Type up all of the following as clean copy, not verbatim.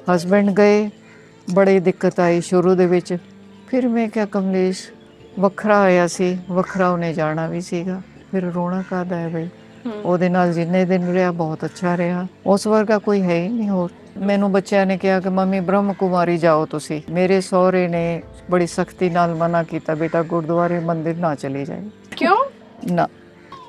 Husband ਗਏ, ਬੜੀ ਦਿੱਕਤ ਆਈ ਸ਼ੁਰੂ ਦੇ ਵਿੱਚ। ਫਿਰ ਮੈਂ ਕਿਹਾ ਕਮਲੇਸ਼ ਵੱਖਰਾ ਆਇਆ ਸੀ, ਵੱਖਰਾ ਉਹਨੇ ਜਾਣਾ ਵੀ ਸੀਗਾ, ਫਿਰ ਰੋਣਾ ਕਾਹਦਾ ਹੈ ਬਈ। ਉਹਦੇ ਨਾਲ ਜਿੰਨੇ ਦਿਨ ਰਿਹਾ ਬਹੁਤ ਅੱਛਾ ਰਿਹਾ, ਉਸ ਵਰਗਾ ਕੋਈ ਹੈ ਹੀ ਨਹੀਂ ਹੋਰ। ਮੈਨੂੰ ਬੱਚਿਆਂ ਨੇ ਕਿਹਾ ਕਿ ਮੰਮੀ ਬ੍ਰਹਮ ਕੁਮਾਰੀ ਜਾਓ ਤੁਸੀਂ। ਮੇਰੇ ਸਹੁਰੇ ਨੇ ਬੜੀ ਸਖਤੀ ਨਾਲ ਮਨਾ ਕੀਤਾ, ਬੇਟਾ ਗੁਰਦੁਆਰੇ ਮੰਦਿਰ ਨਾ ਚਲੀ ਜਾਏ। ਕਿਉਂ? ਨਾ,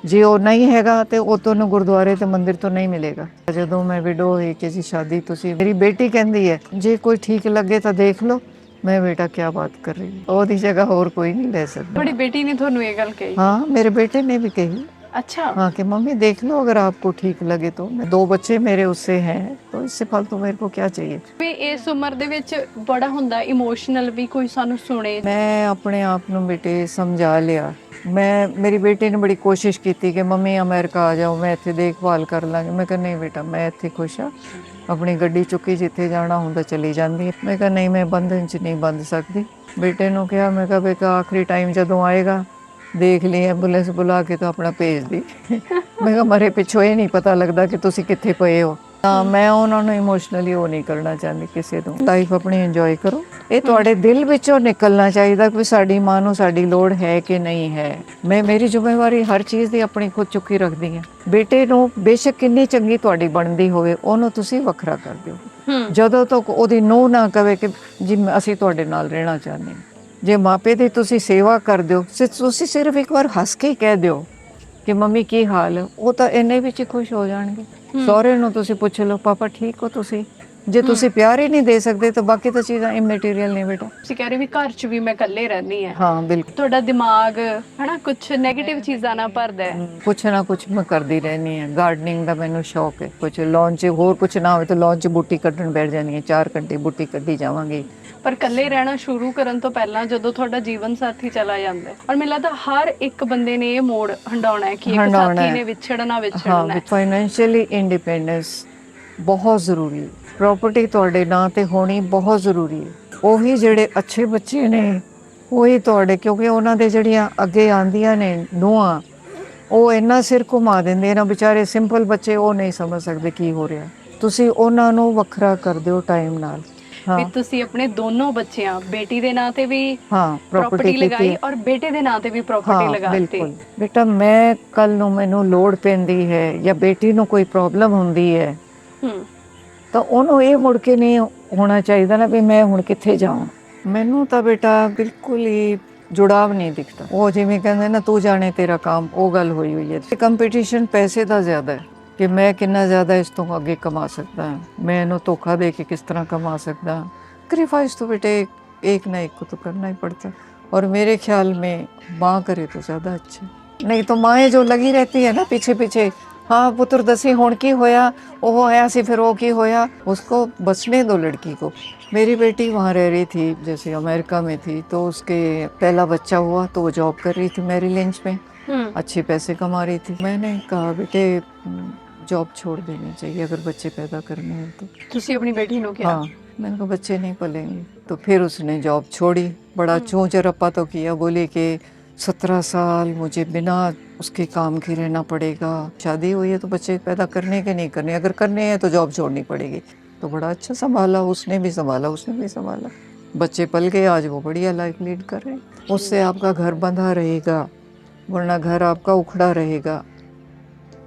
ਜੇ ਉਹ ਨਹੀਂ ਹੈਗਾ ਤੇ ਉਹ ਤੁਹਾਨੂੰ ਗੁਰਦੁਆਰੇ ਤੇ ਮੰਦਿਰ ਤੋਂ ਨਹੀਂ ਮਿਲੇਗਾ। ਜਦੋਂ ਮੈਂ ਵਿਡੋ ਹੋਈ ਕਿ ਜੀ ਸ਼ਾਦੀ ਤੁਸੀਂ, ਮੇਰੀ ਬੇਟੀ ਕਹਿੰਦੀ ਹੈ ਜੇ ਕੋਈ ਠੀਕ ਲੱਗੇ ਤਾਂ ਦੇਖ ਲਓ। ਮੈਂ ਬੇਟਾ ਕਿਆ ਬਾਤ ਕਰ ਰਹੀ, ਉਹਦੀ ਜਗ੍ਹਾ ਹੋਰ ਕੋਈ ਨਹੀਂ ਲੈ ਸਕਦਾ। ਤੁਹਾਡੀ ਬੇਟੀ ਨੇ ਤੁਹਾਨੂੰ ਇਹ ਗੱਲ ਕਹੀ? हाँ, मेरे बेटे ने भी कही। अच्छा। हाँ कि मम्मी देख लो अगर आपको ठीक लगे तो। 2 बच्चे मेरे उससे हैं, तो इससे फालतू मेरे को क्या चाहिए। ਵੀ ਇਸ ਉਮਰ ਦੇ ਵਿੱਚ ਬੜਾ ਹੁੰਦਾ ਇਮੋਸ਼ਨਲ ਵੀ, ਕੋਈ ਸਾਨੂੰ ਸੁਣੇ। मैं अपने आप ਨੂੰ बेटे समझा लिया। मेरी बेटी ने बड़ी कोशिश की थी कि मम्मी अमेरिका आ जाओ, मैं इत्थे देखभाल कर लांगी। मैं कहा नहीं बेटा, मैं इत्थे खुश हाँ, अपनी गड्डी चुकी जिथे जाना ਹੁੰਦਾ चली ਜਾਂਦੀ है। मैं कहा नहीं, मैं बंधन च नहीं बंध सकती। बेटे ਨੂੰ ਕਿਹਾ, मैं कहा बेटा आखिरी टाइम ਜਦੋਂ ਆਏਗਾ देख ली एंबुलेंस बुला के तो अपना भेज दी। मैं कहा मरे पिछों ये नहीं पता लगता कि तुसी कित्थे पए हो। हाँ, मैं उन्होंने इमोशनली वो नहीं करना चाहती किसी ਨੂੰ। ਲਾਈਫ ਆਪਣੀ ਇੰਜੋਏ ਕਰੋ। ਇਹ ਤੁਹਾਡੇ ਦਿਲ ਵਿੱਚੋਂ ਨਿਕਲਣਾ ਚਾਹੀਦਾ ਕਿ ਸਾਡੀ ਮਾਂ ਨੂੰ ਸਾਡੀ ਲੋੜ ਹੈ ਕਿ ਨਹੀਂ ਹੈ। ਮੈਂ ਮੇਰੀ ਜ਼ਿੰਮੇਵਾਰੀ ਹਰ ਚੀਜ਼ ਦੀ ਆਪਣੀ ਖੁਦ ਚੁੱਕੀ ਰੱਖਦੀ ਹਾਂ। ਬੇਟੇ ਨੂੰ ਬੇਸ਼ੱਕ ਕਿੰਨੀ ਚੰਗੀ ਤੁਹਾਡੀ ਬਣਦੀ ਹੋਵੇ, ਉਹਨੂੰ ਤੁਸੀਂ ਵੱਖਰਾ ਕਰ ਦਿਓ ਜਦੋਂ ਤੱਕ ਉਹਦੀ ਨੂੰਹ ਨਾ ਕਵੇ ਕਿ ਜੀ ਅਸੀਂ ਤੁਹਾਡੇ ਨਾਲ ਰਹਿਣਾ ਚਾਹੁੰਦੇ ਹਾਂ। ਜੇ ਮਾਪੇ ਦੀ ਤੁਸੀਂ ਸੇਵਾ ਕਰ ਦਿਓ, ਤੁਸੀਂ ਸਿਰਫ ਇੱਕ ਵਾਰ ਹੱਸ ਕੇ ਕਹਿ ਦਿਓ ਕਿ ਮੰਮੀ ਕੀ ਹਾਲ ਹੈ, ਉਹ ਤਾਂ ਇੰਨੇ ਵਿੱਚ ਹੀ ਖੁਸ਼ ਹੋ ਜਾਣਗੇ। ਸਹੁਰੇ ਨੂੰ ਤੁਸੀਂ ਪੁੱਛ ਲਓ ਪਾਪਾ ਠੀਕ ਹੋ ਤੁਸੀਂ। ਜੇ ਤੁਸੀਂ ਪਿਆਰ ਹੀ ਨਹੀਂ ਦੇ ਸਕਦੇ ਤਾਂ ਬਾਕੀ ਤਾਂ ਚੀਜ਼ਾਂ ਇਮੈਟੀਰੀਅਲ ਨੇ ਬੇਟਾ। ਤੁਸੀਂ ਕਹਿ ਰਹੇ ਵੀ ਘਰ 'ਚ ਵੀ ਮੈਂ ਇਕੱਲੇ ਰਹਿੰਦੀ ਹਾਂ। ਹਾਂ ਬਿਲਕੁਲ। ਤੁਹਾਡਾ ਦਿਮਾਗ ਹਨਾ ਕੁਝ ਨੈਗੇਟਿਵ ਚੀਜ਼ਾਂ ਨਾਲ ਭਰਦਾ ਹੈ। ਕੁਛ ਨਾ ਕੁਛ ਮੈਂ ਕਰਦੀ ਰਹਿੰਦੀ ਹਾਂ। ਗਾਰਡਨਿੰਗ ਦਾ ਮੈਨੂੰ ਸ਼ੌਕ ਹੈ। ਕੁਛ ਲਾਨ 'ਚ ਹੋਰ ਕੁਛ ਨਾ ਹੋਵੇ ਤਾਂ ਲਾਨ 'ਚ ਬੂਟੀ ਕੱਢਣ ਬੈਠ ਜਾਂਦੀ ਹਾਂ। 4 ਘੰਟੇ ਬੂਟੀ ਕੱਢੀ ਜਾਵਾਂਗੀ। ਪਰ ਇਕੱਲੇ ਰਹਿਣਾ ਸ਼ੁਰੂ ਕਰਨ ਤੋਂ ਪਹਿਲਾਂ ਜਦੋਂ ਤੁਹਾਡਾ ਜੀਵਨ ਸਾਥੀ ਚਲਾ ਜਾਂਦਾ ਹੈ, ਔਰ ਮੈਨੂੰ ਲੱਗਦਾ ਹਰ ਇੱਕ ਬੰਦੇ ਨੇ ਇਹ ਮੋੜ ਹੰਡਾਉਣਾ ਹੈ ਕਿ ਇੱਕ ਸਾਥੀ ਨੇ ਵਿਛੜਨਾ ਹੈ। ਫਾਈਨੈਂਸ਼ੀਅਲੀ ਇੰਡੀਪੈਂਡੈਂਸ ਬਹੁਤ ਜ਼ਰੂਰੀ ਹੈ। ਪ੍ਰੋਪਰਟੀ ਤੁਹਾਡੇ ਨਾਂ ਤੇ ਹੋਣੀ ਬਹੁਤ ਜ਼ਰੂਰੀ ਹੈ। ਉਹੀ ਜਿਹੜੇ ਅੱਛੇ ਬੱਚੇ ਨੇ ਉਹੀ ਤੁਹਾਡੇ, ਕਿਉਂਕਿ ਉਹਨਾਂ ਦੇ ਜਿਹੜੀਆਂ ਅੱਗੇ ਆਉਂਦੀਆਂ ਨੇ ਨੂੰਹਾਂ, ਉਹ ਇੰਨਾ ਸਿਰ ਘੁਮਾ ਦਿੰਦੇ ਨਾ ਵਿਚਾਰੇ ਸਿੰਪਲ ਬੱਚੇ, ਉਹ ਨਹੀਂ ਸਮਝ ਸਕਦੇ ਕੀ ਹੋ ਰਿਹਾ। ਤੁਸੀਂ ਉਹਨਾਂ ਨੂੰ ਵੱਖਰਾ ਕਰ ਦਿਓ ਟਾਈਮ ਨਾਲ। ਵੀ ਤੁਸੀਂ ਆਪਣੇ ਦੋਨੋਂ ਬੱਚਿਆਂ, ਬੇਟੀ ਦੇ ਨਾਂ ਤੇ ਵੀ ਪ੍ਰੋਪਰਟੀ ਲਗਾਈ ਔਰ ਬੇਟੇ ਦੇ ਨਾਂ ਤੇ ਵੀ ਪ੍ਰੋਪਰਟੀ ਲਗਾਤੀ। ਬਿਲਕੁਲ ਬੇਟਾ, ਮੈਂ ਕੱਲ ਨੂੰ ਮੈਨੂੰ ਲੋੜ ਪੈਂਦੀ ਹੈ ਜਾਂ ਬੇਟੀ ਨੂੰ ਕੋਈ ਪ੍ਰੋਬਲਮ ਹੁੰਦੀ ਹੈ ਤਾਂ ਉਹਨੂੰ ਇਹ ਮੁੜ ਕੇ ਨਹੀਂ ਹੋਣਾ ਚਾਹੀਦਾ ਨਾ ਵੀ ਮੈਂ ਹੁਣ ਕਿੱਥੇ ਜਾਵਾਂ। ਮੈਨੂੰ ਤਾਂ ਬੇਟਾ ਬਿਲਕੁਲ ਹੀ ਜੁੜਾਵ ਨਹੀਂ ਦਿਖਦਾ। ਉਹ ਜਿਵੇਂ ਕਹਿੰਦੇ ਨਾ ਤੂੰ ਜਾਣੇ ਤੇਰਾ ਕੰਮ, ਉਹ ਗੱਲ ਹੋਈ ਹੈ। ਕੰਪੀਟੀਸ਼ਨ ਪੈਸੇ ਦਾ ਜ਼ਿਆਦਾ ਹੈ ਕਿ ਮੈਂ ਕਿੰਨਾ ਜ਼ਿਆਦਾ ਇਸ ਤੋਂ ਅੱਗੇ ਕਮਾ ਸਕਦਾ ਹਾਂ, ਮੈਂ ਇਹਨੂੰ ਧੋਖਾ ਦੇ ਕੇ ਕਿਸ ਤਰ੍ਹਾਂ कमा सकता। सेक्रीफाइस तो बेटे एक ना एक को तो करना ही पड़ता, और मेरे ख्याल में माँ करे तो ज़्यादा अच्छा। नहीं तो माएँ जो लगी रहती है ना पीछे पीछे, हाँ पुत्र दसी हुण की होया, वो होया सी फिर वो की होया, उसको बचने दो लड़की को। मेरी बेटी वहाँ रह रही थी, जैसे अमेरिका में थी, तो उसके पहला बच्चा हुआ तो वो जॉब कर रही थी मैरीलैंड में, अच्छे पैसे कमा रही थी। मैंने कहा बेटे जॉब छोड़ देनी चाहिए अगर बच्चे पैदा करने हैं तो। ਤੁਸੀਂ ਆਪਣੀ ਬੇਟੀ ਨੂੰ ਕਿਹਾ? हाँ, मैंने कहा बच्चे नहीं पलेंगे। तो फिर उसने जॉब छोड़ी, बड़ा चूँ चरप्पा तो किया, बोली कि 17 साल मुझे बिना उसके काम के रहना पड़ेगा, शादी हुई है तो बच्चे पैदा करने के नहीं करने, अगर करने हैं तो जॉब छोड़नी पड़ेगी। तो बड़ा अच्छा संभाला, उसने भी संभाला, बच्चे पल गए, आज वो बढ़िया लाइफ लीड कर रहे हैं। उससे आपका घर बंधा रहेगा, वरना घर आपका उखड़ा रहेगा।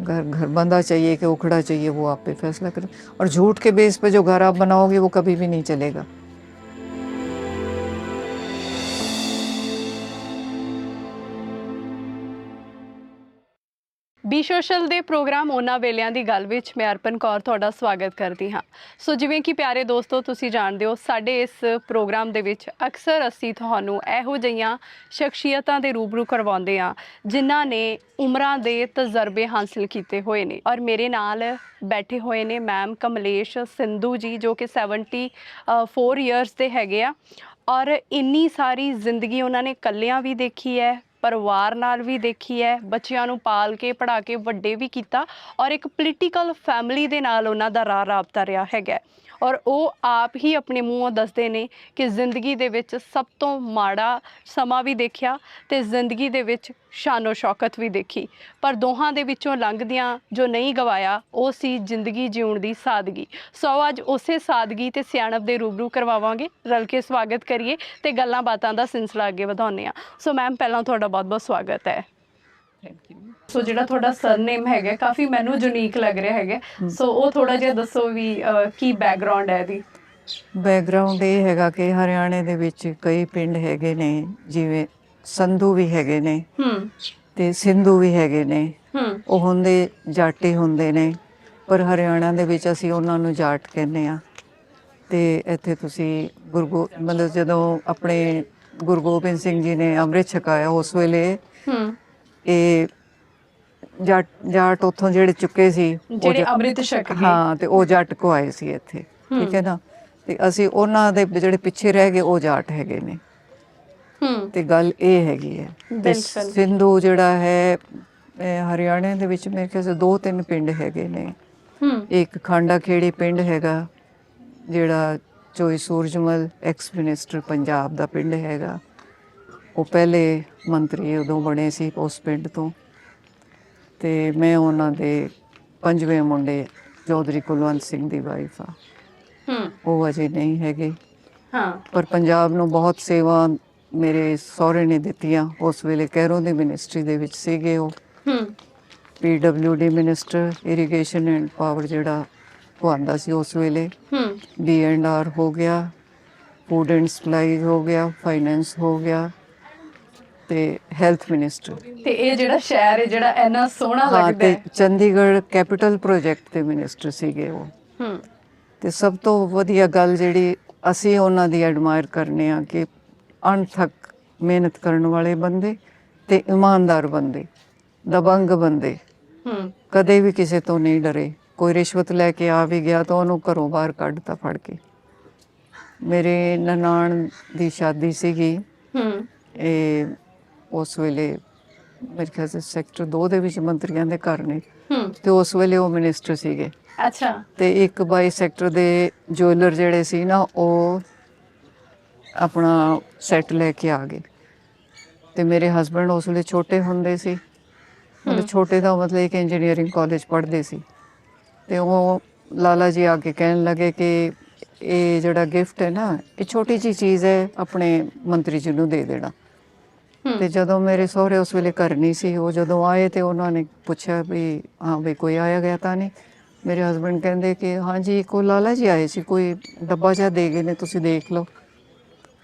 घर बंधा चाहिए कि उखड़ा चाहिए वो आप पे फैसला करें, और झूठ के बेस पे जो घर आप बनाओगे वो कभी भी नहीं चलेगा। ਬੀ ਸੋਸ਼ਲ ਦੇ ਪ੍ਰੋਗਰਾਮ ਉਹਨਾਂ ਵੇਲਿਆਂ ਦੀ ਗੱਲ ਵਿੱਚ ਮੈਂ ਅਰਪਨ ਕੌਰ ਤੁਹਾਡਾ ਸਵਾਗਤ ਕਰਦੀ ਹਾਂ। ਸੋ ਜਿਵੇਂ ਕਿ ਪਿਆਰੇ ਦੋਸਤੋ ਤੁਸੀਂ ਜਾਣਦੇ ਹੋ, ਸਾਡੇ ਇਸ ਪ੍ਰੋਗਰਾਮ ਦੇ ਵਿੱਚ ਅਕਸਰ ਅਸੀਂ ਤੁਹਾਨੂੰ ਇਹੋ ਜਿਹੀਆਂ ਸ਼ਖਸੀਅਤਾਂ ਦੇ ਰੂਬਰੂ ਕਰਵਾਉਂਦੇ ਹਾਂ ਜਿਨ੍ਹਾਂ ਨੇ ਉਮਰਾਂ ਦੇ ਤਜਰਬੇ ਹਾਸਿਲ ਕੀਤੇ ਹੋਏ ਨੇ। ਔਰ ਮੇਰੇ ਨਾਲ ਬੈਠੇ ਹੋਏ ਨੇ ਮੈਮ ਕਮਲੇਸ਼ ਸਿੰਧੂ ਜੀ, ਜੋ ਕਿ 74 ਈਅਰਸ ਦੇ ਹੈਗੇ ਆ, ਔਰ ਇੰਨੀ ਸਾਰੀ ਜ਼ਿੰਦਗੀ ਉਹਨਾਂ ਨੇ ਇਕੱਲਿਆਂ ਵੀ ਦੇਖੀ ਹੈ, ਪਰਿਵਾਰ ਨਾਲ ਵੀ ਦੇਖੀ ਹੈ, ਬੱਚਿਆਂ ਨੂੰ ਪਾਲ ਕੇ ਪੜ੍ਹਾ ਕੇ ਵੱਡੇ ਵੀ ਕੀਤਾ, ਔਰ ਇੱਕ ਪੋਲੀਟੀਕਲ ਫੈਮਿਲੀ ਦੇ ਨਾਲ ਉਹਨਾਂ ਦਾ ਰਾਹ ਰਾਬਤਾ ਰਿਹਾ ਹੈਗਾ। ਔਰ ਉਹ ਆਪ ਹੀ ਆਪਣੇ ਮੂੰਹੋਂ ਦੱਸਦੇ ਨੇ ਕਿ ਜ਼ਿੰਦਗੀ ਦੇ ਵਿੱਚ ਸਭ ਤੋਂ ਮਾੜਾ ਸਮਾਂ ਵੀ ਦੇਖਿਆ ਤੇ ਜ਼ਿੰਦਗੀ ਦੇ ਵਿੱਚ ਸ਼ਾਨੋ ਸ਼ੌਕਤ ਵੀ ਦੇਖੀ, ਪਰ ਦੋਹਾਂ ਦੇ ਵਿੱਚੋਂ ਲੰਘਦਿਆਂ ਜੋ ਨਹੀਂ ਗਵਾਇਆ ਉਹ ਸੀ ਜ਼ਿੰਦਗੀ ਜਿਉਣ ਦੀ ਸਾਦਗੀ। ਸੋ ਅੱਜ ਉਸੇ ਸਾਦਗੀ ਤੇ ਸਿਆਣਪ ਦੇ ਰੂਬਰੂ ਕਰਵਾਵਾਂਗੇ, ਰਲ ਕੇ ਸਵਾਗਤ ਕਰੀਏ ਤੇ ਗੱਲਾਂ ਬਾਤਾਂ ਦਾ ਸਿਲਸਿਲਾ ਅੱਗੇ ਵਧਾਉਂਦੇ ਹਾਂ। ਸੋ ਮੈਮ, ਪਹਿਲਾਂ ਤੁਹਾਡਾ ਬਹੁਤ ਬਹੁਤ ਸਵਾਗਤ ਹੈ। Thank you. ਸੋ ਜਿਹੜਾ ਤੁਹਾਡਾ ਸਰਨੇਮ ਹੈਗਾ ਕਾਫੀ ਮੈਨੂੰ ਯੂਨੀਕ ਲੱਗ ਰਿਹਾ ਹੈਗਾ, ਸੋ ਉਹ ਥੋੜਾ ਜਿਹਾ ਦੱਸੋ ਵੀ ਕੀ ਬੈਕਗ੍ਰਾਉਂਡ ਹੈ ਇਹਦੀ। ਬੈਕਗ੍ਰਾਉਂਡ ਇਹ ਹੈਗਾ ਕਿ ਹਰਿਆਣੇ ਦੇ ਵਿੱਚ ਕਈ ਪਿੰਡ ਹੈਗੇ ਨੇ, ਜਿਵੇਂ ਸੰਧੂ ਵੀ ਹੈਗੇ ਨੇ ਤੇ ਸਿੰਧੂ ਵੀ ਹੈਗੇ ਨੇ। ਉਹ ਹੁੰਦੇ ਜਾਟੀ ਹੁੰਦੇ ਨੇ, ਪਰ ਹਰਿਆਣਾ ਦੇ ਵਿੱਚ ਅਸੀਂ ਉਹਨਾਂ ਨੂੰ ਜਾਟ ਕਹਿੰਦੇ ਆ। ਤੇ ਇੱਥੇ ਤੁਸੀਂ ਮਤਲਬ ਜਦੋਂ ਆਪਣੇ ਗੁਰੂ ਗੋਬਿੰਦ ਸਿੰਘ ਜੀ ਨੇ ਅੰਮ੍ਰਿਤ ਛਕਾਇਆ ਉਸ ਵੇਲੇ ਇਹ ਜਾਟ ਉੱਥੋਂ ਜਿਹੜੇ ਚੁੱਕੇ ਸੀ, ਜਿਹੜੇ ਅੰਮ੍ਰਿਤ ਛਕ ਗਏ, ਹਾਂ, ਤੇ ਉਹ ਜੱਟ ਕੋ ਆਏ ਸੀ ਇੱਥੇ, ਠੀਕ ਹੈ ਨਾ। ਤੇ ਅਸੀਂ ਉਹਨਾਂ ਦੇ ਜਿਹੜੇ ਪਿੱਛੇ ਰਹਿ ਗਏ ਉਹ ਜਾਟ ਹੈਗੇ ਨੇ। ਤੇ ਗੱਲ ਇਹ ਹੈਗੀ ਹੈ। ਤੇ ਸਿੰਧੂ ਜਿਹੜਾ ਹੈ ਹਰਿਆਣੇ ਦੇ ਵਿੱਚ ਮੇਰੇ ਖਿਆਲ 2-3 ਪਿੰਡ ਹੈਗੇ ਨੇ। ਇੱਕ ਖਾਂਡਾ ਖੇੜੀ ਪਿੰਡ ਹੈਗਾ ਜਿਹੜਾ ਚੋਈ ਸੂਰਜਮਲ ਐਕਸ ਮਿਨਿਸਟਰ ਪੰਜਾਬ ਦਾ ਪਿੰਡ ਹੈਗਾ। ਉਹ ਪਹਿਲੇ ਮੰਤਰੀ ਉਦੋਂ ਬਣੇ ਸੀ ਉਸ ਪਿੰਡ ਤੋਂ। ਤੇ ਮੈਂ ਉਹਨਾਂ ਦੇ 5ਵੇਂ ਮੁੰਡੇ ਚੌਧਰੀ ਕੁਲਵੰਤ ਸਿੰਘ ਦੀ ਵਾਈਫ ਆ। ਉਹ ਅਜੇ ਨਹੀਂ ਹੈਗੇ, ਪਰ ਪੰਜਾਬ ਨੂੰ ਬਹੁਤ ਸੇਵਾ ਮੇਰੇ ਸਹੁਰੇ ਨੇ ਦਿੱਤੀਆਂ। ਉਸ ਵੇਲੇ ਕੈਰੋਂ ਦੀ ਮਿਨਿਸਟਰੀ ਦੇ ਵਿੱਚ ਸੀਗੇ ਉਹ। PWD minister, irrigation and power ਜਿਹੜਾ ਉਹ ਆਉਂਦਾ ਸੀ ਉਸ ਵੇਲੇ। D&R ਹੋ ਗਿਆ, ਫੂਡ ਐਂਡ ਸਪਲਾਈ ਹੋ ਗਿਆ, ਫਾਈਨੈਂਸ ਹੋ ਗਿਆ, ਤੇ ਹੈਲਥ ਮਿਨਿਸਟਰ। ਤੇ ਇਹ ਜਿਹੜਾ ਸ਼ਹਿਰ ਹੈ ਜਿਹੜਾ ਇੰਨਾ ਸੋਹਣਾ ਲੱਗਦਾ ਹੈ, ਚੰਡੀਗੜ੍ਹ ਕੈਪੀਟਲ ਪ੍ਰੋਜੈਕਟ ਦੇ ਮਿਨਿਸਟਰ ਸੀਗੇ ਉਹ। ਤੇ ਸਭ ਤੋਂ ਵਧੀਆ ਗੱਲ ਜਿਹੜੀ ਅਸੀਂ ਉਹਨਾਂ ਦੀ ਐਡਮਾਇਰ ਕਰਨੇ ਆ ਕਿ ਅਣਥੱਕ ਮਿਹਨਤ ਕਰਨ ਵਾਲੇ ਬੰਦੇ ਤੇ ਇਮਾਨਦਾਰ ਬੰਦੇ, ਦਬੰਗ ਬੰਦੇ, ਕਦੇ ਵੀ ਕਿਸੇ ਤੋਂ ਨਹੀਂ ਡਰੇ। ਕੋਈ ਰਿਸ਼ਵਤ ਲੈ ਕੇ ਆ ਵੀ ਗਿਆ ਤਾਂ ਉਹਨੂੰ ਘਰੋਂ ਬਾਹਰ ਕੱਢਤਾ ਫੜ ਕੇ। ਮੇਰੇ ਨਨਾਣ ਦੀ ਸ਼ਾਦੀ ਸੀਗੀ, ਇਹ ਉਸ ਵੇਲੇ ਮੇਰੇ ਖਿਆਲ ਸੇ ਸੈਕਟਰ 2 ਦੇ ਵਿੱਚ ਮੰਤਰੀਆਂ ਦੇ ਘਰ ਨੇ, ਤੇ ਉਸ ਵੇਲੇ ਉਹ ਮਿਨਿਸਟਰ ਸੀਗੇ। ਅੱਛਾ। ਤੇ ਇੱਕ 22 ਸੈਕਟਰ ਦੇ ਜੁਐਲਰ ਜਿਹੜੇ ਸੀ ਨਾ, ਉਹ ਆਪਣਾ ਸੈੱਟ ਲੈ ਕੇ ਆ ਗਏ। ਤੇ ਮੇਰੇ ਹਸਬੈਂਡ ਉਸ ਵੇਲੇ ਛੋਟੇ ਹੁੰਦੇ ਸੀ, ਮਤਲਬ ਛੋਟੇ ਦਾ ਮਤਲਬ ਇੱਕ ਇੰਜੀਨੀਅਰਿੰਗ ਕਾਲਜ ਪੜ੍ਹਦੇ ਸੀ। ਤੇ ਉਹ ਲਾਲਾ ਜੀ ਆ ਕੇ ਕਹਿਣ ਲੱਗੇ ਕਿ ਇਹ ਜਿਹੜਾ ਗਿਫਟ ਹੈ ਨਾ, ਇਹ ਛੋਟੀ ਜਿਹੀ ਚੀਜ਼ ਹੈ, ਆਪਣੇ ਮੰਤਰੀ ਜੀ ਨੂੰ ਦੇ ਦੇਣਾ। ਤੇ ਜਦੋਂ ਮੇਰੇ ਸਹੁਰੇ ਉਸ ਵੇਲੇ ਘਰ ਨਹੀਂ ਸੀ, ਉਹ ਜਦੋਂ ਆਏ ਤੇ ਉਹਨਾਂ ਨੇ ਪੁੱਛਿਆ ਵੀ ਹਾਂ ਵੀ ਕੋਈ ਆਇਆ ਗਿਆ ਤਾਂ ਨਹੀਂ। ਮੇਰੇ ਹਸਬੈਂਡ ਕਹਿੰਦੇ ਕਿ ਹਾਂਜੀ ਕੋਈ ਲਾਲਾ ਜੀ ਆਏ ਸੀ, ਕੋਈ ਡੱਬਾ ਜਿਹਾ ਦੇ ਗਏ ਨੇ, ਤੁਸੀਂ ਦੇਖ ਲਓ।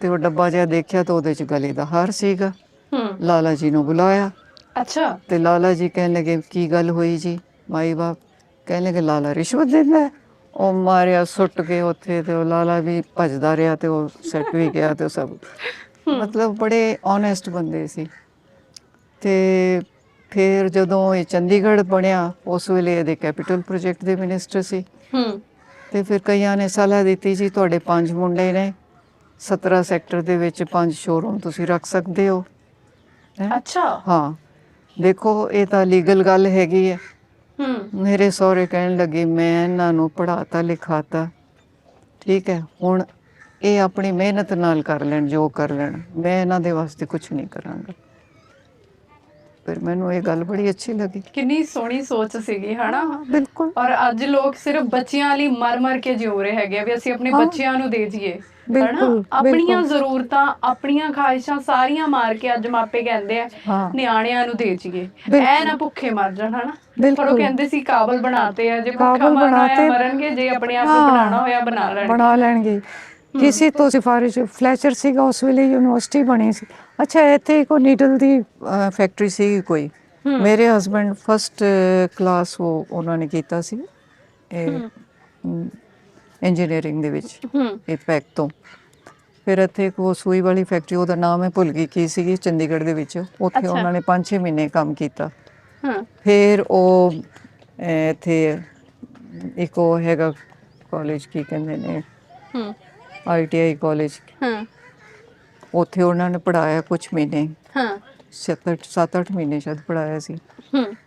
ਤੇ ਉਹ ਡੱਬਾ ਜਿਹਾ ਦੇਖਿਆ ਤਾਂ ਉਹਦੇ 'ਚ ਗਲੇ ਦਾ ਹਾਰ ਸੀਗਾ। ਲਾਲਾ ਜੀ ਨੂੰ ਬੁਲਾਇਆ। ਅੱਛਾ। ਤੇ ਲਾਲਾ ਜੀ ਕਹਿਣ ਲੱਗੇ ਕੀ ਗੱਲ ਹੋਈ ਜੀ? ਮਾਈ ਬਾਪ ਕਹਿਣ ਲੱਗੇ ਲਾਲਾ ਰਿਸ਼ਵਤ ਦਿੰਦਾ। ਉਹ ਮਾਰਿਆ ਸੁੱਟ ਕੇ ਉੱਥੇ, ਤੇ ਉਹ ਲਾਲਾ ਵੀ ਭੱਜਦਾ ਰਿਹਾ, ਤੇ ਉਹ ਸੈੱਟ ਵੀ ਗਿਆ, ਤੇ ਉਹ ਸਭ ਮਤਲਬ ਬੜੇ ਓਨੈਸਟ ਬੰਦੇ ਸੀ। ਤੇ ਫਿਰ ਜਦੋਂ ਇਹ ਚੰਡੀਗੜ੍ਹ ਬਣਿਆ ਉਸ ਵੇਲੇ ਇਹਦੇ ਕੈਪੀਟਲ ਪ੍ਰੋਜੈਕਟ ਦੇ ਮਿਨਿਸਟਰ ਸੀ। ਤੇ ਫਿਰ ਕਈਆਂ ਨੇ ਸਲਾਹ ਦਿੱਤੀ ਜੀ ਤੁਹਾਡੇ 5 ਮੁੰਡੇ ਨੇ, 17 ਸੈਕਟਰ ਦੇ ਵਿੱਚ 5 ਸ਼ੋਰੂਮ ਤੁਸੀਂ ਰੱਖ ਸਕਦੇ ਹੋ। ਅੱਛਾ। ਹਾਂ, ਦੇਖੋ ਇਹ ਤਾਂ ਲੀਗਲ ਗੱਲ ਹੈਗੀ ਹੈ। ਮੇਰੇ ਸਹੁਰੇ ਕਹਿਣ ਲੱਗੇ ਮੈਂ ਇਹਨਾਂ ਨੂੰ ਪੜ੍ਹਾਤਾ ਲਿਖਾਤਾ, ਠੀਕ ਹੈ, ਹੁਣ ਇਹ ਆਪਣੀ ਮਿਹਨਤ ਨਾਲ ਕਰ ਲੈਣ ਜੋ ਕਰ ਲੈਣ, ਮੈਂ ਇਹਨਾਂ ਦੇ ਵਾਸਤੇ ਕੁਛ ਨਹੀਂ ਕਰਾਂਗਾ। ਫਿਰ ਮੈਨੂੰ ਇਹ ਗੱਲ ਬੜੀ ਅੱਛੀ ਲੱਗੀ। ਕਿੰਨੀ ਸੋਹਣੀ ਸੋਚ ਸੀਗੀ, ਹਨਾ? ਬਿਲਕੁਲ। ਔਰ ਅੱਜ ਲੋਕ ਸਿਰਫ ਬੱਚਿਆਂ ਲਈ ਮਰ ਕੇ ਜਿਉ ਰਹੇ ਹੈਗੇ ਵੀ ਅਸੀਂ ਆਪਣੇ ਬੱਚਿਆਂ ਨੂੰ ਦੇ ਦਈਏ, ਹਨਾ? ਆਪਣੀਆਂ ਜ਼ਰੂਰਤਾਂ, ਆਪਣੀਆਂ ਖਾਹਿਸ਼ਾਂ ਸਾਰੀਆਂ ਮਾਰ ਕੇ ਅੱਜ ਮਾਪੇ ਕਹਿੰਦੇ ਆ ਨਿਆਣਿਆਂ ਨੂੰ ਦੇ ਦਈਏ, ਐ ਨਾ ਭੁੱਖੇ ਮਰ ਜਾਣ, ਹਨਾ? ਪਰ ਉਹ ਕਹਿੰਦੇ ਸੀ ਕਾਬਲ ਬਣਾਤੇ ਆ, ਜੇ ਭੁੱਖਾ ਮਰਨਾ ਹੋਇਆ ਮਰਨਗੇ, ਜੇ ਆਪਣੇ ਆਪ ਨੂੰ ਬਣਾਉਣਾ ਹੋਇਆ ਬਣਾ ਲੈਣਗੇ। ਕਿਸੇ ਤੋਂ ਸਿਫਾਰਿਸ਼, ਫਲੈਚਰ ਸੀਗਾ ਉਸ ਵੇਲੇ, ਯੂਨੀਵਰਸਿਟੀ ਬਣੀ ਸੀ। ਅੱਛਾ, ਇੱਥੇ ਕੋਈ ਨੀਡਲ ਦੀ ਫੈਕਟਰੀ ਸੀ ਕੋਈ। ਮੇਰੇ ਹਸਬੈਂਡ ਫਸਟ ਕਲਾਸ ਉਹਨਾਂ ਨੇ ਕੀਤਾ ਸੀ ਇੰਜੀਨੀਅਰਿੰਗ ਦੇ ਵਿੱਚ, ਇਹ ਪੈਕ ਤੋਂ। ਫਿਰ ਇੱਥੇ ਇੱਕ ਉਹ ਸੂਈ ਵਾਲੀ ਫੈਕਟਰੀ, ਉਹਦਾ ਨਾਮ ਹੈ ਭੁੱਲ ਗਈ ਕੀ ਸੀਗੀ, ਚੰਡੀਗੜ੍ਹ ਦੇ ਵਿੱਚ। ਉੱਥੇ ਉਹਨਾਂ ਨੇ 5-6 ਮਹੀਨੇ ਕੰਮ ਕੀਤਾ। ਫਿਰ ਉਹ ਇੱਥੇ ਇੱਕ ਉਹ ਹੈਗਾ ਕਾਲਜ, ਕੀ ਕਹਿੰਦੇ ਨੇ, ITI ਕਾਲਜ, ਉੱਥੇ ਉਹਨਾਂ ਨੇ ਪੜ੍ਹਾਇਆ ਕੁਛ ਮਹੀਨੇ, 7-8 ਮਹੀਨੇ ਸ਼ਾਇਦ ਪੜ੍ਹਾਇਆ ਸੀ।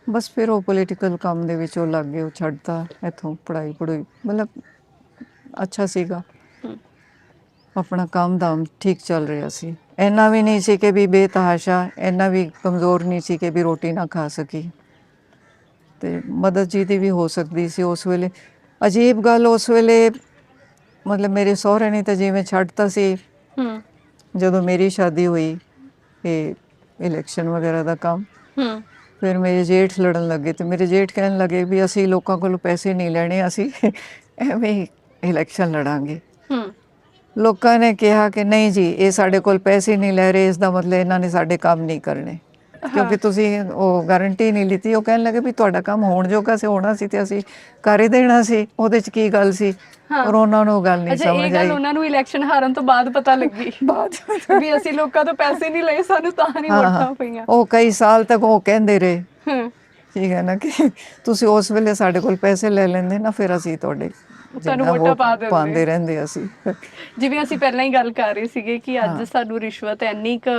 ਬਸ ਫਿਰ ਉਹ ਪੋਲੀਟੀਕਲ ਕੰਮ ਦੇ ਵਿੱਚ ਉਹ ਲੱਗ ਗਏ, ਉਹ ਛੱਡਤਾ ਇੱਥੋਂ ਪੜ੍ਹਾਈ। ਮਤਲਬ ਅੱਛਾ ਸੀਗਾ, ਹੂੰ ਆਪਣਾ ਕੰਮ ਦਾਮ ਠੀਕ ਚੱਲ ਰਿਹਾ ਸੀ। ਇੰਨਾ ਵੀ ਨਹੀਂ ਸੀ ਕਿ ਵੀ ਬੇਤਹਾਸ਼ਾ, ਇੰਨਾ ਵੀ ਕਮਜ਼ੋਰ ਨਹੀਂ ਸੀ ਕਿ ਵੀ ਰੋਟੀ ਨਾ ਖਾ ਸਕੀ। ਤੇ ਮਦਦ ਜੀ ਦੀ ਵੀ ਹੋ ਸਕਦੀ ਸੀ ਉਸ ਵੇਲੇ। ਅਜੀਬ ਗੱਲ ਉਸ ਵੇਲੇ, ਮਤਲਬ ਮੇਰੇ ਸਹੁਰੇ ਨੇ ਤਾਂ ਜਿਵੇਂ ਛੱਡਤਾ ਸੀ ਹੂੰ ਜਦੋਂ ਮੇਰੀ ਸ਼ਾਦੀ ਹੋਈ, ਇਹ ਇਲੈਕਸ਼ਨ ਵਗੈਰਾ ਦਾ ਕੰਮ। ਹੂੰ ਫਿਰ ਮੇਰੇ ਜੇਠ ਲੜਨ ਲੱਗੇ ਤੇ ਮੇਰੇ ਜੇਠ ਕਹਿਣ ਲੱਗੇ ਵੀ ਅਸੀਂ ਲੋਕਾਂ ਕੋਲੋਂ ਪੈਸੇ ਨਹੀਂ ਲੈਣੇ, ਅਸੀਂ ਐਵੇਂ ਹੀ ਇਲੈਕਸ਼ਨ ਲੜਾਂਗੇ। ਹੂੰ ਲੋਕਾਂ ਨੇ ਕਿਹਾ ਕਿ ਨਹੀਂ ਜੀ, ਇਹ ਸਾਡੇ ਕੋਲ ਪੈਸੇ ਨਹੀਂ ਲੈ ਰਹੇ, ਇਸ ਦਾ ਮਤਲਬ ਇਹਨਾਂ ਨੇ ਸਾਡੇ ਕੰਮ ਨਹੀਂ ਕਰਨੇ, ਹਾਂ ਕਿਉਂਕਿ ਤੁਸੀਂ ਉਹ ਗਾਰੰਟੀ ਨਹੀਂ ਲਿੱਤੀ। ਉਹ ਕਹਿਣ ਲੱਗੇ ਵੀ ਤੁਹਾਡਾ ਕੰਮ ਹੋਣ ਜੋਗਾ ਸੀ, ਹੋਣਾ ਸੀ ਤੇ ਅਸੀਂ ਕਰ ਹੀ ਦੇਣਾ ਸੀ, ਉਹਦੇ 'ਚ ਕੀ ਗੱਲ ਸੀ। ਹਾਂ ਪਰ ਉਹਨਾਂ ਨੂੰ ਉਹ ਗੱਲ ਨਹੀਂ ਅੱਛਾ, ਇਹ ਸਮਝ ਗੱਲ ਆਈ। ਉਹਨਾਂ ਨੂੰ ਇਲੈਕਸ਼ਨ ਹਾਰਨ ਤੋਂ ਬਾਅਦ ਪਤਾ ਲੱਗੀ ਬਾਅਦ ਵੀ ਅਸੀਂ ਲੋਕਾਂ ਤੋਂ ਪੈਸੇ ਨਹੀਂ ਲਏ, ਸਾਨੂੰ ਤਾਂ ਨਹੀਂ ਹਾਂ ਵੋਟਾਂ ਪਈਆਂ। ਉਹ ਕਈ ਸਾਲ ਤੱਕ ਉਹ ਕਹਿੰਦੇ ਰਹੇ, ਹੂੰ ਠੀਕ ਹੈ ਨਾ, ਕਿ ਤੁਸੀਂ ਉਸ ਵੇਲੇ ਸਾਡੇ ਕੋਲ ਪੈਸੇ ਲੈ ਲੈਂਦੇ ਨਾ, ਫਿਰ ਅਸੀਂ ਤੁਹਾਡੇ ਤੁਹਾਨੂੰ ਜਿੰਨਾ ਵੋਟਾਂ ਵੋਟ ਪਾ ਦਿੰਦੇ। ਪਾਉਂਦੇ ਰਹਿੰਦੇ ਅਸੀਂ। ਜਿਵੇਂ ਅਸੀਂ ਪਹਿਲਾਂ ਹੀ ਗੱਲ ਕਰ ਰਹੇ ਸੀਗੇ ਕਿ ਅੱਜ ਹਾਂ। ਸਾਨੂੰ ਰਿਸ਼ਵਤ ਇੰਨੀ ਕੁ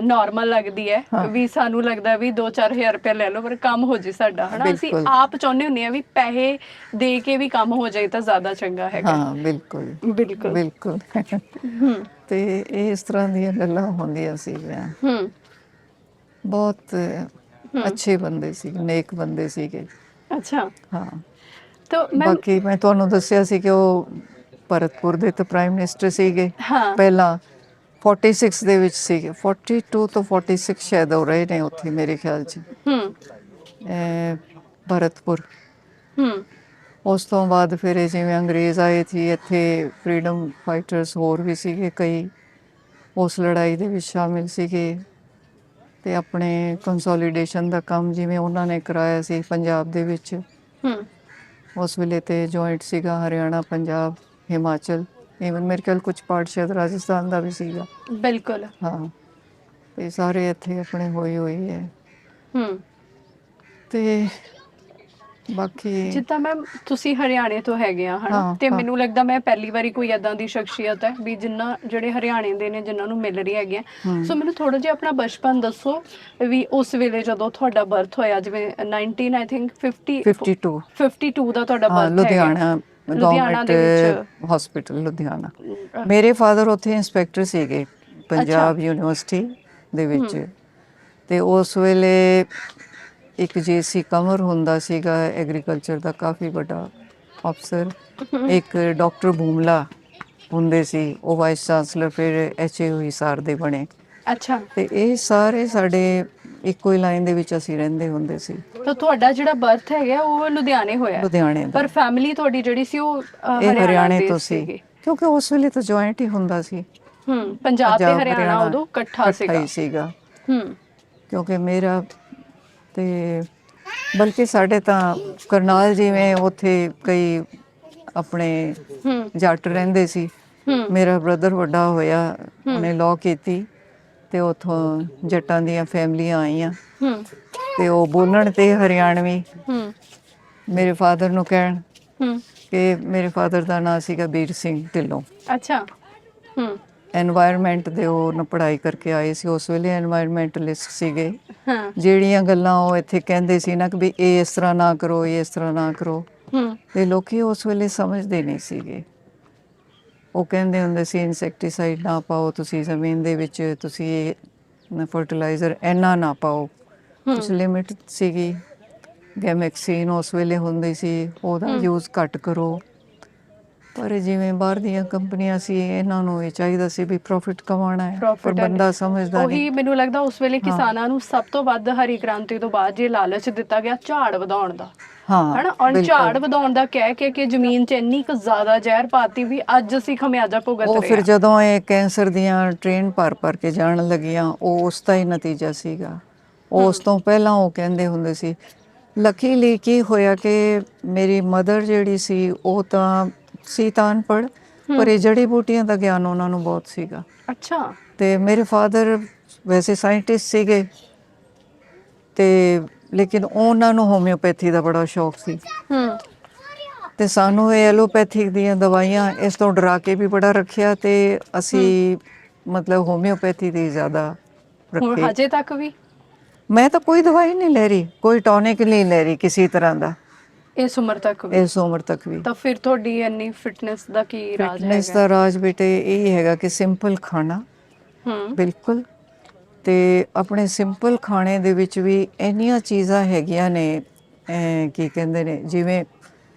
ਨਾਰਮਲ ਲੱਗਦੀ ਹੈ ਹਾਂ। ਵੀ ਸਾਨੂੰ ਲੱਗਦਾ ਵੀ 2-4000 ਰੁਪਏ ਲੈ ਲਓ ਪਰ ਕੰਮ ਹੋ ਜੇ ਸਾਡਾ, ਹਨਾ। ਅਸੀਂ ਬਿਲਕੁਲ। ਆਪ ਚਾਹੁੰਦੇ ਹੁੰਦੇ ਆ ਵੀ ਪੈਸੇ ਦੇ ਕੇ ਵੀ ਕੰਮ ਹੋ ਜਾਏ ਤਾਂ ਜ਼ਿਆਦਾ ਚੰਗਾ ਹੈਗਾ। ਹਾਂ ਬਿਲਕੁਲ ਬਿਲਕੁਲ। ਬਿਲਕੁਲ। ਹੂੰ ਤੇ ਇਹ ਇਸ ਤਰ੍ਹਾਂ ਦੀਆਂ ਗੱਲਾਂ ਹੁੰਦੀਆਂ ਸੀਗੀਆਂ। ਹੂੰ ਬਹੁਤ ਅੱਛੇ ਬੰਦੇ ਸੀ, ਨੇਕ ਬੰਦੇ ਸੀਗੇ। ਅੱਛਾ, ਹਾਂ। ਤਾਂ ਮੈਂ ਬਾਕੀ ਮੈਂ ਤੁਹਾਨੂੰ ਦੱਸਿਆ ਸੀ ਕਿ ਉਹ ਭਰਤਪੁਰ ਦੇ ਤਾਂ ਪ੍ਰਾਈਮ ਮਿਨਿਸਟਰ ਸੀਗੇ ਹਾਂ ਪਹਿਲਾਂ। 46 ਦੇ ਵਿੱਚ ਸੀਗੇ, 42 ਤੋਂ 46 ਸ਼ਾਇਦ ਉਹ ਰਹੇ ਨੇ ਉੱਥੇ ਮੇਰੇ ਖਿਆਲ 'ਚ, ਹੂੰ ਭਰਤਪੁਰ। ਹੂੰ ਉਸ ਤੋਂ ਬਾਅਦ ਫਿਰ ਇਹ ਜਿਵੇਂ ਅੰਗਰੇਜ਼ ਆਏ ਸੀ ਇੱਥੇ, ਫਰੀडम ਫਾਈਟਰਸ ਹੋਰ ਵੀ ਸੀਗੇ ਕਈ, ਉਸ ਲੜਾਈ ਦੇ ਵਿੱਚ ਸ਼ਾਮਿਲ ਸੀਗੇ। ਤੇ ਆਪਣੇ ਕੰਸੋਲੀਡੇਸ਼ਨ ਦਾ ਕੰਮ ਜਿਵੇਂ ਉਹਨਾਂ ਨੇ ਕਰਾਇਆ ਸੀ ਪੰਜਾਬ ਦੇ ਵਿੱਚ, ਹੂੰ ਉਸ ਵੇਲੇ ਤੇ ਜੁਆਇੰਟ ਸੀਗਾ ਹਰਿਆਣਾ, ਪੰਜਾਬ, ਹਿਮਾਚਲ, ਈਵਨ ਮੇਰੇ ਖਿਆਲ ਕੁਝ ਪਾਰਟ ਸ਼ਾਇਦ ਰਾਜਸਥਾਨ ਦਾ ਵੀ ਸੀਗਾ। ਬਿਲਕੁਲ। ਹਾਂ, ਤੇ ਸਾਰੇ ਇੱਥੇ ਆਪਣੇ ਹੋਈ ਹੈ। ਹੂੰ ਤੇ ਬਾਕੀ ਜਿੱਦਾਂ ਮੈਮ ਤੁਸੀਂ ਹਰਿਆਣੇ ਤੋਂ ਹੈਗੇ ਆ, ਹਨਾ, ਹਾਂ ਤੇ ਹਾਂ ਮੈਨੂੰ ਲੱਗਦਾ ਮੈਂ ਪਹਿਲੀ ਵਾਰੀ ਕੋਈ ਏਦਾਂ ਦੀ ਸ਼ਖਸੀਅਤ ਹੈ ਵੀ ਜਿਹੜੇ ਹਰਿਆਣੇ ਦੇ ਨੇ ਜਿਨ੍ਹਾਂ ਨੂੰ ਮਿਲ ਰਹੀ ਹੈਗੀ ਆ। ਸੋ ਮੈਨੂੰ ਥੋੜਾ ਜਿਹਾ ਆਪਣਾ ਬਚਪਨ ਦੱਸੋ ਵੀ ਉਸ ਵੇਲੇ ਜਦੋਂ ਤੁਹਾਡਾ ਬਰਥ ਹੋਇਆ, ਜਿਵੇਂ 19 ਆਈ ਥਿੰਕ 52 52 ਦਾ ਤੁਹਾਡਾ ਹਾਂ, ਬਰਥ ਹੈਗਾ ਲੁਧਿਆਣਾ ਲੁਧਿਆਣਾ ਗਵਰਨਮੈਂਟ ਦੇ ਵਿੱਚ। ਹਸਪੀਟਲ ਲੁਧਿਆਣਾ। ਮੇਰੇ ਫਾਦਰ ਉੱਥੇ ਇੰਸਪੈਕਟਰ ਸੀਗੇ ਪੰਜਾਬ ਯੂਨੀਵਰਸਿਟੀ ਦੇ ਵਿੱਚ। ਤੇ ਉਸ ਵੇਲੇ ਇੱਕ ਜੇਸੀ ਕਮਰ ਹੁੰਦਾ ਸੀਗਾ ਐਗਰੀਕਲਚਰ ਦਾ, ਕਾਫੀ ਵੱਡਾ ਅਫਸਰ। ਇੱਕ ਡਾਕਟਰ ਬੂਮਲਾ ਹੁੰਦੇ ਸੀ, ਉਹ ਵਾਈਸ ਚਾਂਸਲਰ, ਫਿਰ HAU ਹਿਸਾਰ ਦੇ ਬਣੇ। ਅੱਛਾ, ਤੇ ਇਹ ਸਾਰੇ ਸਾਡੇ ਇੱਕੋ ਹੀ ਲਾਈਨ ਦੇ ਵਿੱਚ ਅਸੀਂ ਰਹਿੰਦੇ ਹੁੰਦੇ ਸੀ। ਤਾਂ ਤੁਹਾਡਾ ਜਿਹੜਾ ਬਰਥ ਹੈਗਾ ਉਹ ਲੁਧਿਆਣੇ ਹੋਇਆ, ਲੁਧਿਆਣੇ ਦਾ। ਪਰ ਫੈਮਿਲੀ ਤੁਹਾਡੀ ਜਿਹੜੀ ਸੀ ਉਹ ਇਹ ਹਰਿਆਣਾ ਹਰਿਆਣੇ ਦੇ ਤੋਂ ਸੀ, ਸੀਗੇ। ਕਿਉਂਕਿ ਉਸ ਵੇਲੇ ਤਾਂ ਜੁਆਇੰਟ ਹੀ ਹੁੰਦਾ ਸੀ। ਪੰਜਾਬ ਤੇ ਪੰਜਾਬ ਹਰਿਆਣਾ ਹਰਿਆਣਾ ਉਦੋਂ ਇਕੱਠਾ ਹੀ ਸੀਗਾ। ਹੂੰ ਕਿਉਂਕਿ ਮੇਰਾ ਤੇ ਬਲਕਿ ਸਾਡੇ ਤਾਂ ਕਰਨਾਲ ਜਿਵੇਂ ਉੱਥੇ ਕਈ ਆਪਣੇ ਹੂੰ ਜੱਟ ਰਹਿੰਦੇ ਸੀ। ਹੂੰ ਮੇਰਾ ਬ੍ਰਦਰ ਵੱਡਾ ਹੋਇਆ, ਉਹਨੇ ਲਾਅ ਕੀਤੀ ਤੇ ਉੱਥੋਂ ਜੱਟਾਂ ਦੀਆਂ ਫੈਮਲੀਆਂ ਆਈਆਂ ਹੂੰ ਤੇ ਉਹ ਬੋਲਣ ਤੇ ਹਰਿਆਣਵੀ ਹੂੰ ਮੇਰੇ ਫਾਦਰ ਨੂੰ ਕਹਿਣ ਹੂੰ ਕਿ ਮੇਰੇ ਫਾਦਰ ਦਾ ਨਾਂ ਸੀਗਾ ਵੀਰ ਸਿੰਘ ਢਿੱਲੋਂ। ਅੱਛਾ। ਹੂੰ ਐਨਵਾਇਰਨਮੈਂਟ ਦੇ ਉਹ ਨਾ ਪੜ੍ਹਾਈ ਕਰਕੇ ਆਏ ਸੀ, ਉਸ ਵੇਲੇ ਐਨਵਾਇਰਨਮੈਂਟਲਿਸਟ ਸੀਗੇ। ਹਾਂ ਜਿਹੜੀਆਂ ਗੱਲਾਂ ਉਹ ਇੱਥੇ ਕਹਿੰਦੇ ਸੀ ਨਾ ਕਿ ਵੀ ਇਹ ਇਸ ਤਰ੍ਹਾਂ ਨਾ ਕਰੋ, ਇਹ ਇਸ ਤਰ੍ਹਾਂ ਨਾ ਕਰੋ, ਹੂੰ ਤੇ ਲੋਕੀ ਉਸ ਵੇਲੇ ਸਮਝਦੇ ਨਹੀਂ ਸੀਗੇ। ਉਹ ਕਹਿੰਦੇ ਹੁੰਦੇ ਸੀ ਇਨਸੈਕਟੀਸਾਈਡ ਨਾ ਪਾਓ ਤੁਸੀਂ ਜ਼ਮੀਨ ਦੇ ਵਿੱਚ, ਤੁਸੀਂ ਇਹ ਫਰਟੀਲਾਈਜ਼ਰ ਇੰਨਾ ਨਾ ਪਾਓ, ਕੁਛ ਲਿਮਿਟ ਸੀਗੀ। ਗੈਮੈਕਸੀਨ ਉਸ ਵੇਲੇ ਹੁੰਦੀ ਸੀ, ਉਹਦਾ ਯੂਜ਼ ਘੱਟ ਕਰੋ। ਪਰ ਜਿਵੇਂ ਬਾਹਰ ਦੀਆਂ ਕੰਪਨੀਆਂ ਸੀ, ਇਹਨਾਂ ਨੂੰ ਇਹ ਚਾਹੀਦਾ ਸੀ ਵੀ ਪ੍ਰੋਫਿਟ ਕਮਾਉਣਾ ਹੈ, ਪਰ ਪ੍ਰੋਫਿਟ ਬੰਦਾ ਸਮਝਦਾ ਨਹੀਂ। ਉਹੀ ਮੈਨੂੰ ਲੱਗਦਾ ਉਸ ਵੇਲੇ ਕਿਸਾਨਾਂ ਨੂੰ ਸਭ ਤੋਂ ਵੱਧ ਹਰੀ ਕ੍ਰਾਂਤੀ ਤੋਂ ਬਾਅਦ ਜੇ ਲਾਲਚ ਦਿੱਤਾ ਗਿਆ ਝਾੜ ਵਧਾਉਣ ਦਾ, ਹਾਂ ਹਨਾ, ਔਰ ਝਾੜ ਬਿਲਕੁਲ। ਵਧਾਉਣ ਦਾ ਕਹਿ ਕੇ ਕਿ ਜ਼ਮੀਨ 'ਚ ਇੰਨੀ ਕੁ ਜ਼ਿਆਦਾ ਜ਼ਹਿਰ ਪਾਤੀ ਵੀ ਅੱਜ ਅਸੀਂ ਖਮਿਆਜਾ ਭੁਗਤ ਉਹ ਰਹੇ ਫਿਰ ਹਾਂ। ਜਦੋਂ ਇਹ ਕੈਂਸਰ ਦੀਆਂ ਟ੍ਰੇਨ ਭਰ ਕੇ ਜਾਣ ਲੱਗੀਆਂ, ਉਹ ਉਸ ਦਾ ਹੀ ਨਤੀਜਾ ਸੀਗਾ। ਉਸ ਤੋਂ ਪਹਿਲਾਂ ਉਹ ਕਹਿੰਦੇ ਹੁੰਦੇ ਸੀ, ਲੱਕੀਲੀ ਕੀ ਹੋਇਆ ਕਿ ਮੇਰੀ ਮਦਰ ਜਿਹੜੀ ਸੀ ਉਹ ਤਾਂ ਸੀ ਤਾਂ ਅਨਪੜ੍ਹ, ਪਰ ਇਹ ਜੜੀ ਬੂਟੀਆਂ ਦਾ ਗਿਆਨ ਉਹਨਾਂ ਨੂੰ ਬਹੁਤ ਸੀਗਾ। ਅੱਛਾ। ਤੇ ਮੇਰੇ ਫਾਦਰ ਵੈਸੇ ਸਾਇੰਟਿਸਟ ਸੀਗੇ, ਤੇ ਲੇਕਿਨ ਉਹਨਾਂ ਨੂੰ ਹੋਮਿਓਪੈਥੀ ਦਾ ਬੜਾ ਸ਼ੌਕ ਸੀ। ਹੂੰ ਤੇ ਸਾਨੂੰ ਇਹ ਐਲੋਪੈਥਿਕ ਦੀਆਂ ਦਵਾਈਆਂ ਇਸ ਤੋਂ ਡਰਾ ਕੇ ਵੀ ਬੜਾ ਰੱਖਿਆ, ਤੇ ਅਸੀਂ ਮਤਲਬ ਹੋਮਿਓਪੈਥੀ ਦੀ ਜ਼ਿਆਦਾ ਹੁਣ ਰੱਖੀ। ਹਜੇ ਤੱਕ ਵੀ ਮੈਂ ਤਾਂ ਕੋਈ ਦਵਾਈ ਨਹੀਂ ਲੈ ਰਹੀ, ਕੋਈ ਟੌਨਿਕ ਨਹੀਂ ਲੈ ਰਹੀ ਕਿਸੇ ਤਰ੍ਹਾਂ ਦਾ। ਇਸ ਉਮਰ ਤੱਕ ਵੀ? ਇਸ ਉਮਰ ਤੱਕ ਵੀ। ਤਾਂ ਫਿਰ ਤੁਹਾਡੀ ਇੰਨੀ ਫਿਟਨੈਸ ਦਾ ਕੀ ਰਾਜ ਫਿਟਨੈਸ ਹੈਗਾ? ਦਾ ਰਾਜ ਬੇਟੇ ਇਹ ਹੈਗਾ ਕਿ ਸਿੰਪਲ ਖਾਣਾ, ਹੂੰ ਬਿਲਕੁਲ। ਤੇ ਆਪਣੇ ਸਿੰਪਲ ਖਾਣੇ ਦੇ ਵਿੱਚ ਵੀ ਇੰਨੀਆਂ ਚੀਜ਼ਾਂ ਹੈਗੀਆਂ ਨੇ, ਕੀ ਕਹਿੰਦੇ ਨੇ, ਜਿਵੇਂ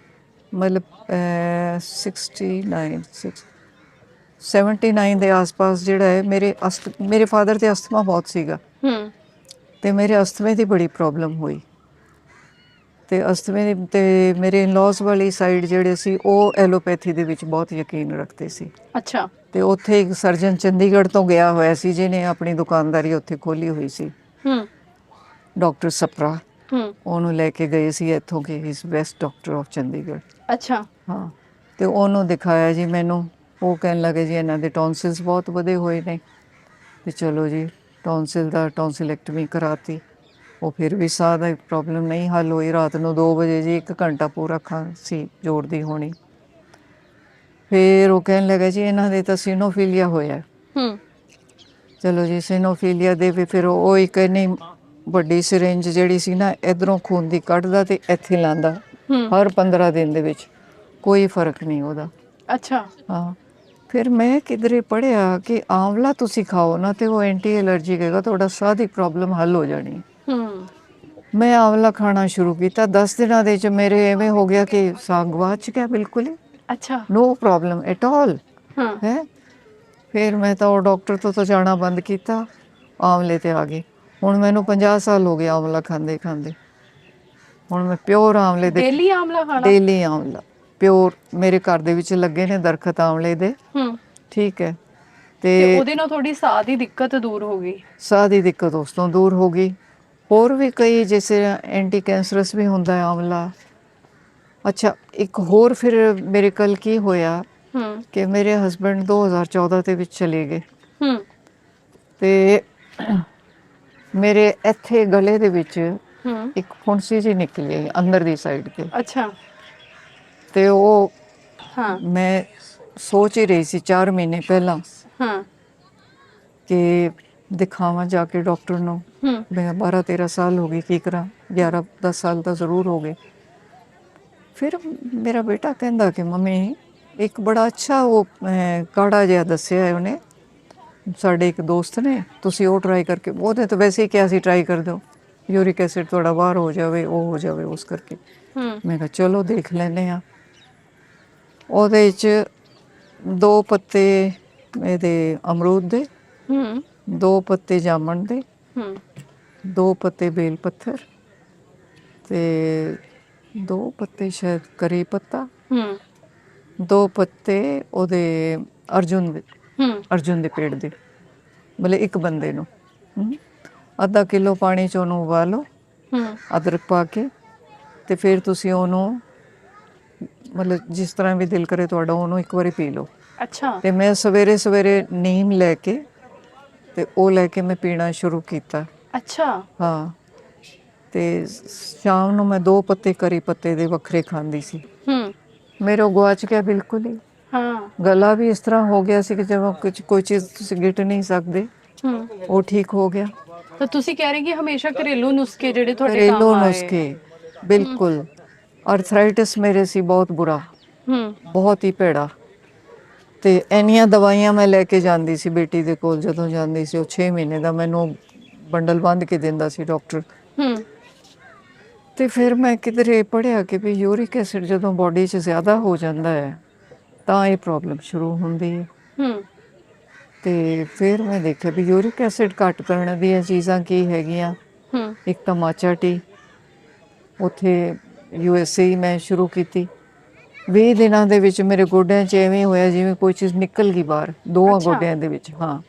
ਮਤਲਬ 79 ਦੇ ਆਸ-ਪਾਸ ਜਿਹੜਾ ਹੈ ਮੇਰੇ ਫਾਦਰ ਤੇ ਅਸਥਮਾ ਬਹੁਤ ਸੀਗਾ, ਹੂੰ ਤੇ ਮੇਰੇ ਅਸਥਮੇ ਦੀ ਬੜੀ ਪ੍ਰੋਬਲਮ ਹੋਈ। ਤੇ ਅਸਥਮੇ ਤੇ ਮੇਰੇ ਇਨ-ਲॉज ਵਾਲੀ ਸਾਈਡ ਜਿਹੜੇ ਸੀ ਉਹ ਐਲੋਪੈਥੀ ਦੇ ਵਿੱਚ ਬਹੁਤ ਯਕੀਨ ਰੱਖਦੇ ਸੀ। ਅੱਛਾ। ਤੇ ਉੱਥੇ ਇੱਕ ਸਰਜਨ ਚੰਡੀਗੜ੍ਹ ਤੋਂ ਗਿਆ ਹੋਇਆ ਸੀ ਜਿਹਨੇ ਆਪਣੀ ਦੁਕਾਨਦਾਰੀ ਉੱਥੇ ਖੋਲੀ ਹੋਈ ਸੀ, ਹੂੰ ਡਾਕਟਰ ਸਪਰਾ। ਹੂੰ ਉਹਨੂੰ ਲੈ ਕੇ ਗਏ ਸੀ ਇੱਥੋਂ ਕਿ ਹੀ is best doctor of Chandigarh. ਅੱਛਾ। ਹਾਂ, ਤੇ ਉਹਨੂੰ ਦਿਖਾਇਆ ਜੀ ਮੈਨੂੰ। ਉਹ ਕਹਿਣ ਲੱਗੇ ਜੀ ਇਹਨਾਂ ਦੇ ਟੌਨਸਿਲਸ ਬਹੁਤ ਵਧੇ ਹੋਏ ਨੇ, ਤੇ ਚਲੋ ਜੀ ਟੌਨਸਿਲ ਦਾ ਟੌਨਸਿਲੈਕਟਮੀ ਕਰਾਤੀ। ਉਹ ਫਿਰ ਵੀ ਸਾਹ ਦੀ ਪ੍ਰੋਬਲਮ ਨਹੀਂ ਹੱਲ ਹੋਈ। ਰਾਤ ਨੂੰ 2 ਵਜੇ ਜੀ 1 ਘੰਟਾ ਪੂਰਾ ਖਾਂਸੀ ਜੋੜਦੀ ਹੋਣੀ। ਫਿਰ ਉਹ ਕਹਿਣ ਲੱਗਾ ਜੀ ਇਹਨਾਂ ਦੇ ਤਾਂ ਸਿਨੋਫੀਲੀਆ ਹੋਇਆ। ਹੂੰ ਚਲੋ ਜੀ ਸਿਨੋਫੀਲੀਆ ਦੇ ਵੀ ਫਿਰ ਉਹ ਇੱਕ ਇੰਨੀ ਵੱਡੀ ਸਿਰਿੰਜ ਜਿਹੜੀ ਸੀ ਨਾ, ਇੱਧਰੋਂ ਖੂਨ ਦੀ ਕੱਢਦਾ ਤੇ ਇੱਥੇ ਲਾਂਦਾ ਹੂੰ ਹਰ 15 ਦਿਨ ਦੇ ਵਿੱਚ, ਕੋਈ ਫਰਕ ਨਹੀਂ ਉਹਦਾ। ਅੱਛਾ। ਹਾਂ, ਫਿਰ ਮੈਂ ਕਿਧਰੇ ਪੜ੍ਹਿਆ ਕਿ ਆਂਵਲਾ ਤੁਸੀਂ ਖਾਓ ਨਾ ਤੇ ਉਹ ਐਂਟੀ ਐਲਰਜੀ ਹੈਗਾ, ਤੁਹਾਡਾ ਸਾਹ ਦੀ ਪ੍ਰੋਬਲਮ ਹੱਲ ਹੋ ਜਾਣੀ। ਹੂੰ ਮੈਂ ਆਂਵਲਾ ਖਾਣਾ ਸ਼ੁਰੂ ਕੀਤਾ। 10 ਦਿਨਾਂ ਦੇ ਵਿੱਚ ਮੇਰੇ ਐਵੇਂ ਹੋ ਗਿਆ ਕਿ ਸਾਹ ਗਵਾਚ ਗਿਆ ਬਿਲਕੁਲ ਹੀ, ਅੱਛਾ। ਨੋ ਪ੍ਰੋਬਲਮ ਐਟ ਆਲ ਹਾਂ। ਹੈ। ਫਿਰ ਮੈਂ ਤਾਂ ਉਹ ਡਾਕਟਰ ਤੋਂ ਤਾਂ ਜਾਣਾ ਬੰਦ ਕੀਤਾ, ਆਂਵਲੇ ਤੇ ਆ ਗਈ। ਹੁਣ ਮੈਨੂੰ 50 ਸਾਲ ਹੋ ਗਏ ਆਂਵਲਾ ਖਾਂਦੇ ਖਾਂਦੇ। ਹੁਣ ਮੈਂ ਪਿਓਰ ਆਂਵਲੇ ਦੇ, ਡੇਲੀ ਆਮਲਾ ਖਾਣਾ? ਡੇਲੀ ਆਂਵਲਾ ਪਿਓਰ। ਮੇਰੇ ਘਰ ਦੇ ਵਿੱਚ ਲੱਗੇ ਨੇ ਦਰਖਤ ਆਂਵਲੇ ਦੇ, ਹੂੰ ਠੀਕ ਹੈ। ਤੇ ਤੇ ਉਹਦੇ ਨਾਲ ਥੋੜੀ ਸਾਹ ਦੀ ਦਿੱਕਤ ਦੂਰ ਹੋ ਗਈ? ਸਾਹ ਦੀ ਦਿੱਕਤ ਉਸ ਤੋਂ ਦੂਰ ਹੋ ਗਈ। ਹੋਰ ਵੀ ਕਈ ਜੈਸੇ ਐਂਟੀ ਕੈਂਸਰਸ ਵੀ ਹੁੰਦਾ ਹੈ ਆਂਵਲਾ। ਅੱਛਾ, ਇੱਕ ਹੋਰ ਫਿਰ ਮੇਰੇ ਕੱਲ ਕੀ ਹੋਇਆ ਹੂੰ ਕਿ ਮੇਰੇ ਹਸਬੈਂਡ 2014 ਦੇ ਵਿੱਚ ਚਲੇ ਗਏ, ਹੂੰ ਤੇ ਮੇਰੇ ਇੱਥੇ ਗਲੇ ਦੇ ਵਿੱਚ ਹੂੰ ਇੱਕ ਫੁੰਸੀ ਜਿਹੀ ਨਿਕਲੀ ਹੈ ਅੰਦਰ ਦੀ ਸਾਈਡ ਤੇ। ਅੱਛਾ। ਤੇ ਉਹ ਹਾਂ ਮੈਂ ਸੋਚ ਹੀ ਰਹੀ ਸੀ 4 ਮਹੀਨੇ ਪਹਿਲਾਂ ਹਾਂ ਕਿ ਦਿਖਾਵਾਂ ਜਾ ਕੇ ਡਾਕਟਰ ਨੂੰ। ਹੂੰ ਮੈਂ 12-13 ਸਾਲ ਹੋ ਗਏ, ਕੀ ਕਰਾਂ, 11-10 ਸਾਲ ਤਾਂ ਜ਼ਰੂਰ ਹੋ ਗਏ। ਫਿਰ ਮੇਰਾ ਬੇਟਾ ਕਹਿੰਦਾ ਕਿ ਮੰਮੀ ਇੱਕ ਬੜਾ ਅੱਛਾ ਉਹ ਕਾੜਾ ਜਿਹਾ ਦੱਸਿਆ ਹੈ ਉਹਨੇ, ਸਾਡੇ ਇੱਕ ਦੋਸਤ ਨੇ, ਤੁਸੀਂ ਉਹ ਟਰਾਈ ਕਰਕੇ। ਉਹਨੇ ਤਾਂ ਵੈਸੇ ਹੀ ਕਿਹਾ ਸੀ ਟਰਾਈ ਕਰ ਦਿਓ, ਯੂਰਿਕ ਐਸਿਡ ਤੁਹਾਡਾ ਬਾਹਰ ਹੋ ਜਾਵੇ, ਉਹ ਹੋ ਜਾਵੇ, ਉਸ ਕਰਕੇ। ਹੂੰ ਮੈਂ ਕਿਹਾ ਚਲੋ ਦੇਖ ਲੈਂਦੇ ਹਾਂ। ਉਹਦੇ 'ਚ 2 ਪੱਤੇ ਇਹਦੇ ਅਮਰੂਦ ਦੇ, ਹੂੰ 2 ਪੱਤੇ ਜਾਮਣ ਦੇ, ਹੂੰ 2 ਪੱਤੇ ਬੇਲ ਪੱਥਰ, ਤੇ 2 ਪੱਤੇ ਸ਼ਾਇਦ ਕਰੀ ਪੱਤਾ, ਹੂੰ 2 ਪੱਤੇ ਉਹਦੇ ਅਰਜੁਨ ਦੇ, ਹੂੰ ਅਰਜੁਨ ਦੇ ਪੇੜ ਦੇ, ਮਤਲਬ ਇੱਕ ਬੰਦੇ ਨੂੰ। ਅੱਧਾ ਕਿਲੋ ਪਾਣੀ 'ਚ ਉਹਨੂੰ ਉਬਾਲੋ ਹੂੰ ਅਦਰਕ ਪਾ ਕੇ, ਤੇ ਫਿਰ ਤੁਸੀਂ ਉਹਨੂੰ ਮਤਲਬ ਜਿਸ ਤਰ੍ਹਾਂ ਵੀ ਦਿਲ ਕਰੇ ਤੁਹਾਡਾ ਉਹਨੂੰ ਇੱਕ ਵਾਰੀ ਪੀ ਲਓ। ਅੱਛਾ। ਤੇ ਮੈਂ ਸਵੇਰੇ ਸਵੇਰੇ ਨੀਮ ਲੈ ਕੇ ਤੇ ਉਹ ਲੈ ਕੇ ਮੈਂ ਪੀਣਾ ਸ਼ੁਰੂ ਕੀਤਾ। ਅੱਛਾ। ਹਾਂ, ਤੇ ਸ਼ਾਮ ਨੂੰ ਮੈਂ 2 ਪੱਤੇ ਕਰੀ ਪੱਤੇ ਦੇ ਵੱਖਰੇ ਖਾਂਦੀ ਸੀ। ਹੂੰ ਮੇਰਾ ਗਵਾਚ ਗਿਆ ਬਿਲਕੁਲ ਹੀ। ਹਾਂ। ਗਲਾ ਵੀ ਇਸ ਤਰ੍ਹਾਂ ਹੋ ਗਿਆ ਸੀ ਕਿ ਜਦੋਂ ਕੋਈ ਚੀਜ਼ ਤੁਸੀਂ ਗਿੱਟ ਨਹੀਂ ਸਕਦੇ, ਹੂੰ ਉਹ ਠੀਕ ਹੋ ਗਿਆ। ਤਾਂ ਤੁਸੀਂ ਕਹਿ ਰਹੇ ਕਿ ਹਮੇਸ਼ਾ ਘਰੇਲੂ ਨੁਸਖੇ ਜਿਹੜੇ ਤੁਹਾਡੇ ਕੰਮ ਘਰੇਲੂ ਆਏ? ਨੁਸਖੇ, ਬਿਲਕੁਲ। ਆਰਥਰਾਈਟਿਸ ਮੇਰੇ ਸੀ ਬਹੁਤ ਬੁਰਾ, ਹੂੰ ਬਹੁਤ ਹੀ ਭੈੜਾ। ਤੇ ਇੰਨੀਆਂ ਦਵਾਈਆਂ ਮੈਂ ਲੈ ਕੇ ਜਾਂਦੀ ਸੀ ਬੇਟੀ ਦੇ ਕੋਲ ਜਦੋਂ ਜਾਂਦੀ ਸੀ। ਉਹ 6 ਮਹੀਨੇ ਦਾ ਮੈਨੂੰ ਬੰਡਲ ਬੰਨ੍ਹ ਕੇ ਦਿੰਦਾ ਸੀ ਡਾਕਟਰ। ਹੂੰ ਤੇ ਫਿਰ ਮੈਂ ਕਿਧਰੇ ਪੜ੍ਹਿਆ ਕਿ ਵੀ ਯੂਰਿਕ ਐਸਿਡ ਜਦੋਂ ਬੋਡੀ 'ਚ ਜ਼ਿਆਦਾ ਹੋ ਜਾਂਦਾ ਹੈ ਤਾਂ ਇਹ ਪ੍ਰੋਬਲਮ ਸ਼ੁਰੂ ਹੁੰਦੀ ਹੈ। ਹੂੰ ਤੇ ਫਿਰ ਮੈਂ ਦੇਖਿਆ ਵੀ ਯੂਰਿਕ ਐਸਿਡ ਘੱਟ ਕਰਨ ਦੀਆਂ ਚੀਜ਼ਾਂ ਕੀ ਹੈਗੀਆਂ। ਹੂੰ ਇੱਕ ਤਾਂ ਮਾਚਾ ਟੀ, ਉੱਥੇ USA ਮੈਂ ਸ਼ੁਰੂ ਕੀਤੀ। 20 ਦਿਨਾਂ ਦੇ ਵਿੱਚ ਮੇਰੇ ਗੋਡਿਆਂ 'ਚ ਐਵੇਂ ਹੋਇਆ ਜਿਵੇਂ ਕੋਈ ਚੀਜ਼ ਨਿਕਲ ਗਈ ਬਾਹਰ, 2 ਅੱਛਾ। ਗੋਡਿਆਂ ਦੇ ਵਿੱਚ। ਹਾਂ,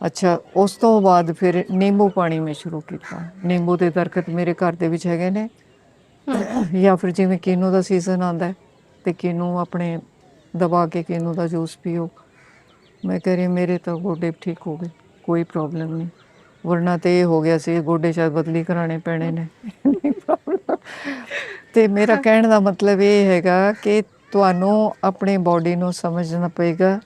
ਅੱਛਾ। ਉਸ ਤੋਂ ਬਾਅਦ ਫਿਰ ਨਿੰਬੂ ਪਾਣੀ ਮੈਂ ਸ਼ੁਰੂ ਕੀਤਾ। ਨਿੰਬੂ ਦੇ ਦਰਖਤ ਮੇਰੇ ਘਰ ਦੇ ਵਿੱਚ ਹੈਗੇ ਨੇ, ਜਾਂ ਫਿਰ ਜਿਵੇਂ ਕਿਨੂੰ ਦਾ ਸੀਜ਼ਨ ਆਉਂਦਾ ਤੇ ਕਿਨੂੰ ਆਪਣੇ ਦਬਾ ਕੇ ਕਿਨੂੰ ਦਾ ਜੂਸ ਪੀਓ। ਮੈਂ ਕਹਿ ਰਹੀ ਮੇਰੇ ਤਾਂ ਗੋਡੇ ਠੀਕ ਹੋ ਗਏ, ਕੋਈ ਪ੍ਰੋਬਲਮ ਨਹੀਂ। ਵਰਨਾ ਤੇ ਇਹ ਹੋ ਗਿਆ ਸੀ ਗੋਡੇ ਸ਼ਾਇਦ ਬਦਲੀ ਕਰਾਉਣੇ ਪੈਣੇ ਨੇ। ਤੇ ਮੇਰਾ ਕਹਿਣ ਦਾ ਮਤਲਬ ਇਹ ਹੈਗਾ ਕਿ ਤੁਹਾਨੂੰ ਆਪਣੀ ਬੋਡੀ ਨੂੰ ਸਮਝਣਾ ਪਏਗਾ,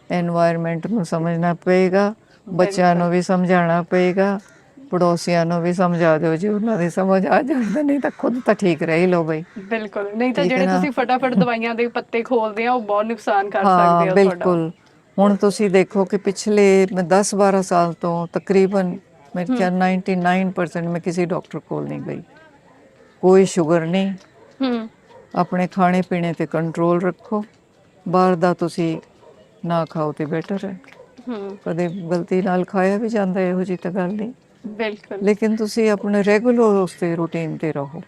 ਐਨਵਾਇਰਨਮੈਂਟ ਨੂੰ ਸਮਝਣਾ ਪਏਗਾ, ਬੱਚਿਆਂ ਨੂੰ ਵੀ ਸਮਝਾਉਣਾ ਪਏਗਾ, ਪੜੋਸੀਆਂ ਨੂੰ ਵੀ ਸਮਝਾ ਦਿਓ ਜੀ, ਉਹਨਾਂ ਦੀ ਸਮਝ ਆ ਜਾਵੇ, ਨਹੀਂ ਤਾਂ ਖੁਦ ਤਾਂ ਠੀਕ ਰਹਿ ਲਓ ਬਈ। ਬਿਲਕੁਲ, ਨਹੀਂ ਤਾਂ ਠੀਕ ਹੈ ਜਿਹੜੇ ਨਾ। ਤੁਸੀਂ ਫਟਾਫਟ ਦਵਾਈਆਂ ਦੇ ਪੱਤੇ ਖੋਲਦੇ ਆ ਉਹ ਬਹੁਤ ਨੁਕਸਾਨ ਕਰ ਹਾਂ ਸਕਦੇ ਆ ਤੁਹਾਡਾ। ਬਿਲਕੁਲ। ਹੁਣ ਤੁਸੀਂ ਦੇਖੋ ਕਿ ਪਿਛਲੇ ਮੈਂ 10-12 ਸਾਲ ਤੋਂ ਤਕਰੀਬਨ ਮੇਰੇ ਖਿਆਲ 99% ਮੈਂ ਕਿਸੇ ਡਾਕਟਰ ਕੋਲ ਨਹੀਂ ਗਈ। ਕੋਈ ਸ਼ੂਗਰ ਨਹੀਂ। ਹੂੰ ਆਪਣੇ ਖਾਣੇ ਪੀਣੇ ਤੇ ਕੰਟਰੋਲ ਰੱਖੋ, ਬਾਹਰ ਦਾ ਤੁਸੀਂ ਨਾ ਖਾਓ ਤੇ ਬੈਟਰ ਹੈ। ਹੂੰ ਕਦੇ ਗਲਤੀ ਨਾਲ ਖਾਇਆ ਵੀ ਜਾਂਦਾ, ਇਹੋ ਜਿਹੀ ਤਾਂ ਗੱਲ ਨਹੀਂ, ਬਿਲਕੁਲ। ਲੇਕਿਨ ਤੁਸੀਂ ਆਪਣੇ ਰੈਗੂਲਰ ਉਸ ਤੇ ਰੂਟੀਨ ਤੇ ਰਹੋ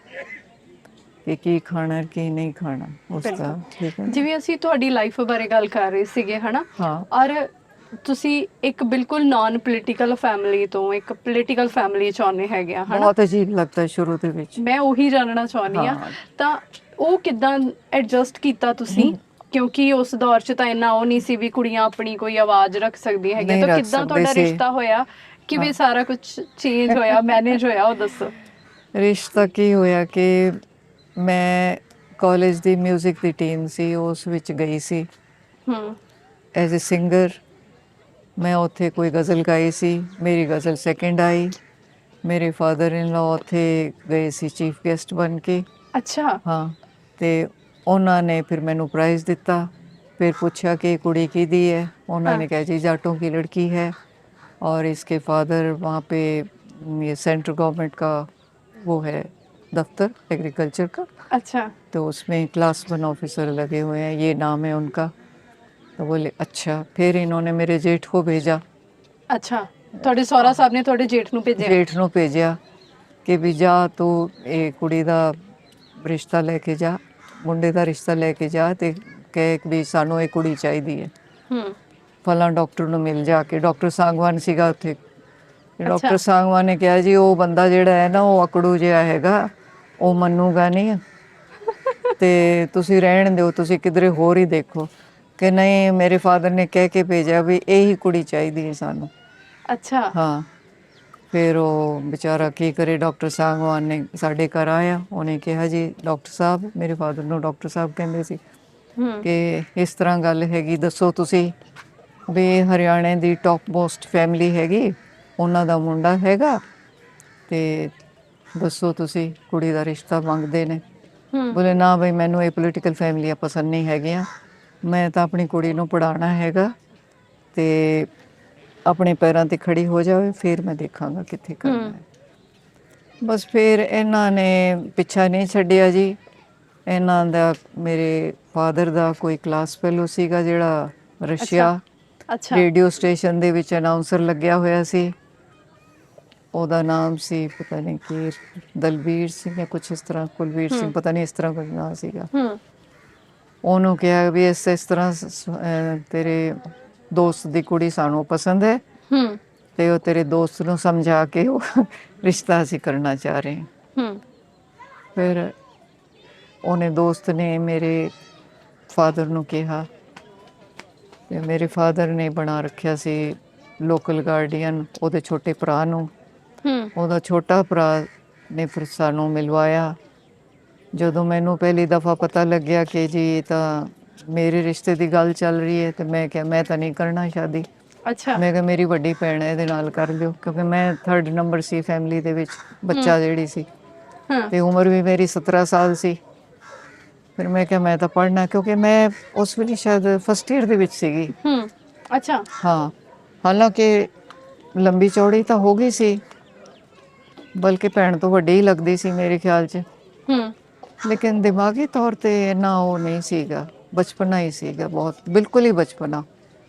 ਕਿ ਕੀ ਖਾਣਾ ਕੀ ਨਹੀਂ ਖਾਣਾ ਉਸਦਾ। ਠੀਕ ਹੈ ਨਾ? ਜਿਵੇਂ ਅਸੀਂ ਤੁਹਾਡੀ ਲਾਈਫ ਬਾਰੇ ਗੱਲ ਕਰ ਰਹੇ ਸੀਗੇ ਹਨਾ, ਹਾਂ ਔਰ ਤੁਸੀਂ ਇੱਕ ਬਿਲਕੁਲ ਨਾਨ ਪੋਲੀਟੀਕਲ ਫੈਮਿਲੀ ਤੋਂ ਇੱਕ ਪੋਲੀਟੀਕਲ ਫੈਮਿਲੀ ਚ ਆਉਂਦੇ ਹੈਗੇ ਆ ਹਨਾ। ਬਹੁਤ ਅਜੀਬ ਲੱਗਦਾ ਸ਼ੁਰੂ ਦੇ ਵਿੱਚ। ਮੈਂ ਉਹੀ ਜਾਣਨਾ ਚਾਹੁੰਦੀ ਆ, ਹਾਂ ਤਾਂ ਉਹ ਕਿੱਦਾਂ ਐਡਜਸਟ ਕੀਤਾ ਤੁਸੀਂ? ਕਿਉਂਕਿ ਉਸ ਦੌਰ 'ਚ ਤਾਂ ਇੰਨਾ ਉਹ ਨਹੀਂ ਸੀ ਵੀ ਕੁੜੀਆਂ ਆਪਣੀ ਕੋਈ ਆਵਾਜ਼ ਰੱਖ ਸਕਦੀਆਂ ਹੈਗੀਆਂ, ਨਹੀਂ ਤਾਂ ਰੱਖ ਕਿੱਦਾਂ ਸਕਦੇ ਤੁਹਾਡਾ ਸੀ। ਰਿਸ਼ਤਾ ਹੋਇਆ, ਕਿਵੇਂ ਸਾਰਾ ਕੁਝ ਚੇਂਜ ਹੋਇਆ, ਮੈਨੇਜ ਹੋਇਆ, ਉਹ ਦੱਸੋ। ਰਿਸ਼ਤਾ ਕੀ ਹੋਇਆ ਕਿ ਮੈਂ ਕਾਲਜ ਦੀ ਮਿਊਜ਼ਿਕ ਦੀ ਟੀਮ ਸੀ, ਉਸ ਵਿੱਚ ਗਈ ਸੀ ਹੂੰ ਐਜ਼ ਅ ਸਿੰਗਰ। ਮੈਂ ਉੱਥੇ ਕੋਈ ਗਜ਼ਲ ਗਾਈ ਸੀ, ਮੇਰੀ ਗਜ਼ਲ ਸੈਕਿੰਡ ਆਈ। ਮੇਰੇ ਫਾਦਰ ਇਨ ਲਾ ਉੱਥੇ ਗਏ ਸੀ ਚੀਫ ਗੈਸਟ ਬਣ ਕੇ। ਅੱਛਾ। ਹਾਂ, ਤੇ ਉਹਨਾਂ ਨੇ ਫਿਰ ਮੈਨੂੰ ਪ੍ਰਾइज़ ਦਿੱਤਾ। फिर पूछा कि कुड़ी किहदी है, उन्होंने कहा जी जाटों की लड़की है और इसके फादर वहाँ पे ये सेंट्रल गवर्नमेंट का वो है दफ्तर एग्रीकल्चर का, अच्छा। तो उसमें क्लास 1 ऑफिसर लगे हुए हैं, ये नाम है उनका। तो बोले अच्छा। फिर इन्होंने मेरे जेठ को भेजा। अच्छा, ਤੁਹਾਡੇ ਸਹੁਰਾ ਸਾਹਿਬ ਨੇ ਤੁਹਾਡੇ ਜੇਠ ਨੂੰ ਭੇਜਿਆ? जेठ ਨੂੰ ਭੇਜਿਆ ਕਿ ਵੀ ਜਾ ਤੂੰ ਇਹ ਕੁੜੀ ਦਾ ਰਿਸ਼ਤਾ ਲੈ ਕੇ ਜਾ, ਮੁੰਡੇ ਦਾ ਰਿਸ਼ਤਾ ਲੈ ਕੇ ਜਾ ਤੇ ਕਹੇ ਵੀ ਸਾਨੂੰ ਇਹ ਕੁੜੀ ਚਾਹੀਦੀ ਹੈ। ਹੂੰ ਫਲਾਂ ਡਾਕਟਰ ਨੂੰ ਮਿਲ ਜਾ ਕੇ, ਡਾਕਟਰ ਸਾਂਗਵਾਨ ਸੀਗਾ ਉੱਥੇ। ਡਾਕਟਰ ਅੱਛਾ। ਸਾਂਗਵਾਨ ਨੇ ਕਿਹਾ ਜੀ ਉਹ ਬੰਦਾ ਜਿਹੜਾ ਹੈ ਨਾ ਉਹ ਅਕੜੂ ਜਿਹਾ ਹੈਗਾ, ਉਹ ਮੰਨੂਗਾ ਨਹੀਂ, ਤੇ ਤੁਸੀਂ ਰਹਿਣ ਦਿਓ, ਤੁਸੀਂ ਕਿਧਰੇ ਹੋਰ ਹੀ ਦੇਖੋ। ਕਿ ਨਹੀਂ, ਮੇਰੇ ਫਾਦਰ ਨੇ ਕਹਿ ਕੇ ਭੇਜਿਆ ਵੀ ਇਹੀ ਕੁੜੀ ਚਾਹੀਦੀ ਹੈ ਸਾਨੂੰ। ਅੱਛਾ। ਹਾਂ, ਫਿਰ ਉਹ ਵਿਚਾਰਾ ਕੀ ਕਰੇ, ਡਾਕਟਰ ਸਾਂਗਵਾਨ ਨੇ ਸਾਡੇ ਘਰ ਆਇਆ, ਉਹਨੇ ਕਿਹਾ ਜੀ ਡਾਕਟਰ ਸਾਹਿਬ, ਮੇਰੇ ਫਾਦਰ ਨੂੰ ਡਾਕਟਰ ਸਾਹਿਬ ਕਹਿੰਦੇ ਸੀ, ਹੂੰ ਕਿ ਇਸ ਤਰ੍ਹਾਂ ਗੱਲ ਹੈਗੀ, ਦੱਸੋ ਤੁਸੀਂ ਵੀ ਹਰਿਆਣੇ ਦੀ ਟੌਪ ਮੋਸਟ ਫੈਮਿਲੀ ਹੈਗੀ, ਉਹਨਾਂ ਦਾ ਮੁੰਡਾ ਹੈਗਾ, ਤੇ ਦੱਸੋ ਤੁਸੀਂ ਕੁੜੀ ਦਾ ਰਿਸ਼ਤਾ ਮੰਗਦੇ ਨੇ। ਹੂੰ ਬੋਲੇ ਨਾ ਬਈ ਮੈਨੂੰ ਇਹ ਪੋਲੀਟੀਕਲ ਫੈਮਲੀਆਂ ਪਸੰਦ ਨਹੀਂ ਹੈਗੀਆਂ, ਮੈਂ ਤਾਂ ਆਪਣੀ ਕੁੜੀ ਨੂੰ ਪੜ੍ਹਾਉਣਾ ਹੈਗਾ, ਤੇ ਆਪਣੇ ਪੈਰਾਂ ਤੇ ਖੜੀ ਹੋ ਜਾਵੇ ਫਿਰ ਮੈਂ ਦੇਖਾਂਗਾ ਕਿੱਥੇ ਕਰਨਾ ਹੈ। ਬਸ ਫਿਰ ਇਹਨਾਂ ਨੇ ਪਿੱਛਾ ਨਹੀਂ ਛੱਡਿਆ ਜੀ। ਇਹਨਾਂ ਦਾ ਮੇਰੇ ਫਾਦਰ ਦਾ ਕੋਈ ਕਲਾਸ ਫੈਲੋ ਸੀਗਾ ਜਿਹੜਾ ਰਸ਼ੀਆ ਅੱਛਾ। ਰੇਡੀਓ ਸਟੇਸ਼ਨ ਦੇ ਵਿੱਚ ਅਨਾਉਂਸਰ ਲੱਗਿਆ ਹੋਇਆ ਸੀ। ਉਹਦਾ ਨਾਮ ਸੀ ਪਤਾ ਨਹੀਂ ਕੀ, ਦਲਬੀਰ ਸਿੰਘ ਜਾਂ ਕੁਛ ਇਸ ਤਰ੍ਹਾਂ, ਕੁਲਬੀਰ ਸਿੰਘ, ਪਤਾ ਨਹੀਂ ਇਸ ਤਰ੍ਹਾਂ ਕੁਝ ਨਾਂ ਸੀਗਾ। ਹੂੰ ਉਹਨੂੰ ਕਿਹਾ ਵੀ ਇਸ ਤਰ੍ਹਾਂ ਤੇਰੇ ਦੋਸਤ ਦੀ ਕੁੜੀ ਸਾਨੂੰ ਪਸੰਦ ਹੈ, ਹੂੰ ਤੇ ਉਹ ਤੇਰੇ ਦੋਸਤ ਨੂੰ ਸਮਝਾ ਕੇ ਉਹ ਰਿਸ਼ਤਾ ਅਸੀਂ ਕਰਨਾ ਚਾਹ ਰਹੇ ਹਾਂ। ਹੂੰ ਫਿਰ ਉਹਨੇ ਦੋਸਤ ਨੇ ਮੇਰੇ ਫਾਦਰ ਨੂੰ ਕਿਹਾ, ਤੇ ਮੇਰੇ ਫਾਦਰ ਨੇ ਬਣਾ ਰੱਖਿਆ ਸੀ ਲੋਕਲ ਗਾਰਡੀਅਨ ਉਹਦੇ ਛੋਟੇ ਭਰਾ ਨੂੰ। ਹੂੰ ਉਹਦਾ ਛੋਟਾ ਭਰਾ ਨੇ ਫਿਰ ਸਾਨੂੰ ਮਿਲਵਾਇਆ। ਜਦੋਂ ਮੈਨੂੰ ਪਹਿਲੀ ਦਫਾ ਪਤਾ ਲੱਗਿਆ ਕਿ ਜੀ ਇਹ ਤਾਂ ਮੇਰੇ ਰਿਸ਼ਤੇ ਦੀ ਗੱਲ ਚੱਲ ਰਹੀ ਹੈ, ਤੇ ਮੈਂ ਕਿਹਾ ਮੈਂ ਤਾਂ ਨਹੀਂ ਕਰਨਾ ਸ਼ਾਦੀ। ਅੱਛਾ। ਮੈਂ ਕਿਹਾ ਮੇਰੀ ਵੱਡੀ ਭੈਣ ਹੈ, ਇਹਦੇ ਨਾਲ ਕਰ ਲਿਓ, ਕਿਉਂਕਿ ਮੈਂ 3rd ਨੰਬਰ ਸੀ ਫੈਮਿਲੀ ਦੇ ਵਿੱਚ, ਬੱਚਾ ਜਿਹੜੀ ਸੀ, ਹਾਂ ਤੇ ਉਮਰ ਵੀ ਮੇਰੀ 17 ਸਾਲ ਸੀ। ਫਿਰ ਮੈਂ ਕਿਹਾ ਮੈਂ ਤਾਂ ਪੜ੍ਹਨਾ, ਕਿਉਂਕਿ ਮੈਂ ਉਸ ਵੇਲੇ ਸ਼ਾਇਦ 1st ਈਅਰ ਦੇ ਵਿੱਚ ਸੀਗੀ। ਹੂੰ ਅੱਛਾ। ਹਾਂ, ਹਾਲਾਂਕਿ ਲੰਬੀ ਚੌੜੀ ਤਾਂ ਹੋ ਗਈ ਸੀ, ਬਲਕਿ ਭੈਣ ਤੋਂ ਵੱਡੀ ਹੀ ਲੱਗਦੀ ਸੀ ਮੇਰੇ ਖਿਆਲ 'ਚ, ਹੂੰ ਲੇਕਿਨ ਦਿਮਾਗੀ ਤੌਰ ਤੇ ਇੰਨਾ ਉਹ ਨਹੀਂ ਸੀਗਾ, ਬਚਪਨਾ ਹੀ ਸੀਗਾ ਬਹੁਤ, ਬਿਲਕੁਲ ਹੀ ਬਚਪਨਾ,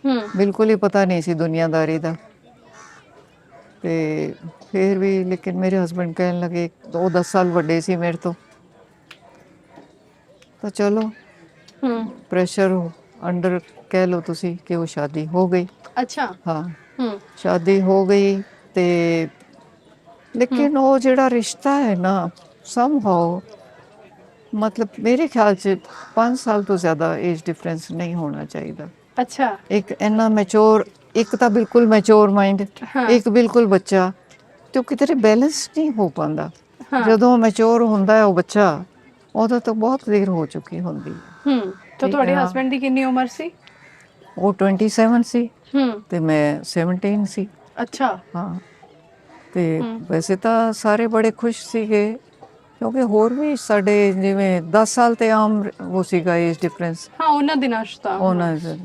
ਹੂੰ ਬਿਲਕੁਲ ਹੀ ਪਤਾ ਨਹੀਂ ਸੀ ਦੁਨੀਆਦਾਰੀ ਦਾ। ਤੇ ਫਿਰ ਵੀ ਲੇਕਿਨ ਮੇਰੇ ਹਸਬੈਂਡ ਕਹਿਣ ਲੱਗੇ, ਉਹ 10 ਸਾਲ ਵੱਡੇ ਸੀ ਮੇਰੇ ਤੋਂ, ਤਾਂ ਚਲੋ ਹੂੰ ਪ੍ਰੈਸ਼ਰ ਅੰਡਰ ਕਹਿ ਲਓ ਤੁਸੀਂ ਕਿ ਉਹ ਸ਼ਾਦੀ ਹੋ ਗਈ। ਅੱਛਾ। ਹਾਂ, ਹੂੰ ਸ਼ਾਦੀ ਹੋ ਗਈ, ਤੇ ਲੇਕਿਨ ਉਹ ਜਿਹੜਾ ਰਿਸ਼ਤਾ ਹੈ ਨਾ, ਸਮਹਾਓ ਮਤਲਬ ਮੇਰੇ ਖਿਆਲ 'ਚ 5 ਸਾਲ ਤੋਂ ਜ਼ਿਆਦਾ ਏਜ ਡਿਫਰੈਂਸ ਨਹੀਂ ਹੋਣਾ ਚਾਹੀਦਾ। ਅੱਛਾ। ਇੱਕ ਇੰਨਾ ਮੈਚੋਰ, ਇੱਕ ਤਾਂ ਬਿਲਕੁਲ ਮੈਚੋਰ ਮਾਈਂਡ, ਹਾਂ ਇੱਕ ਬਿਲਕੁਲ ਬੱਚਾ, ਤੇ ਉਹ ਕਿਤੇ ਬੈਲੈਂਸ ਨਹੀਂ ਹੋ ਪਾਉਂਦਾ। ਹਾਂ ਜਦੋਂ ਮੈਚੋਰ ਹੁੰਦਾ ਹੈ ਉਹ ਬੱਚਾ, ਉਹਦਾ ਤਾਂ ਬਹੁਤ ਦੇਰ ਹੋ ਚੁੱਕੀ ਹੁੰਦੀ ਹੈ। ਹੂੰ ਤਾਂ ਠੀਕ ਹੈ ਤੁਹਾਡੇ ਨਾ। ਹਸਬੈਂਡ ਦੀ ਕਿੰਨੀ ਉਮਰ ਸੀ? ਉਹ 27 ਸੀ, ਹੂੰ ਤੇ ਮੈਂ 17 ਸੀ। ਅੱਛਾ। ਹਾਂ, ਤੇ ਵੈਸੇ ਤਾਂ ਸਾਰੇ ਬੜੇ ਖੁਸ਼ ਸੀਗੇ, ਕਿਉਂਕਿ ਹੋਰ ਵੀ ਸਾਡੇ ਜਿਵੇਂ 10 ਸਾਲ ਤੇ ਆਮ ਉਹ ਸੀਗਾ ਏਜ ਡਿਫਰੈਂਸ ਹਾਂ ਉਹਨਾਂ ਦਿਨਾਂ 'ਚ ਤਾਂ ਉਹਨਾਂ ਦਾ।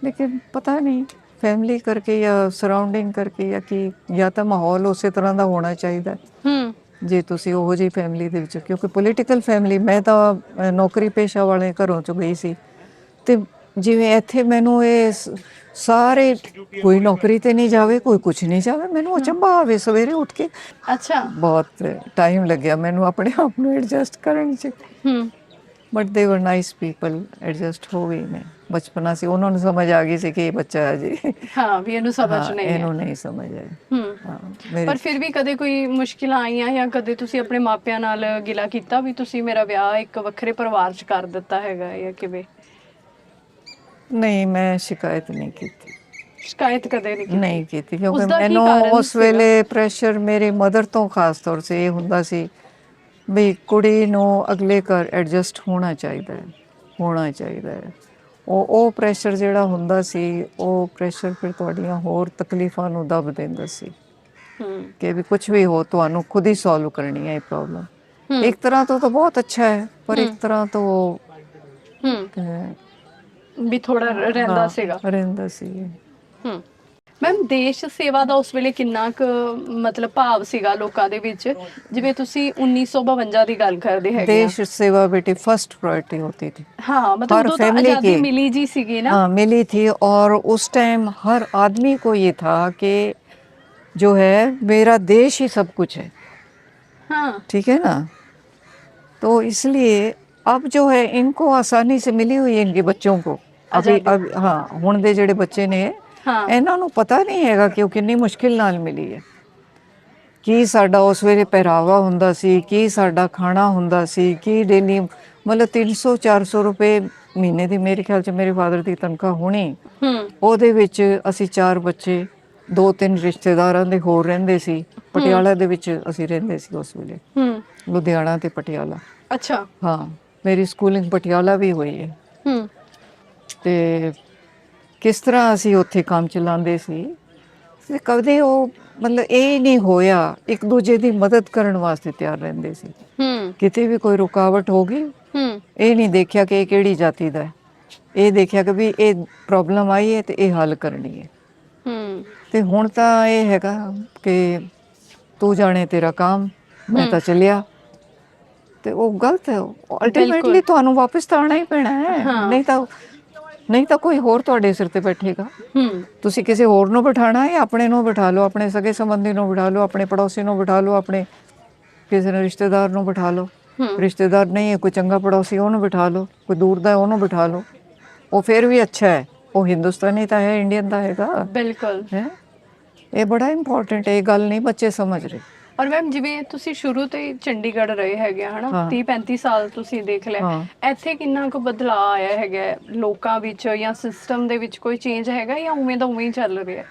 ਲੇਕਿਨ ਪਤਾ ਨਹੀਂ ਫੈਮਿਲੀ ਕਰਕੇ ਜਾਂ ਸਰਾਊਂਡਿੰਗ ਕਰਕੇ ਜਾਂ ਕੀ, ਜਾਂ ਤਾਂ ਮਾਹੌਲ ਉਸੇ ਤਰ੍ਹਾਂ ਦਾ ਹੋਣਾ ਚਾਹੀਦਾ ਹੈ। ਹੂੰ ਜੇ ਤੁਸੀਂ ਉਹੋ ਜਿਹੀ ਫੈਮਿਲੀ ਦੇ ਵਿੱਚ, ਕਿਉਂਕਿ ਪੋਲੀਟੀਕਲ ਫੈਮਿਲੀ, ਮੈਂ ਤਾਂ ਨੌਕਰੀ ਪੇਸ਼ਾ ਵਾਲੇ ਘਰੋਂ ਚੋਂ ਗਈ ਸੀ, ਤੇ ਜਿਵੇਂ ਇੱਥੇ ਮੈਨੂੰ ਇਹ ਸਾਰੇ ਕੋਈ ਨੌਕਰੀ ਤੇ ਨਹੀਂ ਜਾਵੇ, ਕੋਈ ਕੁਝ ਨਹੀਂ ਜਾਵੇ, ਮੈਨੂੰ ਅਚੰਭਾ ਆਵੇ ਸਵੇਰੇ ਉੱਠ ਕੇ। ਅੱਛਾ ਬਹੁਤ ਟਾਈਮ ਲੱਗਿਆ ਮੈਨੂੰ ਆਪਣੇ ਆਪ ਨੂੰ ਐਡਜਸਟ ਕਰਨ 'ਚ, ਹੂੰ ਬਟ ਦੇ ਵਰ ਨਾਈਸ ਪੀਪਲ, ਐਡਜਸਟ ਹੋ ਗਈ ਮੈਂ। ਬਚਪਨਾ ਸੀ, ਉਹਨਾਂ ਨੂੰ ਸਮਝ ਆ ਗਈ ਸੀ ਕਿ ਇਹ ਬੱਚਾ ਹੈ ਜੀ, ਹਾਂ ਵੀ ਇਹਨੂੰ ਸਮਝ ਹਾਂ ਨਹੀਂ ਹੈ। ਇਹਨੂੰ ਨਹੀਂ ਸਮਝ ਆਈ। ਹੂੰ ਹਾਂ ਮੇਰੇ ਪਰ ਫਿਰ ਵੀ ਕਦੇ ਕੋਈ ਮੁਸ਼ਕਿਲਾਂ ਆਈਆਂ ਜਾਂ ਕਦੇ ਤੁਸੀਂ ਆਪਣੇ ਮਾਪਿਆਂ ਨਾਲ ਗਿਲਾ ਕੀਤਾ ਵੀ ਤੁਸੀਂ ਮੇਰਾ ਵਿਆਹ ਇੱਕ ਵੱਖਰੇ ਪਰਿਵਾਰ 'ਚ ਕਰ ਦਿੱਤਾ ਹੈਗਾ ਜਾਂ ਕਿਵੇਂ? ਨਹੀਂ, ਮੈਂ ਸ਼ਿਕਾਇਤ ਨਹੀਂ ਕੀਤੀ, ਸ਼ਿਕਾਇਤ ਕਦੇ ਨਹੀਂ ਕੀਤੀ? ਨਹੀਂ ਕੀਤੀ, ਕਿਉਂਕਿ ਉਸਦਾ ਕੀ ਮੈਨੂੰ ਕਾਰਨ ਉਸ ਸੀਗਾ? ਵੇਲੇ ਪ੍ਰੈਸ਼ਰ ਮੇਰੀ ਮਦਰ ਤੋਂ ਖਾਸ ਤੌਰ 'ਤੇ ਇਹ ਹੁੰਦਾ ਸੀ ਵੀ ਕੁੜੀ ਨੂੰ ਅਗਲੇ ਘਰ ਐਡਜਸਟ ਹੋਣਾ ਚਾਹੀਦਾ ਹੈ, ਹੋਣਾ ਚਾਹੀਦਾ ਹੈ। ਉਹ ਪ੍ਰੈਸ਼ਰ ਜਿਹੜਾ ਹੁੰਦਾ ਸੀ, ਉਹ ਪ੍ਰੈਸ਼ਰ ਫਿਰ ਤੁਹਾਡੀਆਂ ਹੋਰ ਤਕਲੀਫਾਂ ਨੂੰ ਦੱਬ ਦਿੰਦਾ ਸੀ ਹੂੰ ਕਿ ਵੀ ਕੁਝ ਵੀ ਹੋ ਤੁਹਾਨੂੰ ਖੁਦ ਹੀ ਸੋਲਵ ਕਰਨੀ ਹੈ ਇਹ ਪ੍ਰੋਬਲਮ। ਇੱਕ ਤਰ੍ਹਾਂ ਤੋਂ ਤਾਂ ਬਹੁਤ ਅੱਛਾ ਹੈ, ਪਰ ਇੱਕ ਤਰ੍ਹਾਂ ਤੋਂ ਹੂੰ ਅਹ, ਵੀ ਥੋੜਾ ਰਹਿੰਦਾ ਹਾਂ, ਸੀਗਾ। ਰਹਿੰਦਾ ਸੀ। ਹੂੰ ਮੈਮ ਦੇਸ਼ ਸੇਵਾ ਦਾ ਉਸ ਵੇਲੇ ਕਿੰਨਾ ਕੁ ਮਤਲਬ ਭਾਵ ਸੀਗਾ ਲੋਕਾਂ ਦੇ ਵਿੱਚ? ਜਿਵੇਂ ਤੁਸੀਂ 1952 ਦੀ ਗੱਲ ਕਰਦੇ ਹੈਗੇ ਆ। देश सेवा बेटी फर्स्ट प्रायोरिटी होती थी ਹਾਂ ਮਤਲਬ हर ਉਦੋਂ ਤਾਂ फैमिली ਆਜ਼ਾਦੀ की। ਮਿਲੀ ਜੀ ਸੀਗੀ ਨਾ। हाँ मिली थी, और उस टाइम हर आदमी को ये था कि जो है मेरा देश ही सब कुछ है, ਹਾਂ ठीक है ना। तो इसलिए अब जो है इनको आसानी से मिली हुई है, इनके बच्चों को अभी आज़ादी। अब हाँ हुण दे ਜਿਹੜੇ ਬੱਚੇ ਨੇ ਹਾਂ ਇਹਨਾਂ ਨੂੰ ਪਤਾ ਨਹੀਂ ਹੈਗਾ ਕਿ ਉਹ ਕਿੰਨੀ ਮੁਸ਼ਕਿਲ ਨਾਲ ਮਿਲੀ ਹੈ। ਕੀ ਸਾਡਾ ਉਸ ਵੇਲੇ ਪਹਿਰਾਵਾ ਹੁੰਦਾ ਸੀ, ਕੀ ਸਾਡਾ ਖਾਣਾ ਹੁੰਦਾ ਸੀ, ਕੀ ਡੇਲੀ ਮਤਲਬ 300-400 ਰੁਪਏ ਮਹੀਨੇ ਦੀ ਮੇਰੇ ਖਿਆਲ 'ਚ ਮੇਰੇ ਫਾਦਰ ਦੀ ਤਨਖਾਹ ਹੋਣੀ। ਹੂੰ ਉਹਦੇ ਵਿੱਚ ਅਸੀਂ 4 ਬੱਚੇ, 2-3 ਰਿਸ਼ਤੇਦਾਰਾਂ ਦੇ ਹੋਰ ਰਹਿੰਦੇ ਸੀ। ਪਟਿਆਲਾ ਦੇ ਵਿੱਚ ਅਸੀਂ ਰਹਿੰਦੇ ਸੀ ਉਸ ਵੇਲੇ, ਹੂੰ ਲੁਧਿਆਣਾ ਤੇ ਪਟਿਆਲਾ। ਅੱਛਾ ਹਾਂ ਮੇਰੀ ਸਕੂਲਿੰਗ ਪਟਿਆਲਾ ਵੀ ਹੋਈ ਹੈ। ਹੂੰ ਤੇ ਕਿਸ ਤਰ੍ਹਾਂ ਅਸੀਂ ਉੱਥੇ ਕੰਮ ਚਲਾਉਂਦੇ ਸੀ, ਤੇ ਕਦੇ ਉਹ ਮਤਲਬ ਇਹ ਨਹੀਂ ਹੋਇਆ, ਇੱਕ ਦੂਜੇ ਦੀ ਮਦਦ ਕਰਨ ਵਾਸਤੇ ਤਿਆਰ ਰਹਿੰਦੇ ਸੀ। ਹੂੰ ਕਿਤੇ ਵੀ ਕੋਈ ਰੁਕਾਵਟ ਹੋ ਗਈ, ਹੂੰ ਇਹ ਨਹੀਂ ਦੇਖਿਆ ਕਿ ਇਹ ਕਿਹੜੀ ਜਾਤੀ ਦਾ ਹੈ, ਇਹ ਦੇਖਿਆ ਕਿ ਵੀ ਇਹ ਪ੍ਰੋਬਲਮ ਆਈ ਹੈ ਤੇ ਇਹ ਹੱਲ ਕਰਨੀ ਹੈ। ਹੂੰ ਤੇ ਹੁਣ ਤਾਂ ਇਹ ਹੈਗਾ ਕਿ ਤੂੰ ਜਾਣੇ ਤੇਰਾ ਕੰਮ, ਮੈਂ ਤਾਂ ਚੱਲਿਆ, ਤੇ ਉਹ ਗਲਤ ਹੈ। ਅਲਟੀਮੇਟਲੀ ਤੁਹਾਨੂੰ ਵਾਪਸ ਤਾਂ ਆਉਣਾ ਹੀ ਪੈਣਾ ਹੈ, ਨਹੀਂ ਤਾਂ ਕੋਈ ਹੋਰ ਤੁਹਾਡੇ ਸਿਰ ਤੇ ਬੈਠੇਗਾ। ਹੂੰ ਤੁਸੀਂ ਕਿਸੇ ਹੋਰ ਨੂੰ ਬਿਠਾਣਾ ਹੈ, ਆਪਣੇ ਨੂੰ ਬਿਠਾ ਲਓ, ਆਪਣੇ ਸਗੇ ਸੰਬੰਧੀ ਨੂੰ ਬਿਠਾ ਲਓ, ਆਪਣੇ ਪੜੋਸੀ ਨੂੰ ਬਿਠਾ ਲਓ, ਆਪਣੇ ਕਿਸੇ ਨੇ ਰਿਸ਼ਤੇਦਾਰ ਨੂੰ ਬਿਠਾ ਲਓ। ਰਿਸ਼ਤੇਦਾਰ ਨਹੀਂ ਹੈ, ਕੋਈ ਚੰਗਾ ਪੜੋਸੀ, ਉਹਨੂੰ ਬਿਠਾ ਲਓ, ਕੋਈ ਦੂਰ ਦਾ ਉਹਨੂੰ ਬਿਠਾ ਲਓ, ਉਹ ਫਿਰ ਵੀ ਅੱਛਾ ਹੈ। ਉਹ ਹਿੰਦੁਸਤਾਨੀ ਤਾਂ ਹੈ, ਇੰਡੀਅਨ ਤਾਂ ਹੈਗਾ ਬਿਲਕੁਲ ਹੈ। ਇਹ ਬੜਾ ਇੰਪੋਰਟੈਂਟ ਹੈ, ਇਹ ਗੱਲ ਨਹੀਂ ਬੱਚੇ ਸਮਝ ਰਹੇ। ਔਰ ਮੈਮ ਜਿਵੇਂ ਤੁਸੀਂ ਸ਼ੁਰੂ ਤੋਂ ਹੀ ਚੰਡੀਗੜ੍ਹ ਰਹੇ ਹੈਗੇ ਆ ਹਨਾ, ਹਾਂ। 30-35 ਸਾਲ ਤੁਸੀਂ ਦੇਖ ਲਿਆ, ਹਾਂ। ਇੱਥੇ ਕਿੰਨਾ ਕੁ ਬਦਲਾਅ ਆਇਆ ਹੈਗਾ ਲੋਕਾਂ ਵਿੱਚ ਜਾਂ ਸਿਸਟਮ ਦੇ ਵਿੱਚ? ਕੋਈ ਚੇਂਜ ਹੈਗਾ ਜਾਂ ਉਵੇਂ ਦਾ ਉਵੇਂ ਹੀ ਚੱਲ ਰਿਹਾ?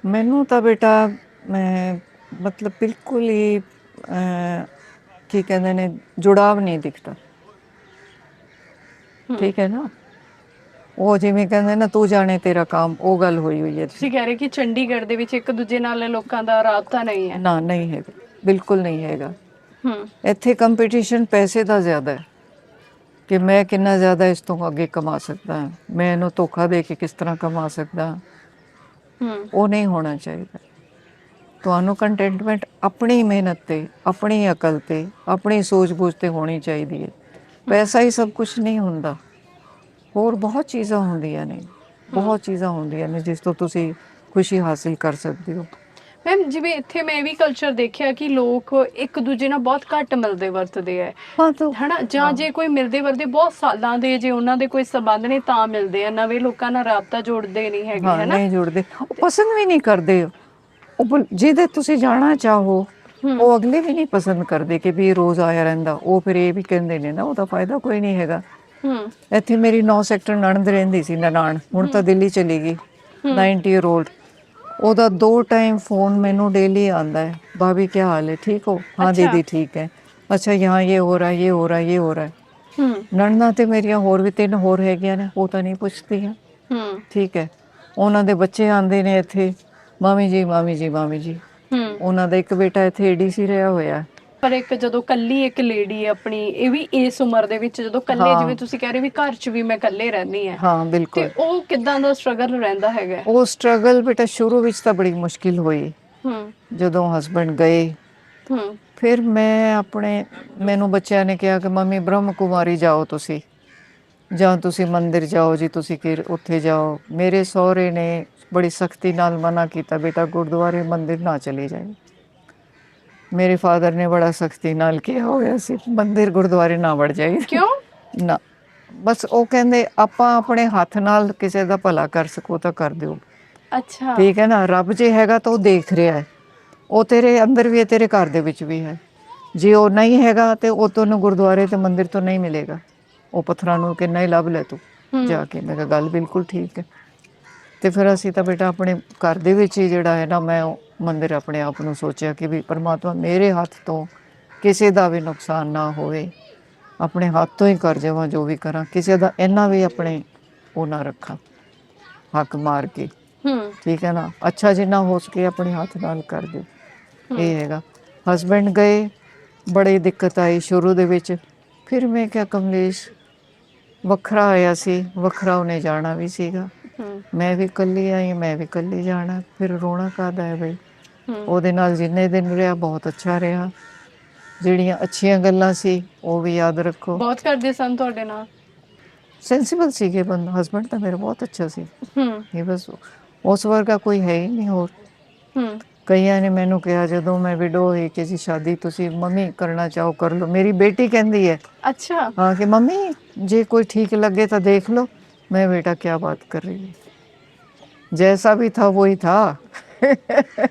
ਮੈਨੂੰ ਤਾਂ ਬੇਟਾ ਮੈਂ ਮਤਲਬ ਬਿਲਕੁਲ ਹੀ ਕੀ ਕਹਿੰਦੇ ਨੇ ਜੁੜਾਵ ਨਹੀਂ ਦਿਖਦਾ, ਠੀਕ ਹੈ ਨਾ। ਉਹ ਜਿਵੇਂ ਕਹਿੰਦੇ ਨਾ ਤੂੰ ਜਾਣੇ ਤੇਰਾ ਕੰਮ, ਉਹ ਗੱਲ ਹੋਈ ਹੋਈ ਹੈ। ਤੁਸੀਂ ਕਹਿ ਰਹੇ ਕਿ ਚੰਡੀਗੜ੍ਹ ਦੇ ਵਿੱਚ ਇੱਕ ਦੂਜੇ ਨਾਲ ਲੋਕਾਂ ਦਾ ਰਾਬਤਾ ਨਹੀਂ ਹੈ? ਨਾ, ਨਹੀਂ ਹੈਗਾ, ਬਿਲਕੁਲ ਨਹੀਂ ਹੈਗਾ। ਹੂੰ ਇੱਥੇ ਕੰਪੀਟੀਸ਼ਨ ਪੈਸੇ ਦਾ ਜ਼ਿਆਦਾ ਹੈ ਕਿ ਮੈਂ ਕਿੰਨਾ ਜ਼ਿਆਦਾ ਇਸ ਤੋਂ ਅੱਗੇ ਕਮਾ ਸਕਦਾ, ਮੈਂ ਇਹਨੂੰ ਧੋਖਾ ਦੇ ਕੇ ਕਿਸ ਤਰ੍ਹਾਂ ਕਮਾ ਸਕਦਾ। ਉਹ ਨਹੀਂ ਹੋਣਾ ਚਾਹੀਦਾ। ਤੁਹਾਨੂੰ ਕੰਟੈਂਟਮੈਂਟ ਆਪਣੀ ਮਿਹਨਤ ਤੇ, ਆਪਣੀ ਅਕਲ ਤੇ, ਆਪਣੀ ਸੂਝ ਬੂਝ ਤੇ ਹੋਣੀ ਚਾਹੀਦੀ ਹੈ। ਪੈਸਾ ਹੀ ਸਭ ਕੁਝ ਨਹੀਂ ਹੁੰਦਾ, ਹੋਰ ਬਹੁਤ ਚੀਜ਼ਾਂ ਹੁੰਦੀਆਂ ਨੇ, ਬਹੁਤ ਚੀਜ਼ਾਂ ਹੁੰਦੀਆਂ ਨੇ ਜਿਸ ਤੋਂ ਤੁਸੀਂ ਖੁਸ਼ੀ ਹਾਸਿਲ ਕਰ ਸਕਦੇ ਹੋ। ਮੈਮ ਜਿਵੇਂ ਇੱਥੇ ਮੈਂ ਵੀ ਕਲਚਰ ਦੇਖਿਆ ਕਿ ਲੋਕ ਇੱਕ ਦੂਜੇ ਨਾਲ ਬਹੁਤ ਘੱਟ ਮਿਲਦੇ ਵਰਤਦੇ ਹੈ ਹਾਂ ਤਾਂ ਹਨਾ, ਜਾਂ ਜੇ ਕੋਈ ਮਿਲਦੇ ਵਰਤੇ ਬਹੁਤ ਸਾਲਾਂ ਦੇ ਜੇ ਉਹਨਾਂ ਦੇ ਕੋਈ ਸੰਬੰਧ ਨੇ ਤਾਂ ਮਿਲਦੇ ਆ, ਨਵੇਂ ਲੋਕਾਂ ਨਾਲ ਰਾਬਤਾ ਜੋੜਦੇ ਨਹੀਂ ਹੈਗੇ ਹਾਂ, ਹਨਾ। ਨਹੀਂ ਜੁੜਦੇ, ਉਹ ਪਸੰਦ ਵੀ ਨਹੀਂ ਕਰਦੇ। ਉਹ ਜਿਹਦੇ ਤੁਸੀਂ ਜਾਣਾ ਚਾਹੋ ਉਹ ਅਗਲੇ ਵੀ ਨਹੀਂ ਪਸੰਦ ਕਰਦੇ ਕਿ ਵੀ ਰੋਜ਼ ਆਇਆ ਰਹਿੰਦਾ। ਉਹ ਫਿਰ ਇਹ ਵੀ ਕਹਿੰਦੇ ਨੇ ਨਾ ਉਹਦਾ ਫਾਇਦਾ ਕੋਈ ਨਹੀਂ ਹੈਗਾ। ਇੱਥੇ ਮੇਰੀ 9 ਸੈਕਟਰ ਨਣਦ ਰਹਿੰਦੀ ਸੀ, ਨਨਾਣ, ਹੁਣ ਤਾਂ ਦਿੱਲੀ ਚਲੀ ਗਈ, 90 ਈਅਰ ਓਲਡ। ਉਹਦਾ 2 ਟਾਈਮ ਫੋਨ ਮੈਨੂੰ ਡੇਲੀ ਆਉਂਦਾ ਹੈ, भाभी क्या हाल है, ठीक हो? हाँ दीदी ठीक है। अच्छा यहाँ ये हो रहा है, ये हो रहा है, ये हो रहा है। ਨਣਦਾਂ ਤੇ ਮੇਰੀਆਂ ਹੋਰ ਵੀ 3 ਹੋਰ ਹੈਗੀਆਂ ਨੇ, ਉਹ ਤਾਂ ਨਹੀਂ ਪੁੱਛਦੀਆਂ, ਠੀਕ ਹੈ। ਉਹਨਾਂ ਦੇ ਬੱਚੇ ਆਉਂਦੇ ਨੇ ਇੱਥੇ, ਮਾਮੀ ਜੀ ਮਾਮੀ ਜੀ ਮਾਮੀ ਜੀ, ਉਹਨਾਂ ਦਾ ਇੱਕ ਬੇਟਾ ਇੱਥੇ ਏਡੀਸੀ ਰਿਹਾ ਹੋਇਆ। ਪਰ ਇੱਕ ਜਦੋਂ ਕੱਲੀ ਇੱਕ ਲੇਡੀ ਆਪਣੀ, ਇਹ ਵੀ ਇਸ ਉਮਰ ਦੇ ਵਿੱਚ ਜਦੋਂ ਕੱਲੇ, ਹਾਂ ਜਿਵੇਂ ਤੁਸੀਂ ਕਹਿ ਰਹੇ ਵੀ ਘਰ 'ਚ ਵੀ ਮੈਂ ਕੱਲੇ ਰਹਿੰਦੀ ਆ, ਹਾਂ ਤੇ ਬਿਲਕੁਲ। ਉਹ ਕਿਦਾਂ ਦਾ ਸਟਰਗਲ ਰਹਿੰਦਾ ਹੈਗਾ? ਉਹ ਸਟਰਗਲ ਬੇਟਾ ਸ਼ੁਰੂ ਵਿੱਚ ਤਾਂ ਬੜੀ ਮੁਸ਼ਕਿਲ ਹੋਈ, ਹੂੰ ਜਦੋਂ ਹਸਬੈਂਡ ਗਏ। ਹੂੰ ਫਿਰ ਮੈਨੂੰ ਬੱਚਿਆਂ ਨੇ ਕਿਹਾ ਕਿ ਮੰਮੀ ਬ੍ਰਹਮ ਕੁਮਾਰੀ ਜਾਓ ਤੁਸੀਂ, ਜਾਂ ਤੁਸੀਂ ਮੰਦਿਰ ਜਾਓ ਜੀ, ਤੁਸੀਂ ਕਿ ਉੱਥੇ ਜਾਓ। ਮੇਰੇ ਸਹੁਰੇ ਨੇ ਬੜੀ ਸਖਤੀ ਨਾਲ ਮਨਾ ਕੀਤਾ, ਬੇਟਾ ਗੁਰਦੁਆਰੇ ਮੰਦਿਰ ਨਾ ਚਲੇ ਜਾਏ। ਮੇਰੇ ਫਾਦਰ ਨੇ ਬੜਾ ਸਖਤੀ ਨਾਲ ਕਿਹਾ ਹੋਇਆ ਸੀ ਮੰਦਿਰ ਗੁਰਦੁਆਰੇ ਨਾ ਵੜ ਜਾਏ ਕਿਉਂ? ਨਾ, ਬਸ ਉਹ ਕਹਿੰਦੇ ਆਪਾਂ ਆਪਣੇ ਹੱਥ ਨਾਲ ਕਿਸੇ ਦਾ ਭਲਾ ਕਰ ਸਕੋ ਤਾਂ ਕਰ ਦਿਓ। ਅੱਛਾ। ਠੀਕ ਹੈ ਨਾ, ਰੱਬ ਜੇ ਹੈਗਾ ਤਾਂ ਉਹ ਦੇਖ ਰਿਹਾ ਹੈ, ਉਹ ਤੇਰੇ ਅੰਦਰ ਵੀ ਹੈ, ਤੇਰੇ ਘਰ ਦੇ ਵਿੱਚ ਵੀ ਹੈ। ਜੇ ਉਹ ਨਹੀਂ ਹੈਗਾ ਤੇ ਉਹ ਤੁਹਾਨੂੰ ਗੁਰਦੁਆਰੇ ਤੇ ਮੰਦਿਰ ਤੋਂ ਨਹੀਂ ਮਿਲੇਗਾ, ਉਹ ਪੱਥਰਾਂ ਨੂੰ ਕਿੰਨਾ ਹੀ ਲੱਭ ਲੈ ਤੂੰ ਜਾ ਕੇ। ਮੈਂ ਕਿਹਾ ਗੱਲ ਬਿਲਕੁਲ ਠੀਕ ਹੈ। ਤੇ ਫਿਰ ਅਸੀਂ ਤਾਂ ਬੇਟਾ ਆਪਣੇ ਘਰ ਦੇ ਵਿੱਚ ਹੀ ਜਿਹੜਾ ਹੈ ਨਾ, ਮੈਂ ਉਹ ਮੰਦਿਰ ਆਪਣੇ ਆਪ ਨੂੰ ਸੋਚਿਆ ਕਿ ਵੀ ਪਰਮਾਤਮਾ ਮੇਰੇ ਹੱਥ ਤੋਂ ਕਿਸੇ ਦਾ ਵੀ ਨੁਕਸਾਨ ਨਾ ਹੋਵੇ, ਆਪਣੇ ਹੱਥ ਤੋਂ ਹੀ ਕਰ ਜਾਵਾਂ ਜੋ ਵੀ ਕਰਾਂ, ਕਿਸੇ ਦਾ ਇੰਨਾ ਵੀ ਆਪਣੇ ਉਹ ਨਾ ਰੱਖਾਂ ਹੱਕ ਮਾਰ ਕੇ। ਠੀਕ ਹੈ ਨਾ, ਅੱਛਾ ਜਿੰਨਾ ਹੋ ਸਕੇ ਆਪਣੇ ਹੱਥ ਨਾਲ ਕਰ ਦਿਓ, ਇਹ ਹੈਗਾ। ਹਸਬੈਂਡ ਗਏ, ਬੜੀ ਦਿੱਕਤ ਆਈ ਸ਼ੁਰੂ ਦੇ ਵਿੱਚ। ਫਿਰ ਮੈਂ ਕਿਹਾ ਕਮਲੇਸ਼ ਵੱਖਰਾ ਆਇਆ ਸੀ, ਵੱਖਰਾ ਉਹਨੇ ਜਾਣਾ ਵੀ ਸੀਗਾ, ਮੈਂ ਵੀ ਇਕੱਲੀ ਆਈ, ਮੈਂ ਵੀ ਇਕੱਲੀ ਜਾਣਾ, ਫਿਰ ਰੋਣਾ ਕਾਹਦਾ ਹੈ ਬਈ। ਉਹਦੇ ਨਾਲ ਜਿੰਨੇ ਦਿਨ ਰਿਹਾ ਬਹੁਤ ਅੱਛਾ ਰਿਹਾ, ਜਿਹੜੀਆਂ ਅੱਛੀਆਂ ਗੱਲਾਂ ਸੀ ਉਹ ਵੀ ਯਾਦ ਰੱਖੋ। ਬਹੁਤ ਕਰਦੇ ਸਨ ਤੁਹਾਡੇ ਨਾਲ? ਸੈਂਸੀਬਲ ਸੀਗੇ ਬੰਦਾ, ਹਸਬੈਂਡ ਤਾਂ ਮੇਰਾ ਬਹੁਤ ਅੱਛਾ ਸੀ। ਹੂੰ ਇਹ ਬਸ ਉਸ ਵਰਗਾ ਕੋਈ ਹੈ ਹੀ ਨਹੀਂ ਹੋਰ। ਹੂੰ ਕਈਆਂ ਨੇ ਮੈਨੂੰ ਕਿਹਾ ਜਦੋਂ ਮੈਂ ਵਿਡੋ ਹੋਈ ਕਿ ਜੀ ਸ਼ਾਦੀ ਤੁਸੀਂ ਮੰਮੀ ਕਰਨਾ ਚਾਹੋ ਕਰ ਲਓ। ਮੇਰੀ ਬੇਟੀ ਕਹਿੰਦੀ ਹੈ ਅੱਛਾ। हाँ कि मम्मी जे कोई ठीक लगे तो देख लो। मैं बेटा क्या बात कर रही है, जैसा भी था वही था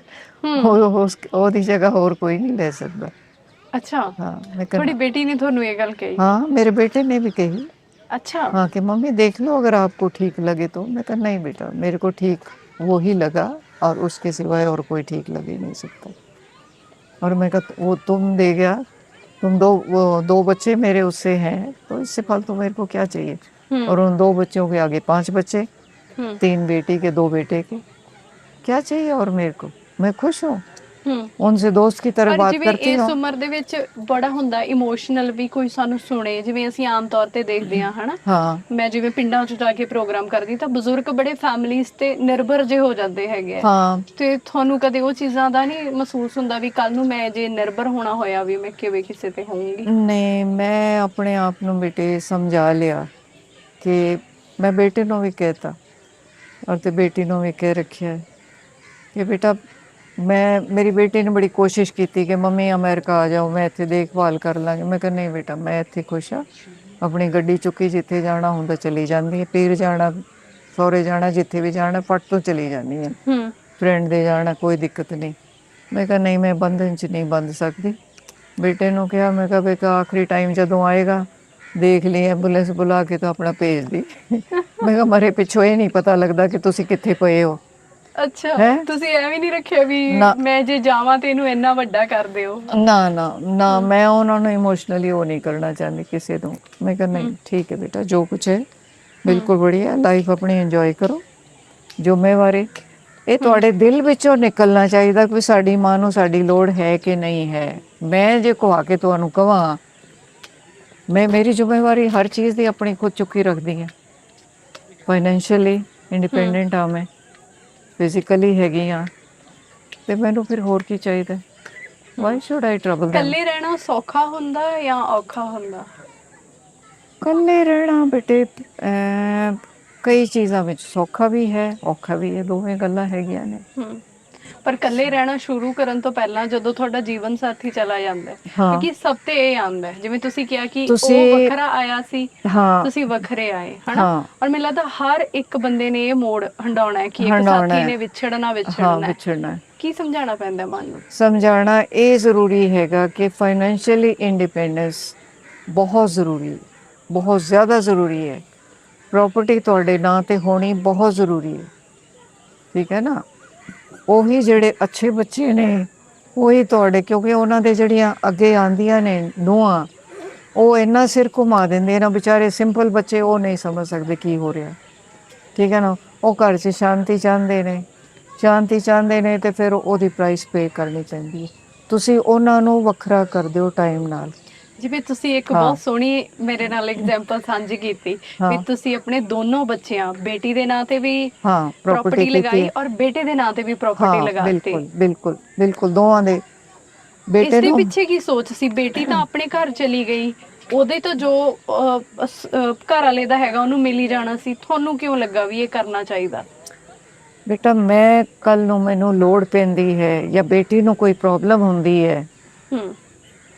ਉਹਦੀ ਜਗ੍ਹਾ ਹੋਰ ਕੋਈ ਨਹੀਂ ਲੈ ਸਕਦਾ। ਅੱਛਾ, हाँ मैं ਤੁਹਾਡੀ कहना ਬੇਟੀ ਨੇ ਤੁਹਾਨੂੰ ਇਹ ਗੱਲ ਕਹੀ? हाँ मेरे बेटे ने भी कही अच्छा। हाँ कि मम्मी देख लो अगर आपको ठीक लगे तो। मैं कहा नहीं बेटा मेरे को ठीक वो ही लगा और उसके सिवाय और कोई ठीक लग ही नहीं सकता। और मैं कहा वो तुम दे गया, तुम दो बच्चे मेरे उससे हैं तो इससे फालतू मेरे को क्या चाहिए। और उन 2 बच्चों के आगे 5 बच्चे, 3 बेटी के 2 बेटे के, क्या चाहिए और मेरे को, मैं खुश हूँ। उनसे दोस्त की तरह ਪਰ बात ਜਿਵੇਂ करती ਇਸ हूँ। ਉਮਰ ਦੇ ਵਿੱਚ ਬੜਾ ਹੁੰਦਾ ਇਮੋਸ਼ਨਲ ਵੀ, ਕੋਈ ਸਾਨੂੰ ਸੁਣੇ, ਜਿਵੇਂ ਅਸੀਂ ਆਮ ਤੌਰ ਤੇ ਦੇਖਦੇ ਹਾਂ ਹਨਾ। हाँ ਮੈਂ ਜਿਵੇਂ ਪਿੰਡਾਂ 'ਚ ਜਾ ਕੇ ਪ੍ਰੋਗਰਾਮ ਕਰਦੀ ਤਾਂ ਬਜ਼ੁਰਗ ਬੜੇ ਫੈਮਲੀਜ਼ ਤੇ ਨਿਰਭਰ ਜੇ ਹੋ ਜਾਂਦੇ ਹੈਗੇ ਆ। हाँ ਤੇ ਤੁਹਾਨੂੰ ਕਦੇ ਉਹ ਚੀਜ਼ਾਂ ਦਾ ਨਹੀਂ ਮਹਿਸੂਸ ਹੁੰਦਾ ਵੀ ਕੱਲ ਨੂੰ ਮੈਂ ਜੇ ਨਿਰਭਰ ਹੋਣਾ ਹੋਇਆ ਵੀ ਮੈਂ ਕਿਵੇਂ ਕਿਸੇ ਤੇ ਹੋਊਂਗੀ? नहीं, मैं अपने आप ਨੂੰ बेटे समझा लिया कि मैं बेटे ਨੂੰ ਵੀ कहता और ਤੇ बेटी ਨੂੰ ਵੀ ਕਹਿ ਰੱਖਿਆ ਹੈ ਕਿ बेटा ਮੇਰੀ ਬੇਟੀ ਨੇ ਬੜੀ ਕੋਸ਼ਿਸ਼ ਕੀਤੀ ਕਿ ਮੰਮੀ ਅਮਰੀਕਾ ਆ ਜਾਓ, ਮੈਂ ਇੱਥੇ ਦੇਖਭਾਲ ਕਰ ਲਾਂਗੀ। ਮੈਂ ਕਿਹਾ ਨਹੀਂ ਬੇਟਾ ਮੈਂ ਇੱਥੇ ਖੁਸ਼ ਹਾਂ, ਆਪਣੀ ਗੱਡੀ ਚੁੱਕੀ ਜਿੱਥੇ ਜਾਣਾ ਹੁੰਦਾ ਚਲੀ ਜਾਂਦੀ ਹੈ, ਪੀਰ ਜਾਣਾ ਸਹੁਰੇ ਜਾਣਾ ਜਿੱਥੇ ਵੀ ਜਾਣਾ ਫਟ ਤੋਂ ਚਲੀ ਜਾਂਦੀ ਹੈ, ਫਰੈਂਡ ਦੇ ਜਾਣਾ ਕੋਈ ਦਿੱਕਤ ਨਹੀਂ। ਮੈਂ ਕਿਹਾ ਨਹੀਂ ਮੈਂ ਬੰਧਨ 'ਚ ਨਹੀਂ ਬੰਧ ਸਕਦੀ। ਬੇਟੇ ਨੂੰ ਕਿਹਾ ਮੈਂ ਕਿਹਾ ਬੇਟਾ ਆਖਰੀ ਟਾਈਮ ਜਦੋਂ ਆਏਗਾ ਦੇਖ ਲਈ ਐਂਬੂਲੈਂਸ ਬੁਲਾ ਕੇ ਤਾਂ ਆਪਣਾ ਭੇਜ ਦੀ ਮੈਂ ਕਿਹਾ ਮਰੇ ਪਿੱਛੋਂ ਇਹ ਨਹੀਂ ਪਤਾ ਲੱਗਦਾ ਕਿ ਤੁਸੀਂ ਕਿੱਥੇ ਪਏ ਹੋ। ਅੱਛਾ, ਹੈਂ? ਤੁਸੀਂ ਐਵੇਂ ਨਹੀਂ ਰੱਖਿਆ ਵੀ ਨਾ ਮੈਂ ਜੇ ਜਾਵਾਂ ਤੇ ਇਹਨੂੰ ਇੰਨਾ ਵੱਡਾ ਕਰ ਦਿਓ? ਨਾ ਨਾ ਨਾ, ਮੈਂ ਉਹਨਾਂ ਨੂੰ ਇਮੋਸ਼ਨਲੀ ਉਹ ਨਹੀਂ ਕਰਨਾ ਚਾਹੁੰਦੀ ਕਿਸੇ ਨੂੰ। ਮੈਂ ਕਿਹਾ ਨਹੀਂ ਠੀਕ ਹੈ ਬੇਟਾ ਜੋ ਕੁਛ ਹੈ ਬਿਲਕੁਲ ਬੜੀਆ, ਲਾਈਫ ਆਪਣੀ ਇੰਜੋਏ ਕਰੋ। ਜ਼ਿੰਮੇਵਾਰੀ ਇਹ ਤੁਹਾਡੇ ਦਿਲ ਵਿੱਚੋਂ ਨਿਕਲਣਾ ਚਾਹੀਦਾ ਕਿ ਸਾਡੀ ਮਾਂ ਨੂੰ ਸਾਡੀ ਲੋੜ ਹੈ ਕਿ ਨਹੀਂ ਹੈ। ਮੈਂ ਜੇ ਕਹਾ ਕੇ ਤੁਹਾਨੂੰ ਕਹਾਂ, ਮੇਰੀ ਜ਼ਿੰਮੇਵਾਰੀ ਹਰ ਚੀਜ਼ ਦੀ ਆਪਣੀ ਖੁਦ ਚੁੱਕੀ ਰੱਖਦੀ ਹਾਂ। ਫਾਈਨੈਂਸ਼ੀਅਲੀ ਇੰਡੀਪੈਂਡੈਂਟ ਹਾਂ ਮੈਂ, ਫਿਜ਼ੀਕਲੀ ਹੈਗੀ ਹਾਂ, ਤੇ ਮੈਨੂੰ ਫਿਰ ਹੋਰ ਕੀ ਚਾਹੀਦਾ। Why should I trouble them. ਇਕੱਲੇ ਰਹਿਣਾ ਸੌਖਾ ਹੁੰਦਾ ਜਾਂ ਔਖਾ ਹੁੰਦਾ? ਇਕੱਲੇ ਰਹਿਣਾ ਬੇਟੇ ਕਈ ਚੀਜ਼ਾਂ ਵਿੱਚ ਸੌਖਾ ਵੀ ਹੈ ਔਖਾ ਵੀ ਹੈ, ਦੋਵੇਂ ਗੱਲਾਂ ਹੈਗੀਆਂ ਨੇ। ਪਰ ਇਕੱਲੇ ਰਹਿਣਾ ਸ਼ੁਰੂ ਕਰਨ ਤੋਂ ਪਹਿਲਾਂ ਜਦੋਂ ਤੁਹਾਡਾ ਜੀਵਨ ਸਾਥੀ ਚਲਾ ਜਾਂਦਾ ਹੈ, ਹਾਂ ਕਿਉਂਕਿ ਸਭ ਤੇ ਇਹ ਆਉਂਦਾ ਹੈ, ਜਿਵੇਂ ਤੁਸੀਂ ਕਿਹਾ ਕਿ ਉਹ ਤੁਸੀਂ ਵੱਖਰਾ ਆਇਆ ਸੀ, ਹਾਂ ਤੁਸੀਂ ਵੱਖਰੇ ਆਏ ਹਨਾ। ਹਾਂ ਔਰ ਮੈਨੂੰ ਲੱਗਦਾ ਹਰ ਇੱਕ ਬੰਦੇ ਨੇ ਇਹ ਮੋੜ ਹੰਡਾਉਣਾ ਹੈ ਕਿ ਇੱਕ ਹੰਡਾਉਣਾ ਸਾਥੀ ਹੈ। ਨੇ ਵਿਛੜਨਾ ਹਾਂ ਵਿਛੜਨਾ ਹੈ। ਵਿਛੜਨਾ ਹੈ। ਕੀ ਸਮਝਾਉਣਾ ਪੈਂਦਾ ਮਨ ਨੂੰ? ਸਮਝਾਉਣਾ ਇਹ ਜ਼ਰੂਰੀ ਹੈਗਾ ਕਿ ਫਾਈਨੈਂਸ਼ੀਅਲੀ ਇੰਡੀਪੈਂਡੈਂਸ ਬਹੁਤ ਜ਼ਰੂਰੀ ਹੈ, ਬਹੁਤ ਜ਼ਿਆਦਾ ਜ਼ਰੂਰੀ ਹੈ। ਪ੍ਰੋਪਰਟੀ ਤੁਹਾਡੇ ਨਾਂ 'ਤੇ ਹੋਣੀ ਬਹੁਤ ਜ਼ਰੂਰੀ ਹੈ, ਠੀਕ ਹੈ ਨਾ। ਉਹੀ ਜਿਹੜੇ ਅੱਛੇ ਬੱਚੇ ਨੇ ਉਹੀ ਤੁਹਾਡੇ, ਕਿਉਂਕਿ ਉਹਨਾਂ ਦੇ ਜਿਹੜੀਆਂ ਅੱਗੇ ਆਉਂਦੀਆਂ ਨੇ ਨੂੰਹਾਂ ਉਹ ਇੰਨਾ ਸਿਰ ਘੁਮਾ ਦਿੰਦੇ ਨਾ, ਵਿਚਾਰੇ ਸਿੰਪਲ ਬੱਚੇ ਉਹ ਨਹੀਂ ਸਮਝ ਸਕਦੇ ਕੀ ਹੋ ਰਿਹਾ, ਠੀਕ ਹੈ ਨਾ। ਉਹ ਘਰ 'ਚ ਸ਼ਾਂਤੀ ਚਾਹੁੰਦੇ ਨੇ, ਸ਼ਾਂਤੀ ਚਾਹੁੰਦੇ ਨੇ ਤੇ ਫਿਰ ਉਹਦੀ ਪ੍ਰਾਈਸ ਪੇ ਕਰਨੀ ਪੈਂਦੀ ਹੈ। ਤੁਸੀਂ ਉਹਨਾਂ ਨੂੰ ਵੱਖਰਾ ਕਰ ਦਿਓ ਟਾਈਮ ਨਾਲ। ਜਿਵੇਂ ਤੁਸੀਂ ਇੱਕ ਹਾਂ ਬਹੁਤ ਸੋਹਣੀ ਮੇਰੇ ਨਾਲ ਐਗਜ਼ਾਮਪਲ ਸਾਂਝੀ ਕੀਤੀ ਵੀ ਹਾਂ ਤੁਸੀਂ ਆਪਣੇ ਦੋਨੋਂ ਬੱਚਿਆਂ, ਬੇਟੀ ਦੇ ਨਾਂ ਤੇ ਵੀ ਹਾਂ ਪ੍ਰਾਪਰਟੀ ਪ੍ਰਾਪਰਟੀ ਕੀਤੀ ਲਗਾਈ ਹੈ। ਔਰ ਬੇਟੇ ਦੇ ਨਾਂ ਤੇ ਵੀ ਪ੍ਰਾਪਰਟੀ ਹਾਂ ਲਗਾਤੀ। ਬਿਲਕੁਲ ਬਿਲਕੁਲ ਬਿਲਕੁਲ, ਦੋਵਾਂ ਦੇ ਇਸ ਬੇਟੇ ਦੇ ਨੂੰ। ਪਿੱਛੇ ਕੀ ਸੋਚ ਸੀ? ਬੇਟੀ ਤਾਂ ਆਪਣੇ ਘਰ ਚਲੀ ਗਈ, ਉਹਦੇ ਤੋਂ ਜੋ ਘਰ ਵਾਲੇ ਦਾ ਹੈਗਾ ਉਹਨੂੰ ਮਿਲ ਹੀ ਜਾਣਾ ਸੀ, ਤੁਹਾਨੂੰ ਕਿਉਂ ਲੱਗਾ ਵੀ ਇਹ ਕਰਨਾ ਚਾਹੀਦਾ? ਬੇਟਾ ਮੈਂ ਕੱਲ ਨੂੰ ਮੈਨੂੰ ਲੋੜ ਪੈਂਦੀ ਹੈ ਜਾਂ ਬੇਟੀ ਨੂੰ ਕੋਈ ਪ੍ਰੋਬਲਮ ਹੁੰਦੀ ਹੈ ਹੂੰ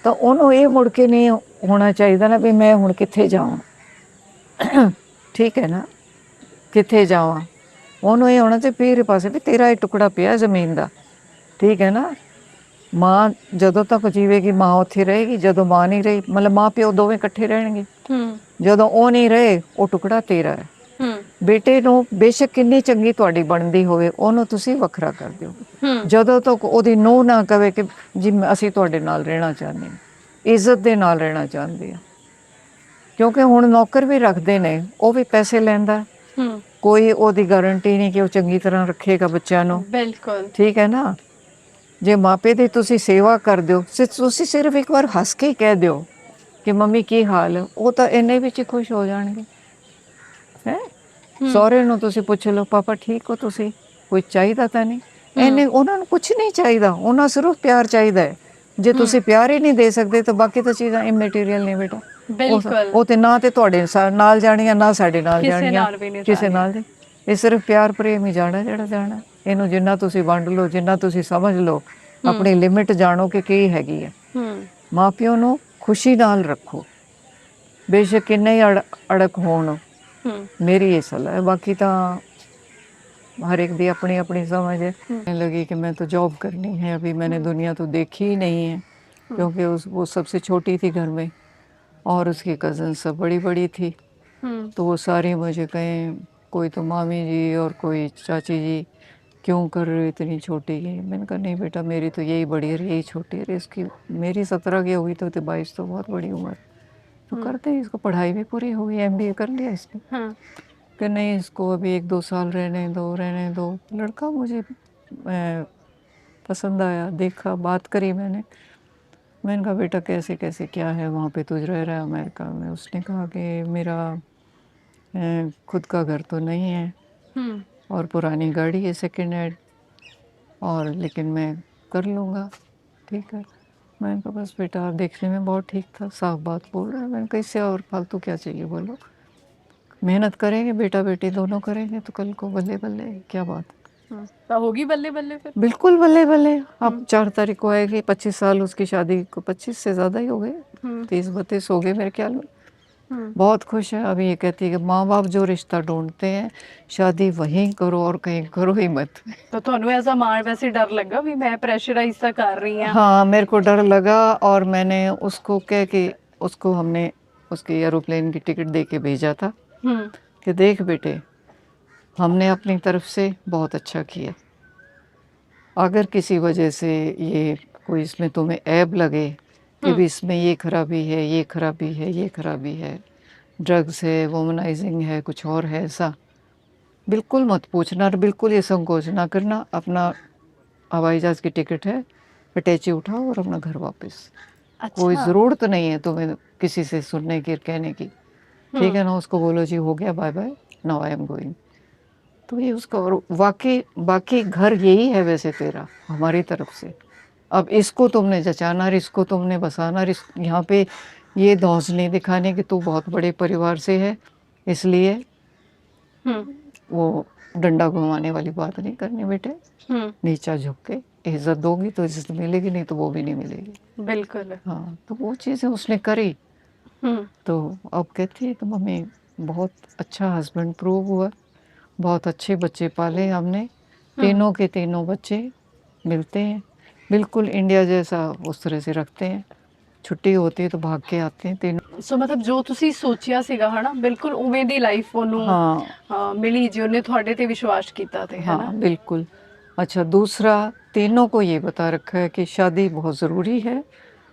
ਤਾਂ ਉਹਨੂੰ ਇਹ ਮੁੜ ਕੇ ਨਹੀਂ ਹੋਣਾ ਚਾਹੀਦਾ ਨਾ ਵੀ ਮੈਂ ਹੁਣ ਕਿੱਥੇ ਜਾਵਾਂ। ਠੀਕ ਹੈ ਨਾ, ਕਿੱਥੇ ਜਾਵਾਂ। ਉਹਨੂੰ ਇਹ ਹੋਣਾ ਚਾਹੀਦਾ ਮੇਰੇ ਪਾਸੇ ਵੀ ਤੇਰਾ ਇਹ ਟੁਕੜਾ ਪਿਆ ਜ਼ਮੀਨ ਦਾ। ਠੀਕ ਹੈ ਨਾ, ਮਾਂ ਜਦੋਂ ਤੱਕ ਜੀਵੇਗੀ ਮਾਂ ਉੱਥੇ ਰਹੇਗੀ, ਜਦੋਂ ਮਾਂ ਨਹੀਂ ਰਹੀ ਮਤਲਬ ਮਾਂ ਪਿਓ ਦੋਵੇਂ ਇਕੱਠੇ ਰਹਿਣਗੇ। ਹੂੰ ਜਦੋਂ ਉਹ ਨਹੀਂ ਰਹੇ ਉਹ ਟੁਕੜਾ ਤੇਰਾ ਹੈ। ਹੂੰ ਬੇਟੇ ਨੂੰ ਬੇਸ਼ੱਕ ਕਿੰਨੀ ਚੰਗੀ ਤੁਹਾਡੀ ਬਣਦੀ ਹੋਵੇ ਉਹਨੂੰ ਤੁਸੀਂ ਵੱਖਰਾ ਕਰ ਦਿਓ ਹੂੰ ਜਦੋਂ ਤੱਕ ਉਹਦੀ ਨੂੰਹ ਨਾ ਕਵੇ ਕਿ ਜੀ ਅਸੀਂ ਤੁਹਾਡੇ ਨਾਲ ਰਹਿਣਾ ਚਾਹੁੰਦੇ ਹਾਂ, ਇੱਜ਼ਤ ਦੇ ਨਾਲ ਰਹਿਣਾ ਚਾਹੁੰਦੇ ਹਾਂ। ਕਿਉਂਕਿ ਹੁਣ ਨੌਕਰ ਵੀ ਰੱਖਦੇ ਨੇ, ਉਹ ਵੀ ਪੈਸੇ ਲੈਂਦਾ, ਹੂੰ ਕੋਈ ਉਹਦੀ ਗਾਰੰਟੀ ਨਹੀਂ ਕਿ ਉਹ ਚੰਗੀ ਤਰ੍ਹਾਂ ਰੱਖੇਗਾ ਬੱਚਿਆਂ ਨੂੰ। ਬਿਲਕੁਲ। ਠੀਕ ਹੈ ਨਾ, ਜੇ ਮਾਪੇ ਦੀ ਤੁਸੀਂ ਸੇਵਾ ਕਰ ਦਿਓ, ਤੁਸੀਂ ਸਿਰਫ ਇੱਕ ਵਾਰ ਹੱਸ ਕੇ ਕਹਿ ਦਿਓ ਕਿ ਮੰਮੀ ਕੀ ਹਾਲ ਹੈ, ਉਹ ਤਾਂ ਇੰਨੇ ਵਿੱਚ ਹੀ ਖੁਸ਼ ਹੋ ਜਾਣਗੇ। ਹੈ ਸਹੁਰੇ ਨੂੰ ਤੁਸੀਂ ਪੁੱਛ ਲਓ ਪਾਪਾ ਠੀਕ ਹੋ ਤੁਸੀਂ, ਕੋਈ ਚਾਹੀਦਾ ਤਾਂ ਨਹੀਂ। ਇਹਨੇ ਉਹਨਾਂ ਨੂੰ ਕੁਝ ਨਹੀਂ ਚਾਹੀਦਾ, ਉਹਨਾਂ ਸਿਰਫ ਪਿਆਰ ਚਾਹੀਦਾ ਹੈ। ਜੇ ਤੁਸੀਂ ਪਿਆਰ ਹੀ ਨਹੀਂ ਦੇ ਸਕਦੇ ਤਾਂ ਬਾਕੀ ਤਾਂ ਚੀਜ਼ਾਂ ਇਮੈਟੀਰੀਅਲ ਨੇ ਬੇਟਾ। ਬਿਲਕੁਲ ਉਹ ਤੇ ਨਾ ਤੇ ਤੁਹਾਡੇ ਨਾਲ ਜਾਣੀਆਂ ਨਾ ਸਾਡੇ ਨਾਲ ਕਿਸੇ ਜਾਣੀਆਂ, ਨਾਲ ਵੀ ਨਹੀਂ ਕਿਸੇ ਜਾਣੀਆਂ। ਨਾਲ ਨਹੀਂ। ਇਹ ਸਿਰਫ ਪਿਆਰ ਪ੍ਰੇਮ ਹੀ ਜਾਣਾ ਜਿਹੜਾ ਜਾਣਾ। ਇਹਨੂੰ ਜਿੰਨਾ ਤੁਸੀਂ ਵੰਡ ਲਓ, ਜਿੰਨਾ ਤੁਸੀਂ ਸਮਝ ਲਓ, ਆਪਣੀ ਲਿਮਿਟ ਜਾਣੋ ਕਿ ਕੀ ਹੈਗੀ ਹੈ। ਹੂੰ ਮਾਂ ਪਿਓ ਨੂੰ ਖੁਸ਼ੀ ਨਾਲ ਰੱਖੋ, ਬੇਸ਼ੱਕ ਕਿੰਨੇ ਹੀ ਅੜਕ ਹੋਣ। ਹੂੰ ਮੇਰੀ ਇਹ ਸਲਾਹ ਹੈ, ਬਾਕੀ ਤਾਂ हर एक दी अपनी अपनी समझ है। लगी कि मैं तो जॉब करनी है, अभी मैंने दुनिया तो देखी ही नहीं है क्योंकि वो सबसे छोटी थी घर में और उसकी कज़न सब बड़ी बड़ी थी। तो वो सारी मुझे कहें कोई तो मामी जी और कोई चाची जी क्यों कर रहे हो इतनी छोटी की। मैंने कहा नहीं बेटा मेरी तो यही बड़ी है, यही छोटी है। इसकी मेरी 17 की हुई तो 22 तो बहुत बड़ी उम्र, तो करते हैं इसको, पढ़ाई भी पूरी हुई, MBA कर लिया इसने। हाँ कि नहीं इसको अभी 1-2 साल रहने दो। लड़का मुझे पसंद आया, देखा, बात करी मैंने कहा बेटा कैसे कैसे क्या है वहाँ पे तुझ रह रहा है अमेरिका में। उसने कहा कि मेरा खुद का घर तो नहीं है और पुरानी गाड़ी है सेकंड हैंड, और लेकिन मैं कर लूँगा। ठीक है, मैंने कहा बस बेटा आप देखने में बहुत ठीक था, साफ बात बोल रहा है। मैंने कहा इससे और फालतू क्या चाहिए बोलो, मेहनत करेंगे बेटा बेटी दोनों करेंगे तो कल को बल्ले बल्ले क्या बात है। तो होगी बल्ले बल्ले फिर। बिल्कुल बल्ले बल्ले। अब 4 तारीख को आएगी, 25 साल उसकी शादी को, 25 से ज़्यादा ही हो गए, 30-32 हो गए मेरे ख्याल में। बहुत खुश है। अभी ये कहती है कि माँ बाप जो रिश्ता ढूंढते हैं शादी वहीं करो और कहीं करो ही मत। तो ਤੁਹਾਨੂੰ ऐसा मां वैसे डर लगा भी मैं प्रेशराइज सा कर रही हूं? हाँ मेरे को डर लगा, और मैंने उसको कह के उसको हमने उसके एरोप्लेन की टिकट दे के भेजा था कि देख बेटे हमने अपनी तरफ से बहुत अच्छा किया, अगर किसी वजह से ये कोई इसमें तुम्हें ऐब लगे कि भी इसमें ये खराबी है, ये खराबी है, ये खराबी है, ड्रग्स है, वुमनाइजिंग है, कुछ और है, ऐसा बिल्कुल मत पूछना और बिल्कुल ये संकोच ना करना। अपना हवाई जहाज़ की टिकट है, अटैची उठाओ और अपना घर वापस। कोई ज़रूरत नहीं है तुम्हें किसी से सुनने की, कहने की। ठीक है ना, उसको बोलो जी हो गया, bye bye, now I am going. तो ये उसका, और वाकई बाकी घर यही है वैसे तेरा हमारी तरफ से। अब इसको तुमने जचाना और इसको तुमने बसाना और यहाँ पे ये दौस नहीं दिखाने कि तू बहुत बड़े परिवार से है, इसलिए वो डंडा घुमाने वाली बात नहीं करनी बेटे। नीचा झुक के इज्जत दोगी तो इज्जत मिलेगी, नहीं तो वो भी नहीं मिलेगी। बिल्कुल। हाँ, तो वो चीज़ें उसने करी। तो अब कहती है कि मम्मी बहुत अच्छा हस्बैंड प्रूव हुआ, बहुत अच्छे बच्चे पाले हमने, तीनों के तीनों बच्चे मिलते हैं बिल्कुल इंडिया जैसा, उस तरह से रखते हैं। छुट्टी होती है तो भाग के आते हैं तीनों। ਸੋ ਮਤਲਬ ਜੋ ਤੁਸੀਂ ਸੋਚਿਆ ਸੀਗਾ ਹਨਾ ਬਿਲਕੁਲ ਉਵੇਂ ਦੀ ਲਾਈਫ ਉਹਨੂੰ ਮਿਲੀ ਜੀ, ਉਹਨੇ ਤੁਹਾਡੇ ਤੇ ਵਿਸ਼ਵਾਸ ਕੀਤਾ ਤੇ है ना। हाँ बिल्कुल। अच्छा दूसरा, तीनों को ये बता रखा है कि शादी बहुत ज़रूरी है,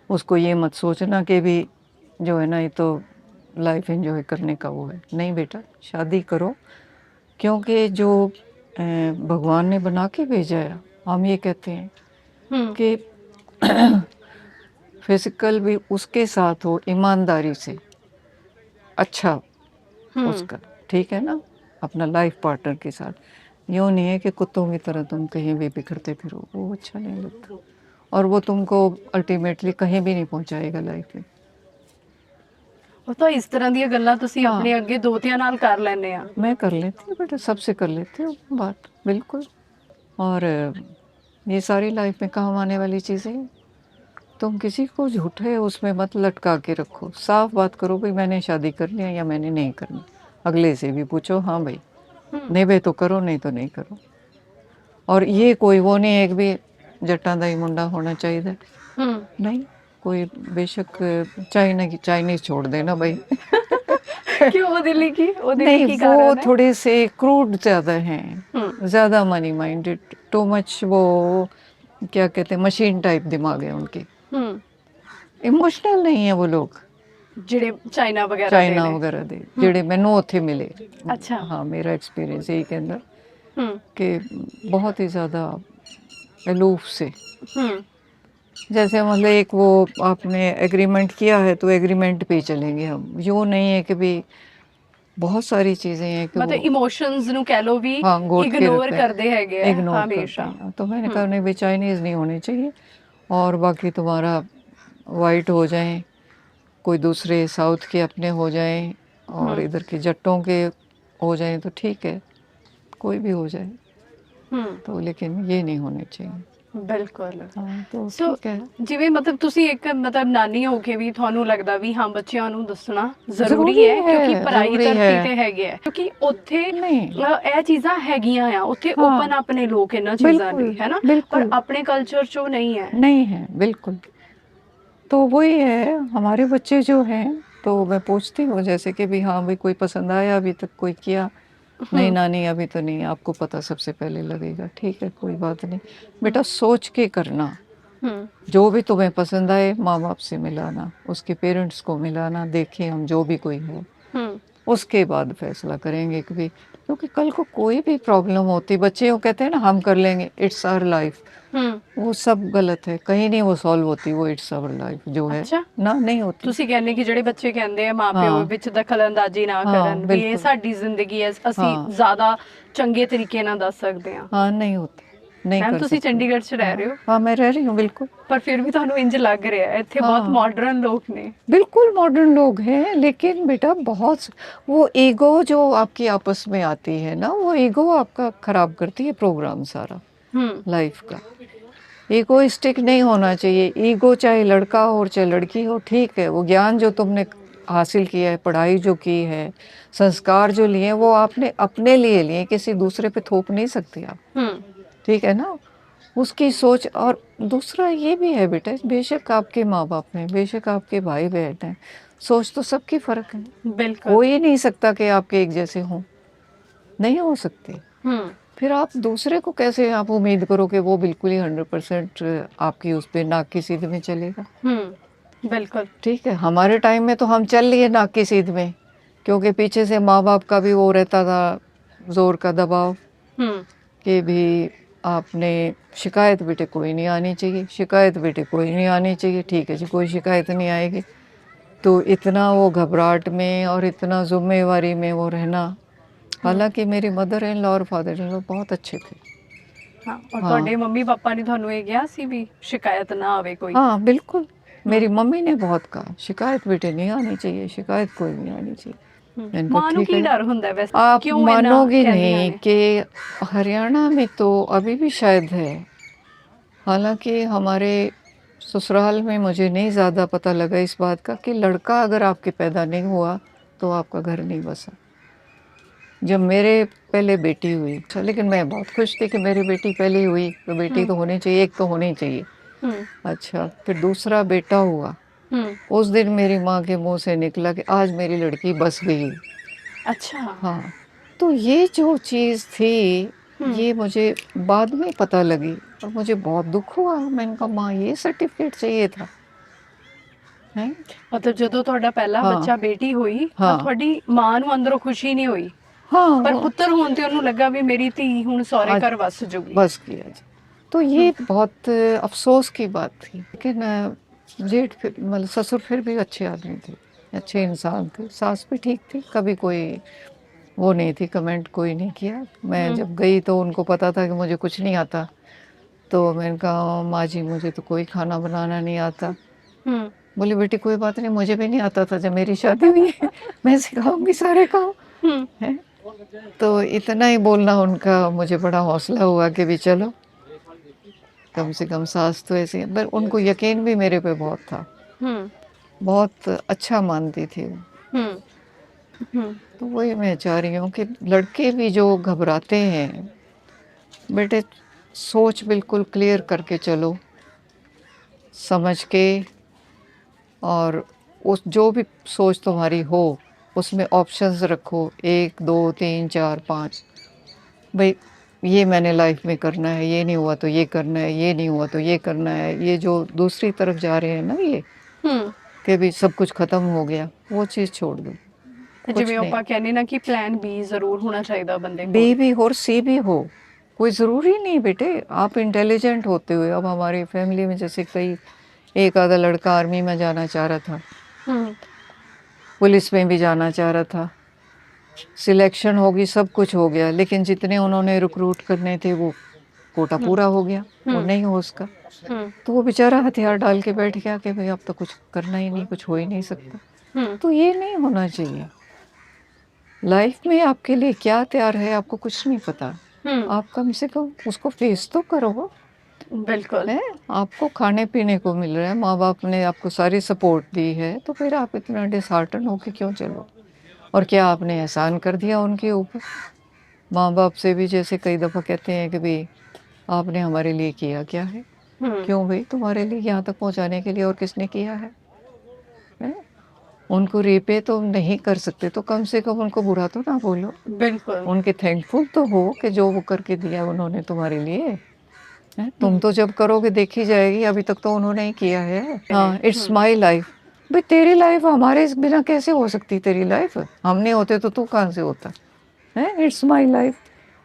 उसको ये मत सोचना कि भी जो है ना ये तो लाइफ एंजॉय करने का वो है, नहीं बेटा शादी करो। क्योंकि जो भगवान ने बना के भेजा है। हम ये कहते हैं कि फिजिकल भी उसके साथ हो ईमानदारी से, अच्छा उसका, ठीक है ना, अपना लाइफ पार्टनर के साथ। यूँ नहीं है कि कुत्तों की तरह तुम कहीं भी बिखरते फिरो, वो अच्छा नहीं लगता, और वो तुमको अल्टीमेटली कहीं भी नहीं पहुंचाएगा लाइफ में। ਉਹ ਤਾਂ ਇਸ ਤਰ੍ਹਾਂ ਦੀਆਂ ਗੱਲਾਂ ਤੁਸੀਂ हाँ। ਆਪਣੇ ਅੱਗੇ ਦੋਤਿਆਂ ਨਾਲ ਕਰ ਲੈਂਦੇ ਆ। मैं कर लेती हूँ बेटा, सबसे कर लेती हूँ बात, बिल्कुल। और ये सारी लाइफ में काम आने वाली चीज़ें हैं। तुम किसी को झूठे उसमें मत लटका के रखो, साफ बात करो भाई मैंने शादी करनी है या मैंने नहीं करनी। अगले से भी पूछो, हाँ भाई निभे तो करो, नहीं तो नहीं करो। और ये कोई वो नहीं एक भी जट्टा दा ही मुंडा होना चाहिए, नहीं। कोई बेशक चाइनीज छोड़ देना भाई। क्यों ਉਹਦੇ ਲਈ ਕੀ नहीं, ਕੀ वो ਕਾਰਨ ਹੈ? थोड़े से क्रूड ज्यादा हैं, ज्यादा मनी माइंडेड, टू मच, वो क्या कहते हैं, मशीन टाइप दिमाग है उनके, इमोशनल नहीं है वो लोग। ਜਿਹੜੇ ਚਾਈਨਾ ਵਗੈਰਾ ਦੇ ਚਾਈਨਾ ਨੇ। ਵਗੈਰਾ ਦੇ ਜਿਹੜੇ ਮੈਨੂੰ ਉੱਥੇ ਮਿਲੇ, अच्छा। हाँ मेरा एक्सपीरियंस यही के अंदर हम्म कि बहुत ही ज़्यादा अलूफ से, हम्म जैसे मतलब एक वो आपने एग्रीमेंट किया है तो एग्रीमेंट पे ही चलेंगे हम, यूँ नहीं है कि भी बहुत सारी चीज़ें हैं कि ਮਤਲਬ वो ਇਮੋਸ਼ਨਸ ਨੂੰ ਕਹਿ ਲੋ ਵੀ हाँ गोद के ਇਗਨੋਰ रखते हैं, ਕਰਦੇ ਹੈਗੇ ਆ इग्नोर करते ਹਮੇਸ਼ਾ। हैं। तो मैंने कहा नहीं भाई चाइनीज़ नहीं होने चाहिए, और बाकी तुम्हारा वाइट हो जाएं, कोई दूसरे साउथ के अपने हो जाएं, और इधर के जट्टों के हो जाएं तो ठीक है, कोई भी हो जाए, तो लेकिन ये नहीं होने चाहिए। ਬਿਲਕੁਲ। हाँ तो ਸੋ ठीक है। ਜਿਵੇਂ ਮਤਲਬ ਤੁਸੀਂ ਇੱਕ ਮਤਲਬ ਨਾਨੀ ਹੋ ਕੇ ਵੀ ਤੁਹਾਨੂੰ ਲੱਗਦਾ ਵੀ ਹਾਂ ਬੱਚਿਆਂ ਨੂੰ ਦੱਸਣਾ ਜ਼ਰੂਰੀ ਜ਼ਰੂਰੀ ਹੈ ਹੈ, ਕਿਉਂਕਿ ਪਰਾਈ ਜ਼ਰੂਰੀ ਧਰਤੀ ਹੈ। ਤੇ ਹੈਗੇ ਆ, ਕਿਉਂਕਿ ਉੱਥੇ नहीं ਇਹ ਚੀਜ਼ਾਂ ਹੈਗੀਆਂ ਆ, ਉੱਥੇ हाँ, ਓਪਨ ਆਪਣੇ ਲੋਕ ਇਹਨਾਂ ਚੀਜ਼ਾਂ बिल्कुल ਲਈ, ਹੈ ਨਾ, ਪਰ बिल्कुल ਆਪਣੇ ਕਲਚਰ 'ਚ ਉਹ ਨਹੀਂ ਹੈ। नहीं है, बिल्कुल। तो वही है, हमारे बच्चे जो हैं तो मैं पूछती हूँ जैसे कि भी हाँ भाई कोई पसंद आया, अभी तक कोई किया नहीं, नानी अभी तो नहीं, आपको पता सबसे पहले लगेगा, ठीक है कोई बात नहीं बेटा, सोच के करना, जो भी तुम्हें पसंद आए माँ बाप से मिलाना, उसके पेरेंट्स को मिलाना, देखें हम जो भी कोई है, उसके बाद फैसला करेंगे कि भी, क्योंकि कल को कोई भी प्रॉब्लम होती, बच्चे वो कहते हैं ना हम कर लेंगे, इट्स आवर लाइफ, वो सब गलत है, कहीं नहीं वो सॉल्व होती, वो इट्स आवर लाइफ जो है ਅੱਛਾ, ना, नहीं होती। ਤੁਸੀਂ ਕਹਿੰਦੇ ਕਿ ਜਿਹੜੇ ਬੱਚੇ ਕਹਿੰਦੇ ਆ ਮਾਪਿਓ ਹਾਂ। ਵਿੱਚ ਦਖਲਅੰਦਾਜ਼ੀ ਨਾ ਹਾਂ, ਕਰਨ, ਵੀ ਇਹ ਬਿਲਕੁਲ। ਸਾਡੀ ਜ਼ਿੰਦਗੀ ਹੈ, ਅਸੀਂ ਹਾਂ। ਜ਼ਿਆਦਾ ਚੰਗੇ ਤਰੀਕੇ ਨਾਲ ਦੱਸ ਸਕਦੇ ਹਾਂ। हाँ नहीं होती, नहीं ਮੈਮ कर ਤੁਸੀਂ सकते। ਚੰਡੀਗੜ੍ਹ 'ਚ ਰਹਿ ਰਹੇ ਹੋ, हाँ मैं रह रही हूँ बिल्कुल, ਪਰ ਫਿਰ ਵੀ ਤੁਹਾਨੂੰ ਇੰਜ ਲੱਗ ਰਿਹਾ ਹੈ ਇੱਥੇ ਬਹੁਤ हाँ। ਮਾਡਰਨ ਲੋਕ ਨੇ। बिल्कुल मॉडर्न लोग हैं, लेकिन बेटा बहुत वो ईगो जो आपकी आपस में आती है ना, वो ईगो आपका खराब करती है प्रोग्राम सारा लाइफ का। ईगोइस्टिक नहीं होना चाहिए, ईगो चाहे लड़का हो और चाहे लड़की हो, ठीक है वो ज्ञान जो तुमने हासिल किया है, पढ़ाई जो की है, संस्कार जो लिए हैं, वो आपने अपने लिए लिए, किसी दूसरे पे थोप नहीं सकते आप, ठीक है ना, उसकी सोच। और दूसरा ये भी है बेटा, बेशक आपके माँ बाप हैं, बेशक आपके भाई बहन हैं, सोच तो सबकी फर्क है, बिल्कुल। हो ही नहीं सकता कि आपके एक जैसे हों, नहीं हो सकते। फिर आप दूसरे को कैसे आप उम्मीद करो कि वो बिल्कुल ही 100% आपकी उस पे नाक की सीध में चलेगा। बिल्कुल ठीक है, हमारे टाइम में तो हम चल लिए नाक की सीध में, क्योंकि पीछे से माँ बाप का भी वो रहता था जोर का दबाव कि भी आपने शिकायत बेटे कोई नहीं आनी चाहिए, शिकायत बेटे कोई नहीं आनी चाहिए, ठीक है जी कोई शिकायत नहीं आएगी। तो इतना वो घबराहट में और इतना जिम्मेवारी में वो रहना, हालांकि मेरी मदर इन लॉ और फादर इन लॉ बहुत अच्छे थे। हाँ, और ਤੁਹਾਡੇ ਮੰਮੀ ਪਾਪਾ ਨੇ ਤੁਹਾਨੂੰ ਇਹ ਕਿਹਾ ਸੀ ਵੀ शिकायत ना आवे कोई? हाँ बिल्कुल, मेरी मम्मी ने बहुत कहा शिकायत बेटे नहीं आनी चाहिए, शिकायत कोई नहीं आनी चाहिए। मैंने कहा, ਮਾਂ ਨੂੰ ठीक ਕੀ है। ਡਰ ਹੁੰਦਾ ਵੈਸੇ? आप क्यों इन्ना मानोगे कहदियां नहीं ने? कि हरियाणा में तो अभी भी शायद है, हालांकि हमारे ससुराल में मुझे नहीं ज़्यादा पता लगा इस बात का कि लड़का अगर आपके पैदा नहीं हुआ तो आपका घर नहीं बसा। जब मेरे पहले बेटी हुई, अच्छा, लेकिन मैं बहुत खुश थी कि मेरी बेटी पहले हुई, तो बेटी तो होनी चाहिए, एक तो होनी चाहिए। अच्छा, फिर दूसरा बेटा हुआ, उस दिन मेरी माँ के मुंह से निकला कि आज मेरी लड़की बस गई। अच्छा। हाँ, तो ये जो चीज़ थी ये मुझे बाद में पता लगी और मुझे बहुत दुख हुआ। मैंने कहा माँ ये सर्टिफिकेट चाहिए था, ਮਤਲਬ ਜਦੋਂ ਤੁਹਾਡਾ ਪਹਿਲਾ हाँ ਬੱਚਾ ਬੇਟੀ ਹੋਈ ਤਾਂ हाँ ਤੁਹਾਡੀ ਮਾਂ ਨੂੰ ਅੰਦਰੋਂ ਖੁਸ਼ੀ ਨਹੀਂ ਹੋਈ? हाँ ਪਰ वो ਪੁੱਤਰ ਹੋਣ ਤੇ ਉਹਨੂੰ ਲੱਗਾ ਵੀ ਮੇਰੀ ਧੀ ਹੁਣ ਸਹੁਰੇ आज ਘਰ ਵਸ ਜੂਗੀ। बस किया जी। तो ये बहुत अफसोस की बात थी, लेकिन जेठ फिर मतलब ससुर फिर भी अच्छे आदमी थे, अच्छे इंसान थे, सास भी ठीक थी, कभी कोई वो नहीं थी, कमेंट कोई नहीं किया। मैं हम्म जब गई तो उनको पता था कि मुझे कुछ नहीं आता, तो मैंने कहा माँ जी मुझे तो कोई खाना बनाना नहीं आता। हम्म बोली बेटी कोई बात नहीं, मुझे भी नहीं आता था जब मेरी शादी हुई है, मैं सिखाऊंगी सारे काम हम्म है। तो इतना ही बोलना उनका मुझे बड़ा हौसला हुआ कि भी चलो कम से कम सास तो ऐसी है। पर उनको यकीन भी मेरे पे बहुत था, हम्म बहुत अच्छा मानती थी वो। हम्म हम्म तो वही मैं चाह रही हूँ कि लड़के भी जो घबराते हैं, बेटे सोच बिल्कुल क्लियर करके चलो, समझ के, और उस जो भी सोच तुम्हारी हो उसमें ऑप्शंस रखो, 1 2 3 4 5। भाई ये मैंने लाइफ में करना है, ये नहीं हुआ तो ये करना है, ये नहीं हुआ तो ये करना है। ये जो दूसरी तरफ जा रहे हैं ना ये हम्म कि भी सब कुछ खत्म हो गया, वो चीज़ छोड़ दो। ਤੇ कुछ ਜਿਵੇਂ नहीं, ਆਪਾਂ ਕਹਿੰਦੇ ना कि प्लान बी ਜ਼ਰੂਰ होना चाहिए बंदे बी ਕੋਲ। भी हो और सी भी हो, कोई ज़रूरी नहीं बेटे। आप इंटेलिजेंट होते हुए, अब हमारी फैमिली में जैसे कई, एक आधा लड़का आर्मी में जाना चाह रहा था, हम्म पुलिस में भी जाना चाह रहा था, सिलेक्शन होगी, सब कुछ हो गया, लेकिन जितने उन्होंने रिक्रूट करने थे वो कोटा हम्म पूरा हो गया, वो हम्म नहीं हो उसका। हम्म तो वो बेचारा हथियार डाल के बैठ गया कि भाई अब तो कुछ करना ही नहीं, कुछ हो ही नहीं सकता। हम्म तो ये नहीं होना चाहिए। लाइफ में आपके लिए क्या तैयार है आपको कुछ नहीं पता। हम्म आप कम से कम उसको फेस तो करो, बिल्कुल। है। आपको खाने पीने को मिल रहा है, माँ बाप ने आपको सारी सपोर्ट दी है, तो फिर आप इतना डिसहार्टन होके क्यों चलो। और क्या आपने एहसान कर दिया उनके ऊपर। माँ बाप से भी जैसे कई दफ़ा कहते हैं कि भाई आपने हमारे लिए किया क्या है, हम्म क्यों भाई तुम्हारे लिए यहाँ तक पहुँचाने के लिए और किसने किया है? उनको रीपे तो नहीं कर सकते, तो कम से कम उनको बुरा तो ना बोलो, बिल्कुल। उनके थैंकफुल तो हो कि जो वो करके दिया उन्होंने तुम्हारे लिए, है। तुम हम्म तो जब करोगे देखी जाएगी, अभी तक तो उन्होंने ही किया है। हाँ, इट्स हम्म माई लाइफ। भाई तेरी लाइफ हमारे बिना कैसे हो सकती, तेरी लाइफ हम नहीं होते तो तू कहाँ से होता है। It's my life.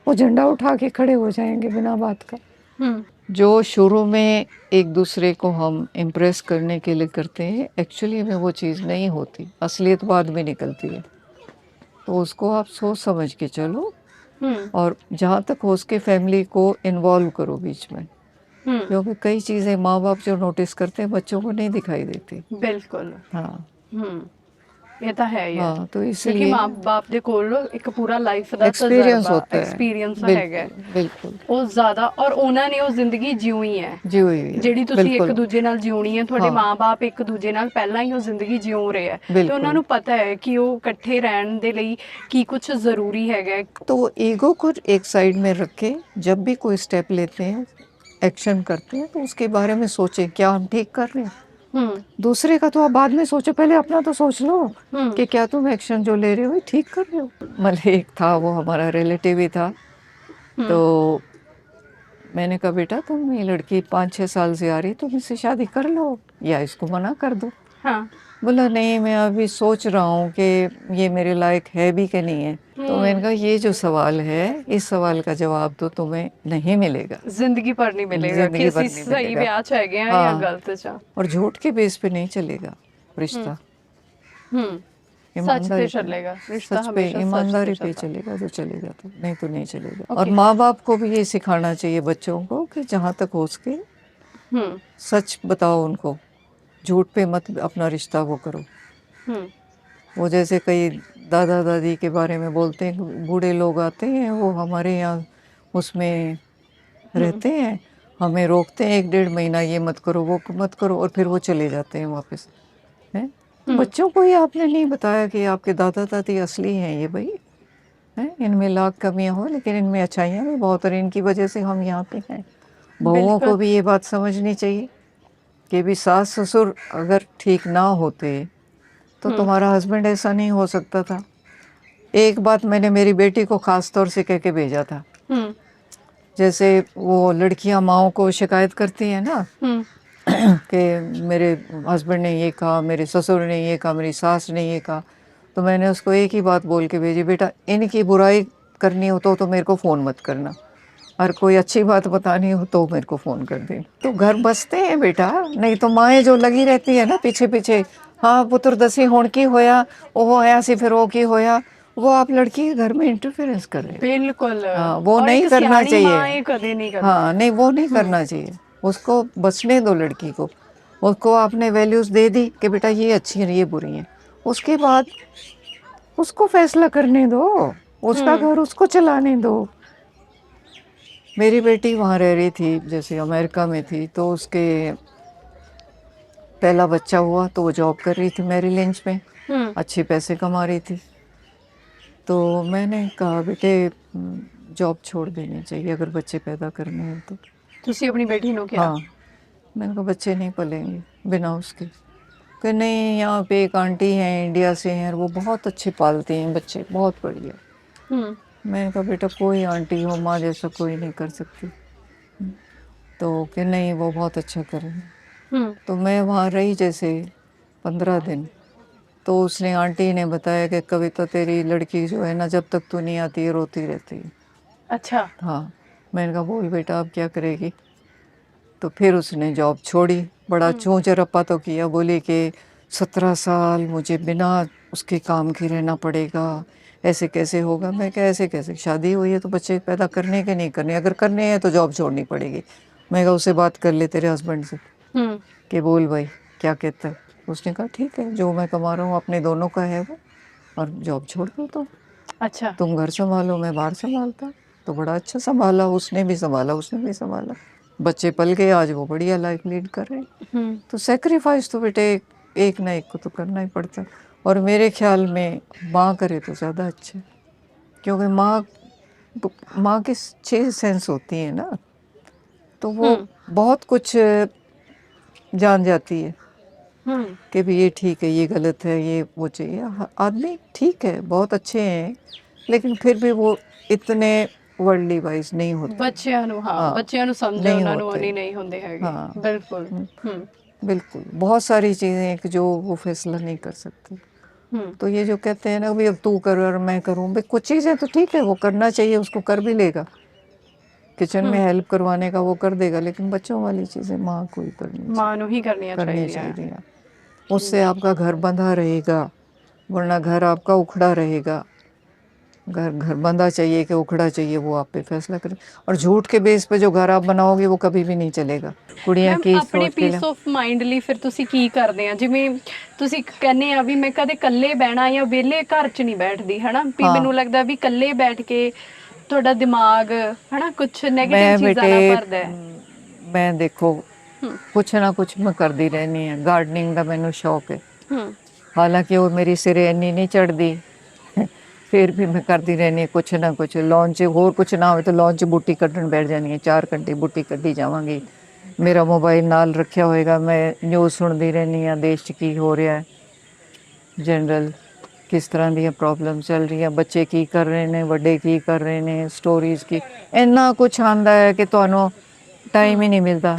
वो झंडा उठा के खड़े हो जाएंगे बिना बात का। हम्म जो शुरू में एक दूसरे को हम इम्प्रेस करने के लिए करते हैं, एक्चुअली में वो चीज़ नहीं होती, असलियत बाद में निकलती है। तो उसको आप सोच समझ के चलो, हम्म और जहाँ तक हो उसके फैमिली को इन्वॉल्व करो बीच में, हम्म क्योंकि कई चीज़ें माँ बाप जो नोटिस करते हैं बच्चों को नहीं दिखाई देती। बिल्कुल। हाँ हम्म ਇਹ ਤਾਂ ਹੈ ਹੀ ਹੈ, हाँ, तो ਕਿਉਂਕਿ इसलिए ਮਾਂ-ਬਾਪ ਦੇ ਕੋਲ ਇੱਕ ਪੂਰਾ ਲਾਈਫ ਦਾ एक्सपीरियंस ਤਜਰਬਾ, होता है। ਐਕਸਪੀਰੀਅੰਸ ਹੈਗਾ, बिल्कुल बिल्कुल। ਉਹ ਜ਼ਿਆਦਾ, ਔਰ ਉਹਨਾਂ ਨੇ ਉਹ ਜ਼ਿੰਦਗੀ ਜਿਉਣੀ ਹੈ जी हुई है। ਜਿਹੜੀ ਤੁਸੀਂ ਇੱਕ बिल्कुल। ਦੂਜੇ ਨਾਲ ਜਿਉਣੀ ਹੈ। ਤੁਹਾਡੇ हाँ ਮਾਂ-ਬਾਪ ਇੱਕ ਦੂਜੇ ਨਾਲ ਪਹਿਲਾਂ ਹੀ ਉਹ ਜ਼ਿੰਦਗੀ ਜਿਉ ਰਹੇ ਆ, ਤੇ ਉਹਨਾਂ बिल्कुल। ਨੂੰ ਪਤਾ ਹੈ ਕਿ ਉਹ ਇਕੱਠੇ ਰਹਿਣ ਦੇ ਲਈ ਕੀ ਕੁਝ ਜ਼ਰੂਰੀ ਹੈਗਾ। तो ईगो को एक साइड में रख के जब भी कोई स्टेप लेते हैं, एक्शन करते हैं, तो उसके बारे में सोचें क्या हम ठीक कर रहे हैं। हम्म दूसरे का तो आप बाद में सोचो, पहले अपना तो सोच लो हम्म कि क्या तुम एक्शन जो ले रहे हो ये ठीक कर रहे हो। मतलब एक था, वो हमारा रिलेटिव ही था, तो हम्म मैंने कहा बेटा तुम ये लड़की 5-6 साल से आ रही, तुम इससे शादी कर लो या इसको मना कर दो। हाँ बोला नहीं मैं अभी सोच रहा हूँ कि ये मेरे लायक है भी कि नहीं है। तो मैंने कहा ये जो सवाल है, इस सवाल का जवाब तो तुम्हें नहीं मिलेगा, ਜ਼ਿੰਦਗੀ ਭਰ ਨਹੀਂ ਮਿਲੇਗਾ ਕਿ जिंदगी भर ਅਸੀਂ नहीं ਸਹੀ मिलेगा। ਵਿਆਹ ਚ ਹੈਗੇ ਆ ਜਾਂ हाँ, ਗਲਤ ਚ। और झूठ के बेस पे नहीं चलेगा रिश्ता, हम्म सच पे ईमानदारी पे, चलेगा रिश्ता, सच पे हमेशा सच ईमानदारी पे पे चलता। चलेगा तो चलेगा, तो नहीं तो नहीं चलेगा। और ओके। माँ बाप को भी ये सिखाना चाहिए बच्चों को कि जहाँ तक हो सके हम्म सच बताओ उनको, झूठ पे मत अपना रिश्ता वो करो। हम्म वो जैसे कई दादा दादी के बारे में बोलते हैं, बूढ़े लोग आते हैं वो हमारे यहाँ उसमें रहते हैं, हमें रोकते हैं 1-1.5 महीना, ये मत करो वो मत करो, और फिर वो चले जाते हैं वापस, हैं। तो बच्चों को ही आपने नहीं बताया कि आपके दादा दादी असली हैं ये भाई, हैं। इनमें लाख कमियां हो लेकिन इनमें अच्छाइयाँ भी बहुत, और इनकी वजह से हम यहाँ पे हैं। बहुओं को बिल्कुल। भी ये बात समझनी चाहिए कि भी सास ससुर अगर ठीक ना होते तो तुम्हारा हस्बैंड ऐसा नहीं हो सकता था। एक बात मैंने मेरी बेटी को खास तौर से कह के भेजा था, हम्म जैसे वो लड़कियां माओ को शिकायत करती हैं ना हम्म कि मेरे हस्बैंड ने ये कहा, मेरे ससुर ने ये कहा, मेरी सास ने ये कहा, तो मैंने उसको एक ही बात बोल के भेजी, बेटा इनकी बुराई करनी हो तो मेरे को फ़ोन मत करना, और कोई अच्छी बात बतानी हो तो मेरे को फ़ोन कर देना। तो घर बसते हैं बेटा, नहीं तो माएँ जो लगी रहती है ना पीछे पीछे, हाँ पुत्र दसी होण की होया, वो आया सी फिर वो की होया, वो आप लड़की के घर में इंटरफेरेंस कर रहे हैं। बिल्कुल। हाँ, वो और नहीं एक करना सियाणी माँ चाहिए। ये कभी नहीं करती। हाँ नहीं, वो नहीं करना चाहिए। उसको बचने दो लड़की को, उसको आपने वैल्यूज दे दी कि बेटा ये अच्छी है ये बुरी है, उसके बाद उसको फैसला करने दो, उसका घर उसको चलाने दो। मेरी बेटी वहाँ रह रही थी, जैसे अमेरिका में थी, तो उसके पहला बच्चा हुआ तो वो जॉब कर रही थी मैरीलैंड में, अच्छे पैसे कमा रही थी। तो मैंने कहा बेटे जॉब छोड़ देनी चाहिए अगर बच्चे पैदा करने हैं तो। ਤੁਸੀਂ ਆਪਣੀ ਬੇਟੀ ਨੂੰ ਕਿਹਾ? हाँ, मैंने कहा बच्चे नहीं पलेंगे बिना उसके। कि नहीं, यहाँ पे एक आंटी हैं इंडिया से हैं, वो बहुत अच्छे पालती हैं बच्चे, बहुत बढ़िया। मैंने कहा बेटा कोई आंटी हो माँ जैसा कोई नहीं कर सकती। तो कि नहीं वो बहुत अच्छा कर रहे हैं। तो मैं वहाँ रही जैसे 15 दिन, तो उसने आंटी ने बताया कि कविता तेरी लड़की जो है ना, जब तक तू नहीं आती है रोती रहती है। अच्छा। हाँ, मैंने कहा बोल बेटा अब क्या करेगी। तो फिर उसने जॉब छोड़ी, बड़ा चोंच रप्पा तो किया, बोली कि 17 साल मुझे बिना उसके काम के रहना पड़ेगा, ऐसे कैसे होगा। मैं क्या ऐसे कैसे, शादी हुई है तो बच्चे पैदा करने के नहीं करने, अगर करने हैं तो जॉब छोड़नी पड़ेगी। मैं कहा उससे बात कर ले तेरे हस्बैंड से कि बोल भाई क्या कहता है। उसने कहा ठीक है, जो मैं कमा रहा हूँ अपने दोनों का है वो, और जॉब छोड़ दो तो अच्छा। तुम घर संभालो मैं बाहर संभालता। तो बड़ा अच्छा संभाला, उसने भी संभाला उसने भी संभाला, बच्चे पल गए, आज वो बढ़िया लाइफ लीड कर रहे हैं। तो सेक्रीफाइस तो बेटे एक ना एक को तो करना ही पड़ता है। और मेरे ख्याल में माँ करे तो ज़्यादा अच्छा है, क्योंकि माँ की 6 सेंस होती है ना, तो वो बहुत कुछ जान जाती है कि भी ये ठीक है ये गलत है ये वो चाहिए। आदमी ठीक है बहुत अच्छे हैं, लेकिन फिर भी वो इतने वर्ल्डली वाइज नहीं होते। ਬੱਚਿਆਂ ਨੂੰ ਹਾਂ, हाँ, ਬੱਚਿਆਂ ਨੂੰ ਸਮਝੇ नहीं ਉਹਨਾਂ ਨੂੰ होते। ਉਨੀ ਨਹੀਂ ਹੁੰਦੇ ਹੈਗੇ। हाँ, ਬਿਲकुल। बिल्कुल बहुत सारी चीज़ें हैं कि जो वो फैसला नहीं कर सकते। तो ये जो कहते हैं ना भाई अब तू कर और मैं करूँ, भाई कुछ चीज़ें तो ठीक है वो करना चाहिए, उसको कर भी लेगा, किचन में हेल्प करवाने का वो कर देगा, लेकिन बच्चों वाली चीज़ें माँ को ही ਮਾਂ ਨੂੰ ਹੀ ਕਰਨੀਆਂ करनी ਚਾਹੀਦੀਆਂ। चाहिए। उससे आपका घर बंधा रहेगा, वरना घर आपका उखड़ा रहेगा। घर बंधा चाहिए कि उखड़ा चाहिए वो आप पे फैसला करें। और झूठ के बेस पे जो घर आप बनाओगे वो कभी भी नहीं चलेगा। कुड़ियाँ ਮੈਮ की ਆਪਣੇ सोच के लिए ਪੀਸ ਆਫ ਮਾਈਂਡ ਲਈ ਫਿਰ ਤੁਸੀਂ ਕੀ ਕਰਦੇ ਆ? ਜਿਵੇਂ ਤੁਸੀਂ ਕਹਿੰਦੇ ਆ ਵੀ ਮੈਂ ਕਦੇ ਇਕੱਲੇ ਬਹਿਣਾ ਜਾਂ ਵਿਹਲੇ ਘਰ 'ਚ ਨਹੀਂ ਬੈਠਦੀ, ਹਨਾ ਵੀ हाँ, ਮੈਨੂੰ ਲੱਗਦਾ ਵੀ ਇਕੱਲੇ ਬੈਠ ਕੇ ਤੁਹਾਡਾ ਦਿਮਾਗ ਹਨਾ ਕੁਝ ਨੈਗੇਟਿਵ मैं ਚੀਜ਼ਾਂ बेटे ਨਾਲ भरदा है। मैं देखो कुछ ना कुछ मैं करती रहनी है। गार्डनिंग का मैनू शौक है, हालांकि वो मेरी सिरे इन्नी नहीं चढ़ती फिर भी मैं करती रहनी है कुछ ना कुछ। लॉन च होर कुछ ना हो तो लॉन च बूटी कड्ढन बैठ जानी है, 4 घंटे बूटी कड्ढी जावांगी। मेरा मोबाइल नाल रखा होएगा, मैं न्यूज़ सुनती रहनी हाँ, देश च की हो रहा है, जनरल किस तरह दी प्रॉब्लम चल रही है, बच्चे की कर रहे हैं, बड़े की कर रहे हैं, स्टोरीज की इन्ना कुछ आंदा है कि तुहानू टाइम ही नहीं मिलता।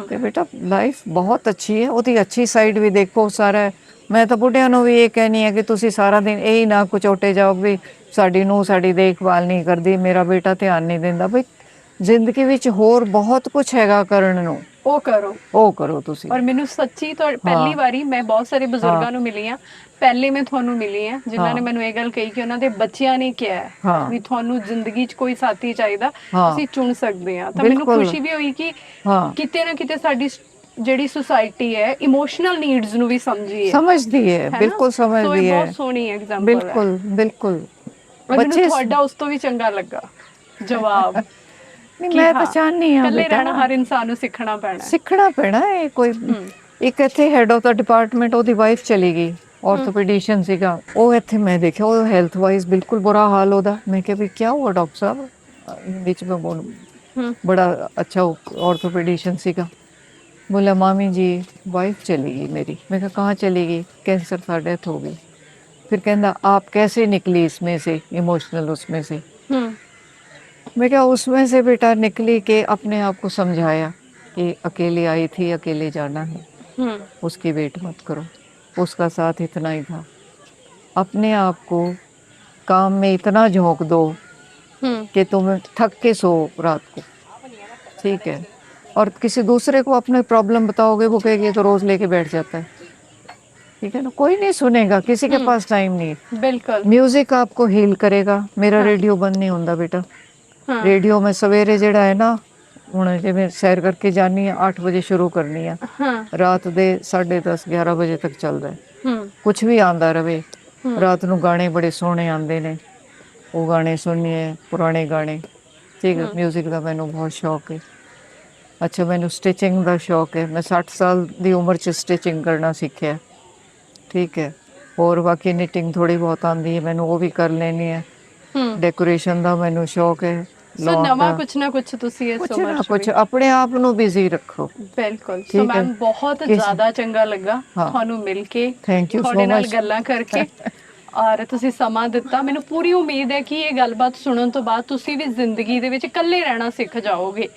ਤੇ ਬੇਟਾ ਲਾਈਫ ਬਹੁਤ ਅੱਛੀ ਹੈ, ਉਹਦੀ ਅੱਛੀ ਸਾਈਡ ਵੀ ਦੇਖੋ ਸਾਰਾ। ਮੈਂ ਤਾਂ ਬੁੱਢਿਆਂ ਨੂੰ ਵੀ ਇਹ ਕਹਿਣੀ ਹੈ ਕਿ ਤੁਸੀਂ ਸਾਰਾ ਦਿਨ ਇਹ ਹੀ ਨਾ ਕੁਚੋਟੇ ਜਾਓ ਵੀ ਸਾਡੀ ਨੂੰ ਸਾਡੀ ਦੇਖਭਾਲ ਨਹੀਂ ਕਰਦੀ, ਮੇਰਾ ਬੇਟਾ ਧਿਆਨ ਨਹੀਂ ਦਿੰਦਾ। ਬਈ ਜ਼ਿੰਦਗੀ ਵਿੱਚ ਹੋਰ ਬਹੁਤ ਕੁਝ ਹੈਗਾ ਕਰਨ ਨੂੰ, ਉਹ ਕਰੋ ਤੁਸੀਂ। ਔਰ ਮੈਨੂੰ ਸੱਚੀ ਤੋਂ ਪਹਿਲੀ ਵਾਰੀ ਮੈਂ ਬਹੁਤ ਸਾਰੇ ਬਜ਼ੁਰਗਾਂ ਨੂੰ ਮਿਲੀ ਆ, ਪਹਿਲੇ ਮੈਂ ਤੁਹਾਨੂੰ ਮਿਲੀ ਆ ਜਿਨ੍ਹਾਂ ਨੇ ਮੈਨੂੰ ਇਹ ਗੱਲ ਕਹੀ ਕਿ ਉਹਨਾਂ ਦੇ ਬੱਚਿਆਂ ਨੇ ਕਿਹਾ ਵੀ ਤੁਹਾਨੂੰ ਜ਼ਿੰਦਗੀ 'ਚ ਕੋਈ ਸਾਥੀ ਚਾਹੀਦਾ, ਤੁਸੀਂ ਚੁਣ ਸਕਦੇ ਆ। ਤਾਂ ਮੈਨੂੰ ਖੁਸ਼ੀ ਵੀ ਹੋਈ ਕਿ ਕਿਤੇ ਨਾ ਕਿਤੇ ਸਾਡੀ ਜਿਹੜੀ ਸੁਸਾਇਟੀ ਹੈ ਇਮੋਸ਼ਨਲ ਨੀਡਸ ਨੂੰ ਵੀ ਸਮਝਦੀ ਹੈ, ਬਿਲਕੁਲ ਸਮਝਦੀ ਹੈ। ਬਹੁਤ ਸੋਹਣੀ ਐਗਜ਼ਾਮਪਲ ਹੈ। ਬਿਲਕੁਲ ਬਿਲकुल। ਬੱਚੇ ਤੁਹਾਡਾ ਉਸ ਤੋਂ ਵੀ ਚੰਗਾ ਲੱਗਾ ਜਵਾਬ। नहीं मैं तो चाहनी हाँ ਇਕੱਲੇ बेटा, ਰਹਿਣਾ ਹਰ ਇਨਸਾਨ ਨੂੰ ਸਿੱਖਣਾ ਪੈਣਾ ਹੈ। ਕੋਈ ਇੱਕ ਇੱਥੇ ਹੈਡ ਆਫ ਦਾ ਡਿਪਾਰਟਮੈਂਟ ਉਹਦੀ ਵਾਈਫ ਚਲੀ ਗਈ, ਆਰਥੋਪੈਡਿਸ਼ਨ ਸੀਗਾ ਉਹ, ਇੱਥੇ ਮੈਂ ਦੇਖਿਆ ਉਹ ਹੈਲਥ ਵਾਈਜ਼ ਬਿਲਕੁਲ ਬੁਰਾ ਹਾਲ ਉਹਦਾ। ਮੈਂ ਕਿਹਾ ਵੀ ਕੀ ਹੁਆ ਡਾਕਟਰ ਸਾਹਿਬ, हिंदी च मैं बोल, बड़ा अच्छा ऑर्थोपेडिशियन सीगा। बोला मामी जी वाइफ चली गई मेरी। मैं कहा कहाँ चली गई? कैंसर था, डेथ हो गई। फिर कहना आप कैसे निकली इसमें से, इमोशनल उसमें से? मैं क्या उसमें से बेटा निकली कि अपने आप को समझाया कि अकेले आई थी, अकेले जाना है, उसकी वेट मत करो, उसका साथ इतना ही था। अपने आप को काम में इतना झोंक दो कि तुम थक के सो रात को, ठीक है। और किसी दूसरे को अपने प्रॉब्लम बताओगे, वो कहेगी "ये तो रोज लेके बैठ जाता है", ठीक है ना। कोई नहीं सुनेगा, किसी के पास टाइम नहीं है। बिल्कुल। म्यूजिक आपको हील करेगा। मेरा हाँ। रेडियो बंद नहीं होता बेटा। हाँ। रेडियो में सवेरे ਜਿਹੜਾ है ना, ਹੁਣ ਜਿਵੇਂ ਸੈਰ ਕਰਕੇ ਜਾਨੀ ਆ 8 ਵਜੇ ਸ਼ੁਰੂ ਕਰਨੀ ਆ, हाँ। ਰਾਤ ਦੇ 10:30 11 ਵਜੇ ਤੱਕ ਚੱਲਦਾ ਹੈ। ਹੂੰ। ਕੁਝ ਵੀ ਆਂਦਾ ਰਵੇ, ਰਾਤ ਨੂੰ ਗਾਣੇ ਬੜੇ ਸੋਹਣੇ ਆਉਂਦੇ ਨੇ, ਉਹ ਗਾਣੇ ਸੁਣੀਏ, ਪੁਰਾਣੇ ਗਾਣੇ, ਠੀਕ ਹੈ। ਮਿਊਜ਼ਿਕ ਦਾ ਮੈਨੂੰ ਬਹੁਤ ਸ਼ੌਕ ਹੈ। ਅੱਛਾ, ਮੈਨੂੰ ਸਟਿਚਿੰਗ ਦਾ ਸ਼ੌਕ ਹੈ। ਮੈਂ 60 ਸਾਲ ਦੀ ਉਮਰ 'ਚ ਸਟਿਚਿੰਗ ਕਰਨਾ ਸਿੱਖਿਆ, ਠੀਕ ਹੈ। ਹੋਰ ਬਾਕੀ ਨਿਟਿੰਗ ਥੋੜੀ ਬਹੁਤ ਆਉਂਦੀ ਹੈ ਮੈਨੂੰ, ਉਹ ਵੀ ਕਰ ਲੈਣੀ ਹੈ। ਡੈਕੋਰੇਸ਼ਨ ਦਾ ਮੈਨੂੰ ਸ਼ੌਕ ਹੈ। ਸੋ ਨਵਾਂ ਕੁਛ ਨਾ ਕੁਛ ਤੁਸੀਂ ਇਸ ਕੁਛ ਉਮਰ ਨਾ 'ਚ ਕੁਛ ਵੀ ਆਪਣੇ ਆਪ ਨੂੰ ਬਿਜ਼ੀ ਰੱਖੋ। ਬਿਲਕੁਲ। ਸੋ ਠੀਕ ਹੈ। ਮੈਮ ਬਹੁਤ ਜ਼ਿਆਦਾ ਚੰਗਾ ਲੱਗਾ ਹਾਂ। ਤੁਹਾਨੂੰ ਮਿਲ ਕੇ, ਥੈਂਕ ਯੂ ਤੁਹਾਡੇ ਸੋ ਨਾਲ ਮਚ। ਗੱਲਾਂ ਕਰਕੇ, ਔਰ ਤੁਸੀਂ ਸਮਾਂ ਦਿੱਤਾ। ਮੈਨੂੰ ਪੂਰੀ ਉਮੀਦ ਹੈ ਕਿ ਇਹ ਗੱਲਬਾਤ ਸੁਣਨ ਤੋਂ ਬਾਅਦ ਤੁਸੀਂ ਵੀ ਜ਼ਿੰਦਗੀ ਦੇ ਵਿੱਚ ਇਕੱਲੇ ਰਹਿਣਾ ਸਿੱਖ ਜਾਓਗੇ,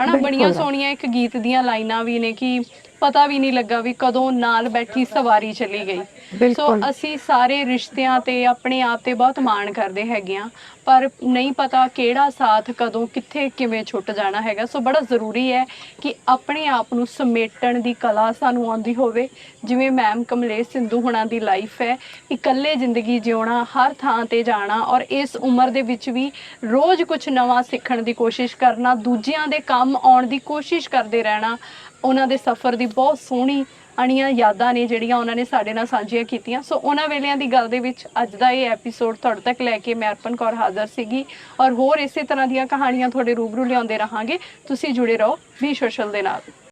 ਹਨਾ। ਬੜੀਆਂ ਸੋਹਣੀਆਂ ਇੱਕ ਗੀਤ ਦੀਆਂ ਲਾਈਨਾਂ ਵੀ ਨੇ ਕਿ ਪਤਾ ਵੀ ਨਹੀਂ ਲੱਗਾ ਵੀ ਕਦੋਂ ਨਾਲ ਬੈਠੀ ਸਵਾਰੀ ਚਲੀ ਗਈ। ਸੋ ਬਿਲਕੁਲ ਅਸੀਂ ਸਾਰੇ ਰਿਸ਼ਤਿਆਂ ਤੇ ਆਪਣੇ ਆਪ ਤੇ ਬਹੁਤ ਮਾਣ ਕਰਦੇ ਹੈਗੇ ਆ, ਪਰ ਨਹੀਂ ਪਤਾ ਕਿਹੜਾ ਸਾਥ ਕਦੋਂ ਕਿੱਥੇ ਕਿਵੇਂ ਛੁੱਟ ਜਾਣਾ ਹੈਗਾ। ਸੋ ਬੜਾ ਜ਼ਰੂਰੀ ਹੈ ਕਿ ਆਪਣੇ ਆਪ ਨੂੰ ਸਮੇਟਣ ਦੀ ਕਲਾ ਸਾਨੂੰ ਆਉਂਦੀ ਹੋਵੇ। ਜਿਵੇਂ ਮੈਮ ਕਮਲੇਸ਼ ਸਿੰਧੂ ਹੁਣਾਂ ਦੀ ਲਾਈਫ ਹੈ, ਇਕੱਲੇ ਜ਼ਿੰਦਗੀ ਜਿਉਣਾ, ਹਰ ਥਾਂ ਤੇ ਜਾਣਾ, ਔਰ ਇਸ ਉਮਰ ਦੇ ਵਿੱਚ ਵੀ ਰੋਜ਼ ਕੁਝ ਨਵਾਂ ਸਿੱਖਣ ਦੀ ਕੋਸ਼ਿਸ਼ ਕਰਨਾ, ਦੂਜਿਆਂ ਦੇ ਕੰਮ ਆਉਣ ਦੀ ਕੋਸ਼ਿਸ਼ ਕਰਦੇ ਰਹਿਣਾ। ਉਹਨਾਂ ਦੇ ਸਫ਼ਰ ਦੀ ਬਹੁਤ ਸੋਹਣੀ ਅਣੀਆਂ ਯਾਦਾਂ ਨੇ ਜਿਹੜੀਆਂ ਉਹਨਾਂ ਨੇ ਸਾਡੇ ਨਾਲ ਸਾਂਝੀਆਂ ਕੀਤੀਆਂ। ਸੋ ਉਹਨਾਂ ਵੇਲਿਆਂ ਦੀ ਗੱਲ ਦੇ ਵਿੱਚ ਅੱਜ ਦਾ ਇਹ ਐਪੀਸੋਡ ਤੁਹਾਡੇ ਤੱਕ ਲੈ ਕੇ ਮੈਂ ਅਰਪਨ ਕੌਰ ਹਾਜ਼ਰ ਸੀਗੀ, ਔਰ ਹੋਰ ਇਸੇ ਤਰ੍ਹਾਂ ਦੀਆਂ ਕਹਾਣੀਆਂ ਤੁਹਾਡੇ ਰੂਬਰੂ ਲਿਆਉਂਦੇ ਰਹਾਂਗੇ। ਤੁਸੀਂ ਜੁੜੇ ਰਹੋ ਵੀ ਸੋਸ਼ਲ ਦੇ ਨਾਲ।